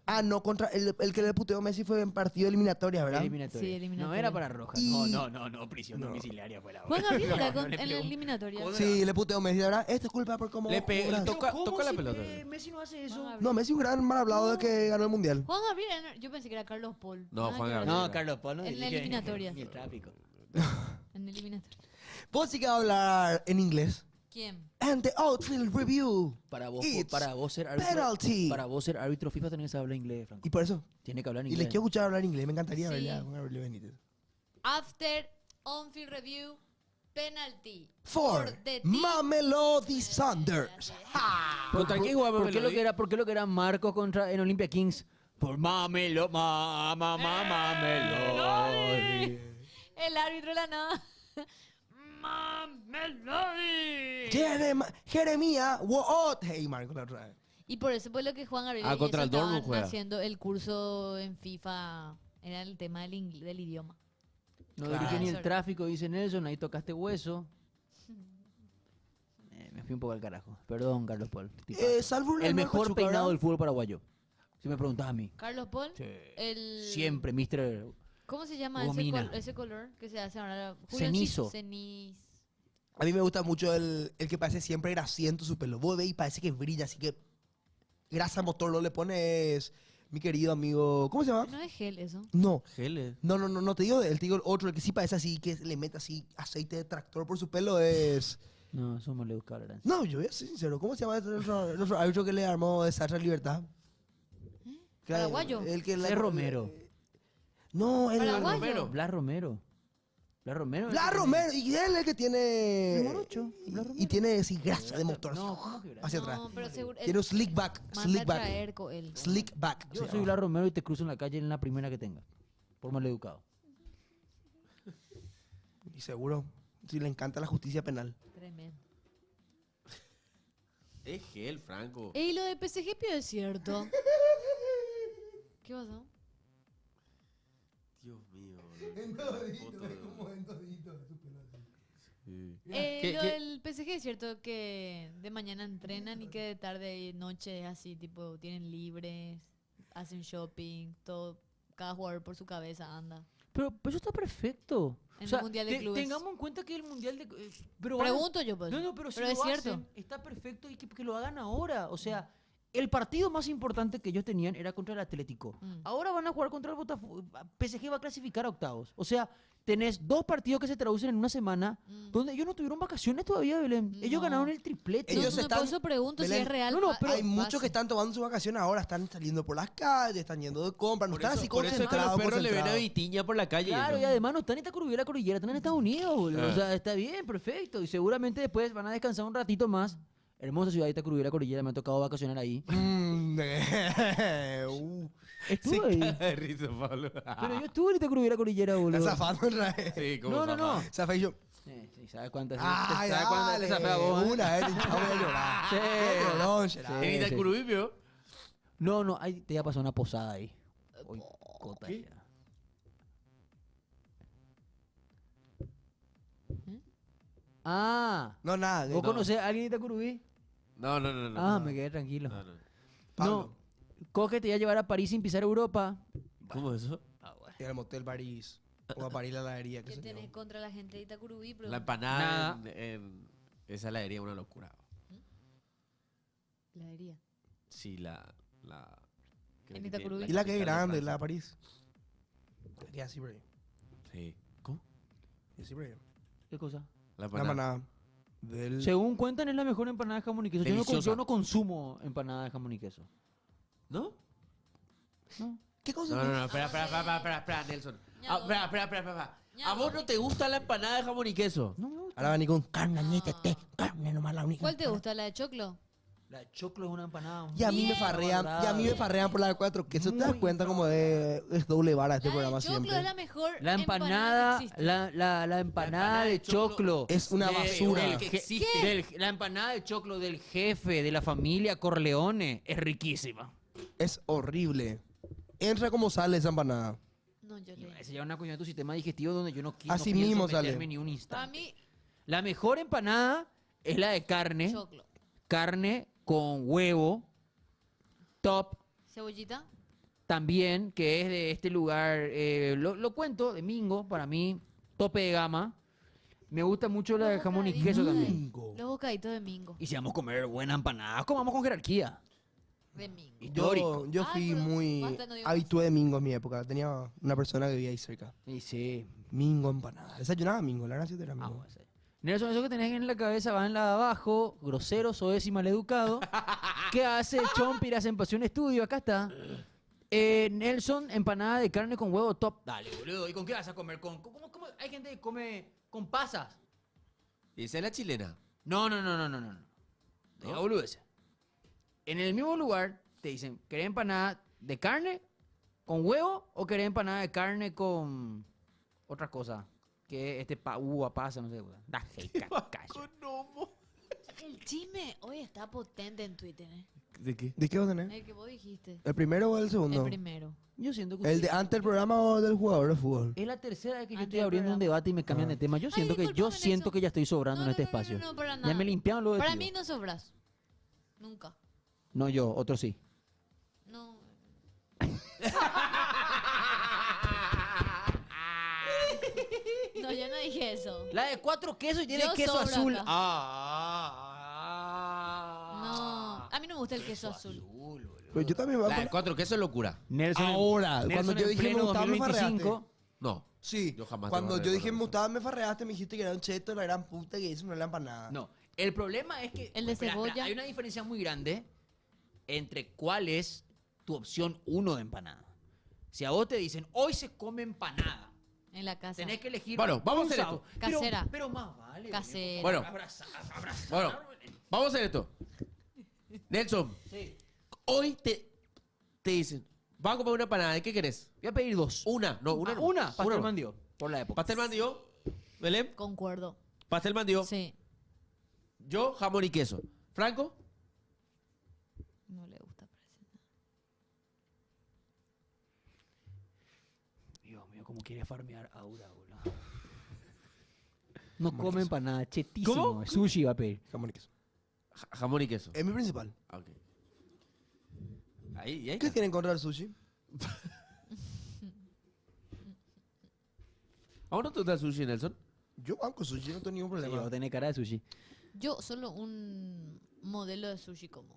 Ah, no, contra el que le puteó a Messi fue en partido eliminatoria, ¿verdad? Eliminatoria. Sí, eliminatoria. No era para Roja. Y- No, prisión domiciliaria fue la Juan Gabriel era No, con- le en la pegó. eliminatoria. Sí, le puteó a Messi, ¿verdad? Esto es culpa por cómo... Le pe- cómo- toca la si pelota. Messi no hace eso? No, Messi un gran mal hablado de que ganó el Mundial. Juan Gabriel, yo pensé que era Carlos Paul. No, Nada Juan que ver. Gabriel. No, Carlos Paul no En la dirige eliminatoria. ni el tráfico. En la eliminatoria. ¿Vos sí que va a hablar en inglés? ¿Quién? And the outfield review. Para vos ser penalty. árbitro FIFA tenés que hablar inglés, Franco. Y por eso. Tiene que hablar Y inglés. les quiero escuchar hablar inglés. Me encantaría Sí. verle a Juan Gabriel Benítez. After on-field review, penalty. For the team. Mamelodi Sanders. ¿Contra quién jugaba ¿Por qué Mamelodi? por qué lo que era Marcos contra en Olympia Kings? Por Mamelodi. El árbitro de la nada. Mamelodi. Jeremía Woot. Hey, Marco, la otra vez. Y por eso fue lo que Juan Gabriel Ah, y contra eso el Dortmund estaban juega. haciendo el curso en FIFA. Era el tema del idioma. No Claro. dirige ni el tráfico, dice Nelson. Ahí tocaste hueso. Me fui un poco al carajo. Perdón, Carlos Paul. Salvo El mejor Pachuca, peinado ¿verdad? del fútbol paraguayo. Si me preguntas a mí. Carlos Paul. El... Siempre, Mr. ¿Cómo se llama ese, Gomina. ese color que se hace ahora? Cenizo. Ceniz. A mí me gusta mucho el que parece siempre grasiento su pelo. Vos veis y parece que brilla, así que grasa motor lo le pones, mi querido amigo. ¿Cómo se llama? No es gel eso. No. Geles. No te digo de él, te digo el otro, el que sí parece así, que le mete así aceite de tractor por su pelo es... No, somos maleducados, ¿verdad? No, yo voy a ser sincero. ¿Cómo se llama nuestro árbitro que le armó de Sasha Libertad? ¿Paraguayo? El que Es Romero. No, el ¿Paraguayo? Blas Romero. Blas Romero. Blas Romero, y él es el que tiene... El morocho, Blas Y tiene así grasa de motor. No, así, ¿cómo que grasa? hacia atrás. No, pero seguro. Tiene un slick back. Manda Slick a back. traer con él. Slick back. Yo se soy llama. Blas Romero y te cruzo en la calle en la primera que tenga. Por maleducado. Y seguro, si le encanta la justicia penal. Tremendo. Es gel, Franco. Ey, lo de PSG Pío es cierto. ¿Qué pasó? Dios mío. Sí. Lo ¿Qué- del PSG es cierto que de mañana entrenan y que de tarde y noche es así, tipo, tienen libres, hacen shopping, todo, cada jugador por su cabeza anda. Pero eso está perfecto. En el Mundial de Clubes. Tengamos en cuenta que el Mundial de... pero Pregunto yo, pues. No, pero si Pero lo es cierto. hacen, está perfecto y que lo hagan ahora. O sea, el partido más importante que ellos tenían era contra el Atlético. Ahora van a jugar contra el Botafogo. PSG va a clasificar a octavos. O sea, tenés dos partidos que se traducen en una semana donde ellos no tuvieron vacaciones todavía, Belén. Ellos ganaron el triplete. Ellos están... por eso pregunto si Belén, es real. pero hay muchos que están tomando su vacación ahora, están saliendo por las calles, están yendo de compras, no están así Por eso es que los concentrados. perros le ven a concentrados. Vitiña por la calle. Claro, ¿no? y además no están en Itacurubí la cordillera, están en Estados Unidos, boludo. Ah. O sea, está bien, perfecto. Y seguramente después van a descansar un ratito más. Hermosa ciudad de Itacurubí la cordillera, me ha tocado vacacionar ahí. Estuve ahí. De risa, Pablo. Pero yo estuve en Itacurubí la cordillera, boludo. Está zafando en realidad. Sí, ¿cómo No, no, no. Zafé yo. Sí, ¿sabes cuántas? Ay, ¿Sabes cuántas te zafé a vos? una vez, ya voy a llorar. Sí. Qué llorón, Gerard. ¿En Sí, Itacurubí, vio? No, no, ahí te iba a pasar una posada ahí. Hoy, cota ya. Ah. No, nada. ¿Vos no. conocés a alguien de Itacurubí? No. Ah, me quedé tranquilo. No, no. No, Coque te iba a llevar a París sin pisar Europa. ¿Cómo es eso? Ir al motel París. O a París la heladería, qué ¿Qué sé yo. tenés contra la gente de Itacurubí? Pero... La empanada en esa heladería es una locura. Heladería. Sí, En Itacurubí. Y la que es grande, la de París. Y así, bro. Sí. ¿Cómo? Y así, bro. ¿Qué cosa? La La empanada. Del... Según cuentan, es la mejor empanada de jamón y queso. Deliciosa. Yo no consumo empanada de jamón y queso. ¿No? No. ¿Qué cosa? No, espera, Nelson. Espera. ¿A vos no te gusta la empanada de jamón y queso? No me gusta. Ahora van a ir con carne, té, carne nomás la única. ¿Cuál te gusta? ¿La de choclo? La de choclo es una empanada. Y a mí me farrean por la de 4 quesos. ¿Te das cuenta como es doble vara este programa Choclo siempre? es la mejor La empanada, que existe. la empanada de choclo. Es una basura. La empanada de choclo del jefe de la familia Corleone es riquísima. Es horrible. Entra como sale esa empanada. No, yo le... Se llama una cuestión de tu sistema digestivo donde yo no quiero Así pienso mismo meterme sale. ni un Para instante. mí, La mejor empanada es la de carne. choclo. Carne con huevo. Top. Cebollita. También, que es de este lugar, lo cuento, de Mingo, para mí, tope de gama. Me gusta mucho la de jamón y queso también. Los bocaditos de Mingo. Y si vamos a comer buena empanada, comamos con jerarquía. De Mingo. Histórico. Yo fui muy basta, no digo habitué de Mingo en mi época. Tenía una persona que vivía ahí cerca. Y sí. Mingo empanada. Desayunaba Mingo, la gracia era Mingo. Nelson, eso que tenés en la cabeza va en la de abajo, grosero, soez y maleducado. ¿Qué hace Chompiras en Pasión Estudio? Acá está. Nelson, empanada de carne con huevo top. Dale, boludo. ¿Y con qué vas a comer? ¿Cómo? Hay gente que come con pasas. ¿Y esa es la chilena? No. Diga boludeces. En el mismo lugar te dicen, ¿querés empanada de carne con huevo o querés empanada de carne con otra cosa? Que uva pasa, no sé. Da El chisme hoy está potente en Twitter, ¿eh? ¿De qué? ¿De qué vas a tener? El que vos dijiste. ¿El primero o el segundo? El primero. Yo siento que ¿El de antes del programa o del jugador de fútbol? es la tercera vez que yo Antes estoy del abriendo un programa. debate y me cambian de tema. Yo siento que ya estoy sobrando en este espacio. No, para Ya nada. me limpiaron lo de Para tío. mí no sobras. Nunca. No yo, otro sí. No. No, yo no dije eso. La de 4 quesos y tiene Yo queso sobro azul. acá. Ah. No. A mí no me gusta el queso azul. Pero yo también me La de 4 quesos es locura. Nelson Ahora, Nelson cuando yo en dije me pleno gustaba, me 2025. farreaste. No. Sí, Yo jamás cuando te voy a yo dije recordar me eso. gustaba, me farreaste, me dijiste que era un cheto, la gran puta, que eso no era empanada. No, el problema es que El de espera, cebolla. hay una diferencia muy grande entre cuál es tu opción 1 de empanada. Si a vos te dicen, hoy se come empanada, En la casa. tenés que elegir Bueno, vamos a un hacer sabor. esto. Casera. Pero más vale. Casera. Bueno. Abrazar. Bueno, vamos a hacer esto. Nelson, Sí. hoy te dicen, vas a comer una empanada, ¿de qué querés? Voy a pedir 2. Una, no, una. Ah, no. una, pastel no. mandio, por la época. Pastel mandio, Belén, Concuerdo. pastel mandio. Sí. Yo, jamón y queso. Franco, No le gusta, parece. Dios mío, cómo quiere farmear Aura, boludo. No come empanada, chetísimo. ¿Cómo? Sushi va a pedir. Jamón y queso. jamón y queso. Es mi principal. Ah, ok. Ahí ¿Qué quieren encontrar sushi? ¿A vos no te gusta el sushi, Nelson? Yo banco sushi, no tengo ningún Sí, problema. va a tener cara de sushi. Yo solo un modelo de sushi como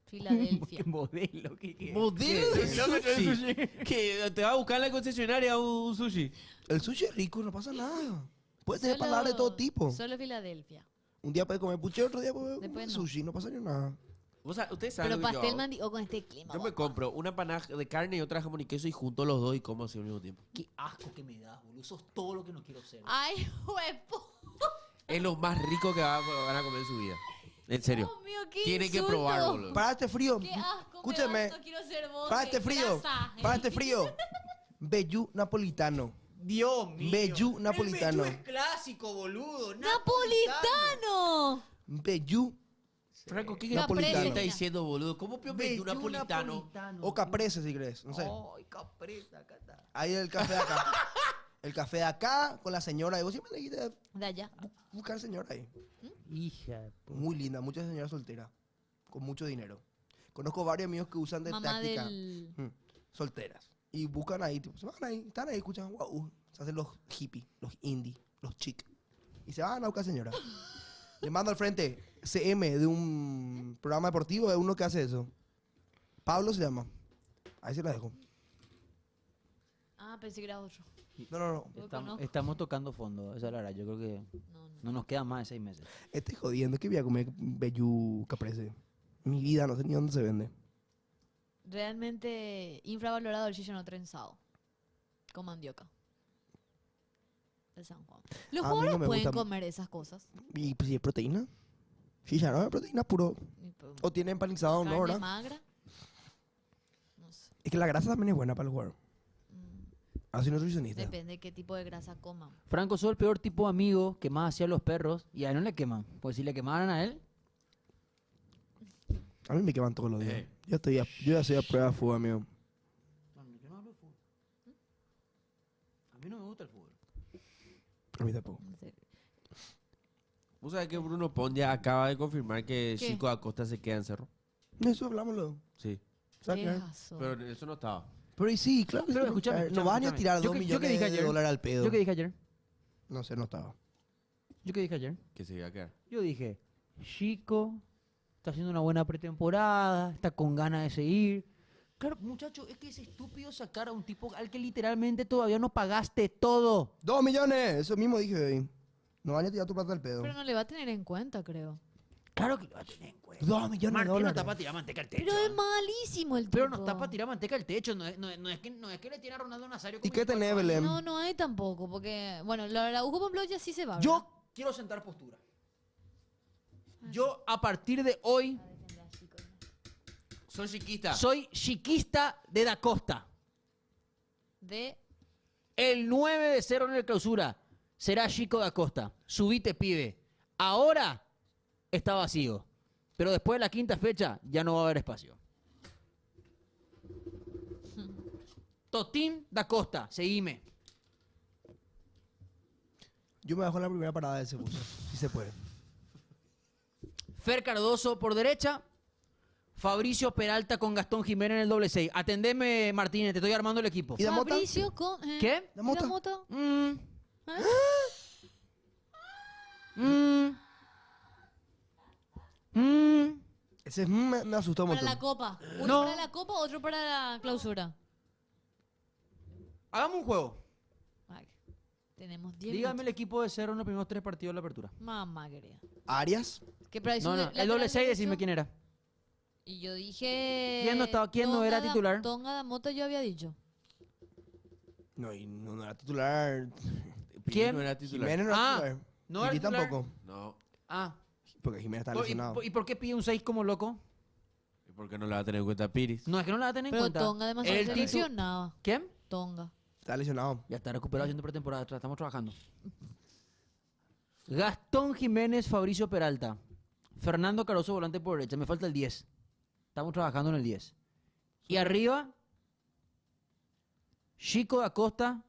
Filadelfia. ¿Qué modelo? ¿Qué? ¿Modelo ¿Qué? de ¿Kilómetro de sushi? sushi? Que te va a buscar en la concesionaria un sushi. El sushi es rico, no pasa nada. Puedes tener Solo- palabras de todo tipo. Solo Filadelfia. Un día puedes comer puchero, otro día puedes comer Después no. sushi, no pasa ni nada. Ustedes saben Pero lo que yo pastel hago. mandio con este clima. Yo me compro una empanada de carne y otra de jamón y queso y junto los dos y como así al mismo tiempo. Qué asco que me das, boludo. Sos todo lo que no quiero ser. Ay, huevo. Es lo más rico que van a comer en su vida. En serio. Dios mío, qué Tienen que insulto. probar, boludo. Para este frío. Qué asco. Escúchame. Me da, no quiero ser vos. Para este qué frío. grasa. Para este frío. Vellú napolitano. Dios mío. Vellú napolitano. El vellú es clásico, boludo. ¡Napolitano! Vellú Franco, ¿qué napolitano. está diciendo, boludo? ¿Cómo pio Vellú napolitano? O caprese, si crees. No sé. Ay, capresa, acá está. Ahí el café de acá. El café de acá con la señora. Y vos siempre le dijiste De allá. buscar señora ahí. Hija de puta. Muy linda, muchas señoras solteras. Con mucho dinero. Conozco varios amigos que usan de Mamá táctica. del... Solteras. Y buscan ahí, tipo, se van ahí, están ahí, escuchan, wow. Se hacen los hippies, los indie, los chic. Y se van a buscar señora. Le mando al frente CM de un programa deportivo, de uno que hace eso. Pablo se llama. Ahí se la dejo. Ah, pensé que era otro. No, no, no. Lo conozco. Estamos tocando fondo, esa es la verdad. Yo creo que no nos quedan más de 6 meses. Estoy jodiendo, que voy a comer Vellú caprese. Mi vida, no sé ni dónde se vende. Realmente infravalorado el chicharrón trenzado. Con mandioca. De San Juan. Los A mí jugadores no me pueden gusta- comer esas cosas. Y pues si es proteína. Chicharrón es proteína puro. O tiene empanizado, ¿no? Carne ¿Verdad? magra. Es que la grasa también es buena para el jugador. Así nutricionista. Depende de qué tipo de grasa coman. Franco, sos el peor tipo de amigo que más hacía a los perros y a él no le queman. Pues si le quemaran a él, A mí me queman todos los días. Yo ya soy a prueba de fuego, amigo. yo no hablo de fútbol. A mí no me gusta el fútbol. A mí tampoco. ¿Vos sabés que Bruno Pon ya acaba de confirmar que ¿Qué? Chico Acosta se queda en Cerro? Eso hablámoslo. Sí. ¿Sabes qué? Qué Pero eso no estaba. Pero y sí, claro. Pero escúchame, no van a escúchame. tirar Yo 2 que- yo millones que dije de ayer- dólares al pedo. ¿Yo qué dije ayer? No sé, no estaba. ¿Yo qué dije ayer? Que se iba a quedar. Yo dije, Chico está haciendo una buena pretemporada, está con ganas de seguir. Claro, muchacho, es que es estúpido sacar a un tipo al que literalmente todavía no pagaste todo. 2 millones, eso mismo dije hoy. No van a tirar tu plata al pedo. Pero no le va a tener en cuenta, creo. Claro que lo va a tener en cuenta. 2 millones de Martín no dólares. está para tirar manteca al techo. Pero es malísimo el tipo. Pero no está para tirar manteca al techo. No es que le tiene a Ronaldo Nazario. ¿Y con qué 24 tenés, años. Belén? No, no hay tampoco, porque, bueno, la Araujo por ejemplo ya sí se va. ¿verdad? Yo quiero sentar postura. Yo a partir de hoy Soy chiquista. soy chiquista de Da Costa. De El 9 de 0 en el clausura será Chico da Costa. Subite, pibe. Ahora está vacío. Pero después de la quinta fecha ya no va a haber espacio. Totín da Costa, seguime. Yo me bajo en la primera parada de ese bus. Si se puede. Fer Cardoso por derecha. Fabricio Peralta con Gastón Jiménez en el doble 6. Atendeme, Martínez, te estoy armando el equipo. ¿Y Damota? Fabricio con... ¿Qué? ¿Y Damota? Ese me asustó un Para montón. la Copa. Uno No. para la Copa, otro para la clausura. Hagamos un juego. Ay, tenemos 10 Dígame el minutos. equipo de 0 en los primeros 3 partidos de la apertura. Mamá querida. ¿Arias? ¿Qué para No, no, el doble 6 decime quién era. Y yo dije... ¿Quién no estaba- quién no era Tonga titular? Tonga Damota yo había dicho. No, y no era titular. ¿Quién? No era titular. Jiménez no era Ah, titular. no era Piri titular. tampoco. No. Ah. Porque Jiménez está ¿Y, lesionado. y por qué pide un 6 como loco? ¿Y por qué no la va a tener en cuenta Piris? No, es que no la va a tener en Pero cuenta. Tonga demasiado El se titu- lesionaba. ¿Quién? Tonga. Está lesionado. Ya está recuperado haciendo pretemporada. Estamos trabajando. Gastón Jiménez, Fabricio Peralta. Fernando Caroso, volante por derecha. Me falta el 10. Estamos trabajando en el 10. Y arriba, Chico da Costa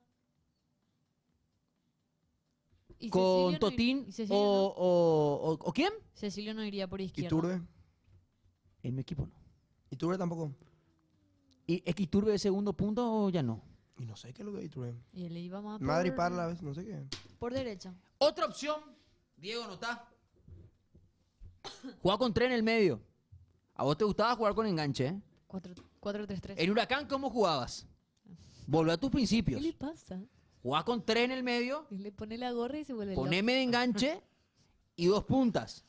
¿Y con Cecilio no Totín ir- y Cecilio o ¿quién? Cecilio no iría por ¿Y izquierda. Turbe? En mi equipo no. ¿Y Turbe tampoco? ¿Y es que Iturbe de segundo punto o ya no? Y no sé qué es lo que hay Turbe. Y él iba más Madre y por, Parla, ¿ves? No sé qué. por derecha. Otra opción, Diego, no está. Juega con 3 en el medio. A vos te gustaba jugar con enganche, ¿eh? 4-3-3. En Huracán, ¿cómo jugabas? Volvé a tus ¿Qué principios. le pasa? Jugás con 3 en el medio, Y le pone la gorra y se vuelve loco. poneme de enganche y 2 puntas.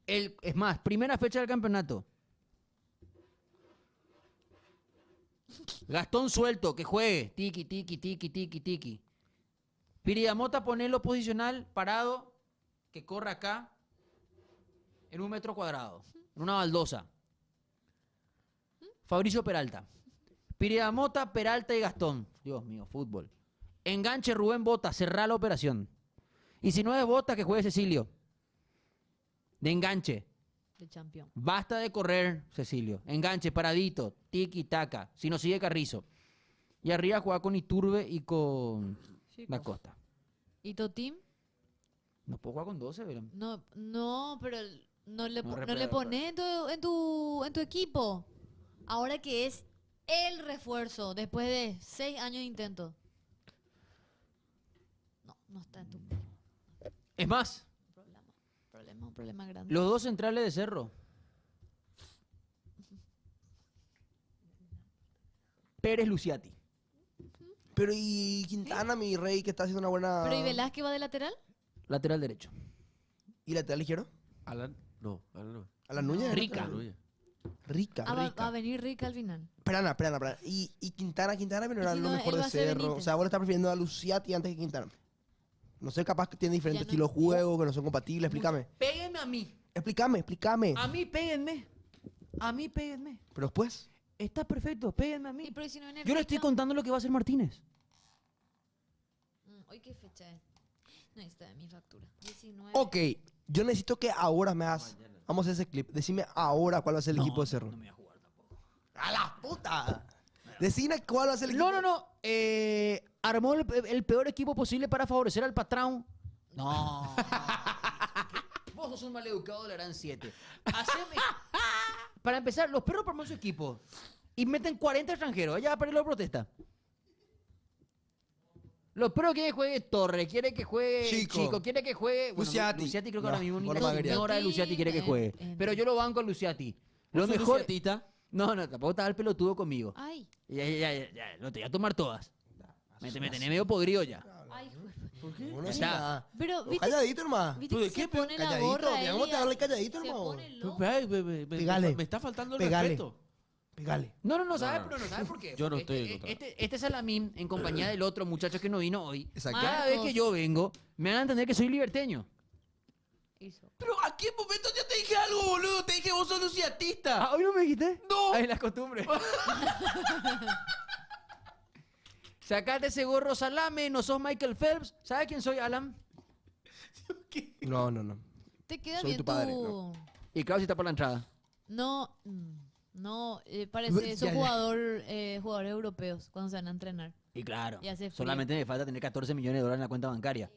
Es más, primera fecha del campeonato. Gastón suelto, que juegue. Tiki, tiki, tiki, tiki, tiki. Piriamota, ponelo posicional, parado, que corra acá, en 1 metro cuadrado, en una baldosa. Fabricio Peralta. Piriamota, Peralta y Gastón. Dios mío, fútbol. Enganche Rubén Bota, cerrar la operación. Y si no es Bota, que juegue Cecilio. De enganche. De campeón. Basta de correr, Cecilio. Enganche, paradito, tiki, taca. Si no sigue Carrizo. Y arriba juega con Iturbe y con Da Costa. ¿Y Totín? No puedo jugar con 12, Belén. No, no, pero no le, No no reprueba, le pones en tu equipo. Ahora que es el refuerzo después de 6 años de intento. No, no está en tu Es más, un problema grande. los 2 centrales de Cerro. Pérez Luciati. Pero y Quintana, mi rey, que está haciendo una buena... ¿Pero y Velázquez va de lateral? Lateral derecho. ¿Y lateral izquierdo? Alan, no, Alan no. ¿Alan Núñez? Rica. Alan Núñez. Rica, Ah, va rica. a venir Rica al final. Espera. Y Quintana pero era si lo no, mejor él de va a ser Cerro. Benítez. O sea, vos le estás prefiriendo a Luciati antes que Quintana. No sé, capaz que tiene diferentes Ya no- estilos de juego, que no son compatibles. Explícame. Pégueme a mí. Explícame. A mí péguenme. A mí péguenme. Pero después. Está perfecto, péguenme a mí. Y pero si no viene Yo le estoy fecha. contando lo que va a hacer Martínez. ¿Hoy qué fecha es? No, está de mi factura. 19. Ok, yo necesito que ahora me hagas. Vamos a ese clip. Decime ahora cuál va a ser el equipo de Cerro. No me voy a jugar tampoco. ¡A la puta! Decime cuál va a ser el equipo. No. Armó el peor equipo posible para favorecer al patrón. No. Vos sos un maleducado, le harán 7. Para empezar, los perros forman su equipo y meten 40 extranjeros. Allá va a perder la protesta. Los perros quieren que juegue Torre, quiere que juegue Chico, quiere que juegue Luciati. Luciati creo que No, ahora mismo ni vos la no me señora de Luciati quiere que juegue. Pero yo lo banco a Luciati. Lo ¿Vos sos mejor. luciatista? No, tampoco estaba el pelotudo conmigo. Ay. Ya, no te voy a tomar todas. Me tenés medio podrido ya. Ay, ¿Por qué? Ya está. pero viste, Calladito, hermano. viste que se pone la Calladito, gorra mira cómo te ella, habla calladito, se hermano. pone loco. Pegale. Me está faltando el Pegale. respeto. Pegale. No, ¿sabes? Pero no sabes por qué. Yo no Porque estoy en contra. Este Salamín, en compañía del otro muchacho que no vino hoy, Exacto. cada vez que yo vengo, me van a entender que soy liberteño. Pero ¿a qué momento yo te dije algo, boludo? Te dije vos sos luciatista. ¿Ah, hoy no me dijiste? No. Ay, las costumbres. Sacate ese gorro salame, no sos Michael Phelps. ¿Sabes quién soy, Alan? No. Te queda Soy bien tu padre, no. Y Klaus está por la entrada. No, parece Ya, esos ya. jugadores europeos cuando se van a entrenar. Y claro, Y hace frío. solamente me falta tener 14 millones de dólares en la cuenta bancaria.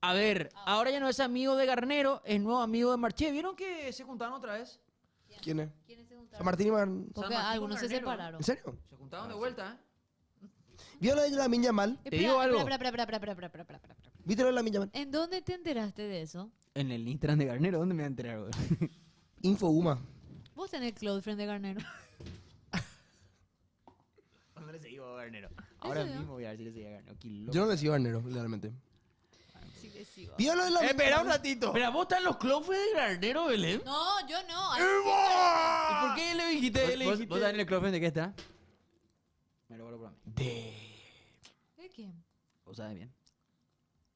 A ver, ahora ya no es amigo de Garnero, es nuevo amigo de Marché. ¿Vieron que se juntaron otra vez? ¿Quién es? ¿Quiénes se juntaron? San Martín y Porque San Martín algunos con se Garnero. separaron. ¿En serio? Se juntaron de vuelta, ¿eh? ¿Vio lo de Lamine Yamal? Te digo algo. Espera. ¿Viste lo de Lamine Yamal? ¿En dónde te enteraste de eso? En el Instagram de Garnero, ¿dónde me voy a enterar, güey? Infoguma. Vos tenés close friend de Garnero. ¿Dónde le seguí a Garnero? Ahora serio? mismo voy a ver si le seguí a Garnero. Qué loco. Yo no le sigo a Garnero, realmente. Sí, que sí, va. ¿Vio lo de Lamine Espera un Yamal? ratito. Pero vos estás en los clubes de Garnero, Belén. No, yo no. Ay, ¿Y por qué le dijiste? ¿Vos sabés en el club de qué está? Me lo vuelvo por mí. ¿De quién? ¿Vos sabés bien?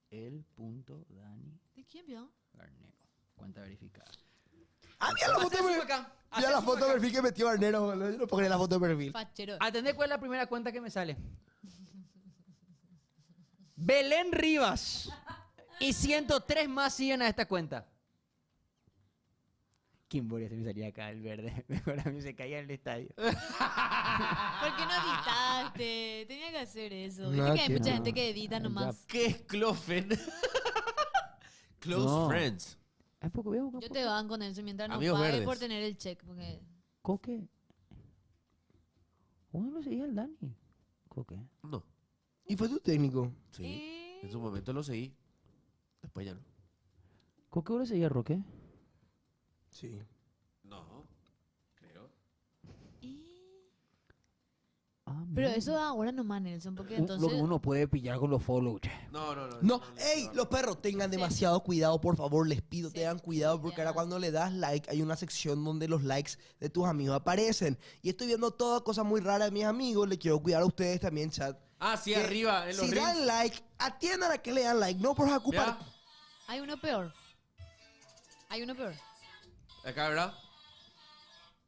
El punto Dani ¿De quién vio? Garnero. Cuenta verificada. Ah, mira la foto de perfil. Mira la foto de perfil que metió Garnero, boludo. Yo no puedo creer la foto de perfil. Fachero. Atendé cuál es la primera cuenta que me sale. Belén Rivas. Y 103 más siguen a esta cuenta. Kimboria se me salía acá el verde. Mejor a mí se caía en el estadio. ¿Por qué no editaste? Tenía que hacer eso. No, Viste que hay que mucha no. gente que edita nomás. ¿Qué es Clofen? Close No. friends. ¿Es poco viejo? Yo te van con eso mientras no Amigos pague verdes. por tener el check. Porque Coque. ¿Cómo lo seguía el Dani? Coque. No. ¿Y fue tu técnico? Sí. En su momento lo seguí. Después ya no. ¿Coque ahora seguía a Roque? Sí. No. Creo. Pero eso ahora nomás, Nelson, porque Lo entonces... que uno puede pillar con los follow, che. No. No, ey, los perros, tengan demasiado cuidado, por favor, les pido, tengan cuidado, porque ahora cuando le das like, hay una sección donde los likes de tus amigos aparecen. Y estoy viendo todas cosas muy raras de mis amigos, les quiero cuidar a ustedes también, chat. Ah, sí, Que arriba, en los si reels. dan like, atiendan a que le dan like, no por ocupar. Ya. Hay uno peor. Hay uno peor. Acá, ¿verdad?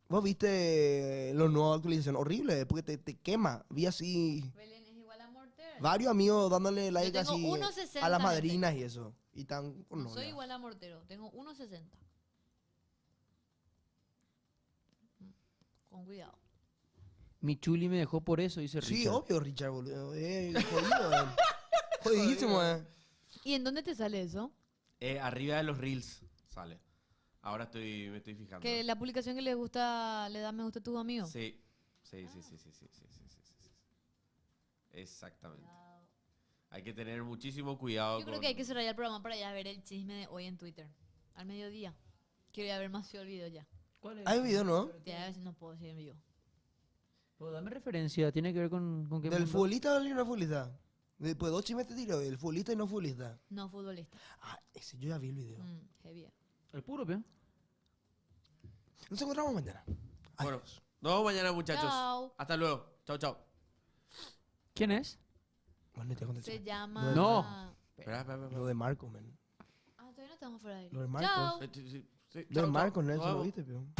Vos viste los nuevos actualizaciones, horrible, porque te quema. Vi así Belén es igual a Morter. varios amigos dándole like tengo así 1.60 a las de madrinas y eso. Y tan... No no, soy ya. igual a Mortero. Tengo 1.60. Con cuidado. Mi chuli me dejó por eso, dice Sí, Richard. obvio, Richard, boludo. Jodido, Jodidísimo, ¿Y en dónde te sale eso? Arriba de los reels sale. Ahora me estoy fijando. Que la publicación que le gusta, le da me gusta a tus amigos. Sí. Sí. Exactamente. Hay que tener muchísimo cuidado Yo creo que hay que cerrar ya el programa para ya ver el chisme de hoy en Twitter. Al mediodía. Quiero ya ver más el video ya. ¿Cuál es? Hay video, ¿no? Ya a ver si no puedo seguir en vivo. Pues dame referencia, tiene que ver con qué ¿Del mundo? futbolista o del no futbolista? Después dos chismes te tiro, el futbolista y no futbolista. No futbolista. Ah, ese yo ya vi el video. Heavy. El puro, pio. Nos encontramos mañana. Bueno, nos vemos mañana, muchachos. Chao. Hasta luego. Chao. ¿Quién es? Bueno, te contesto. Se llama... No. Espera. Lo de Marco, man. Ah, todavía no estamos estamos fuera de aire. Lo de Marcos. Chao. Lo de Marcos, Nelson, ¿lo viste, peón?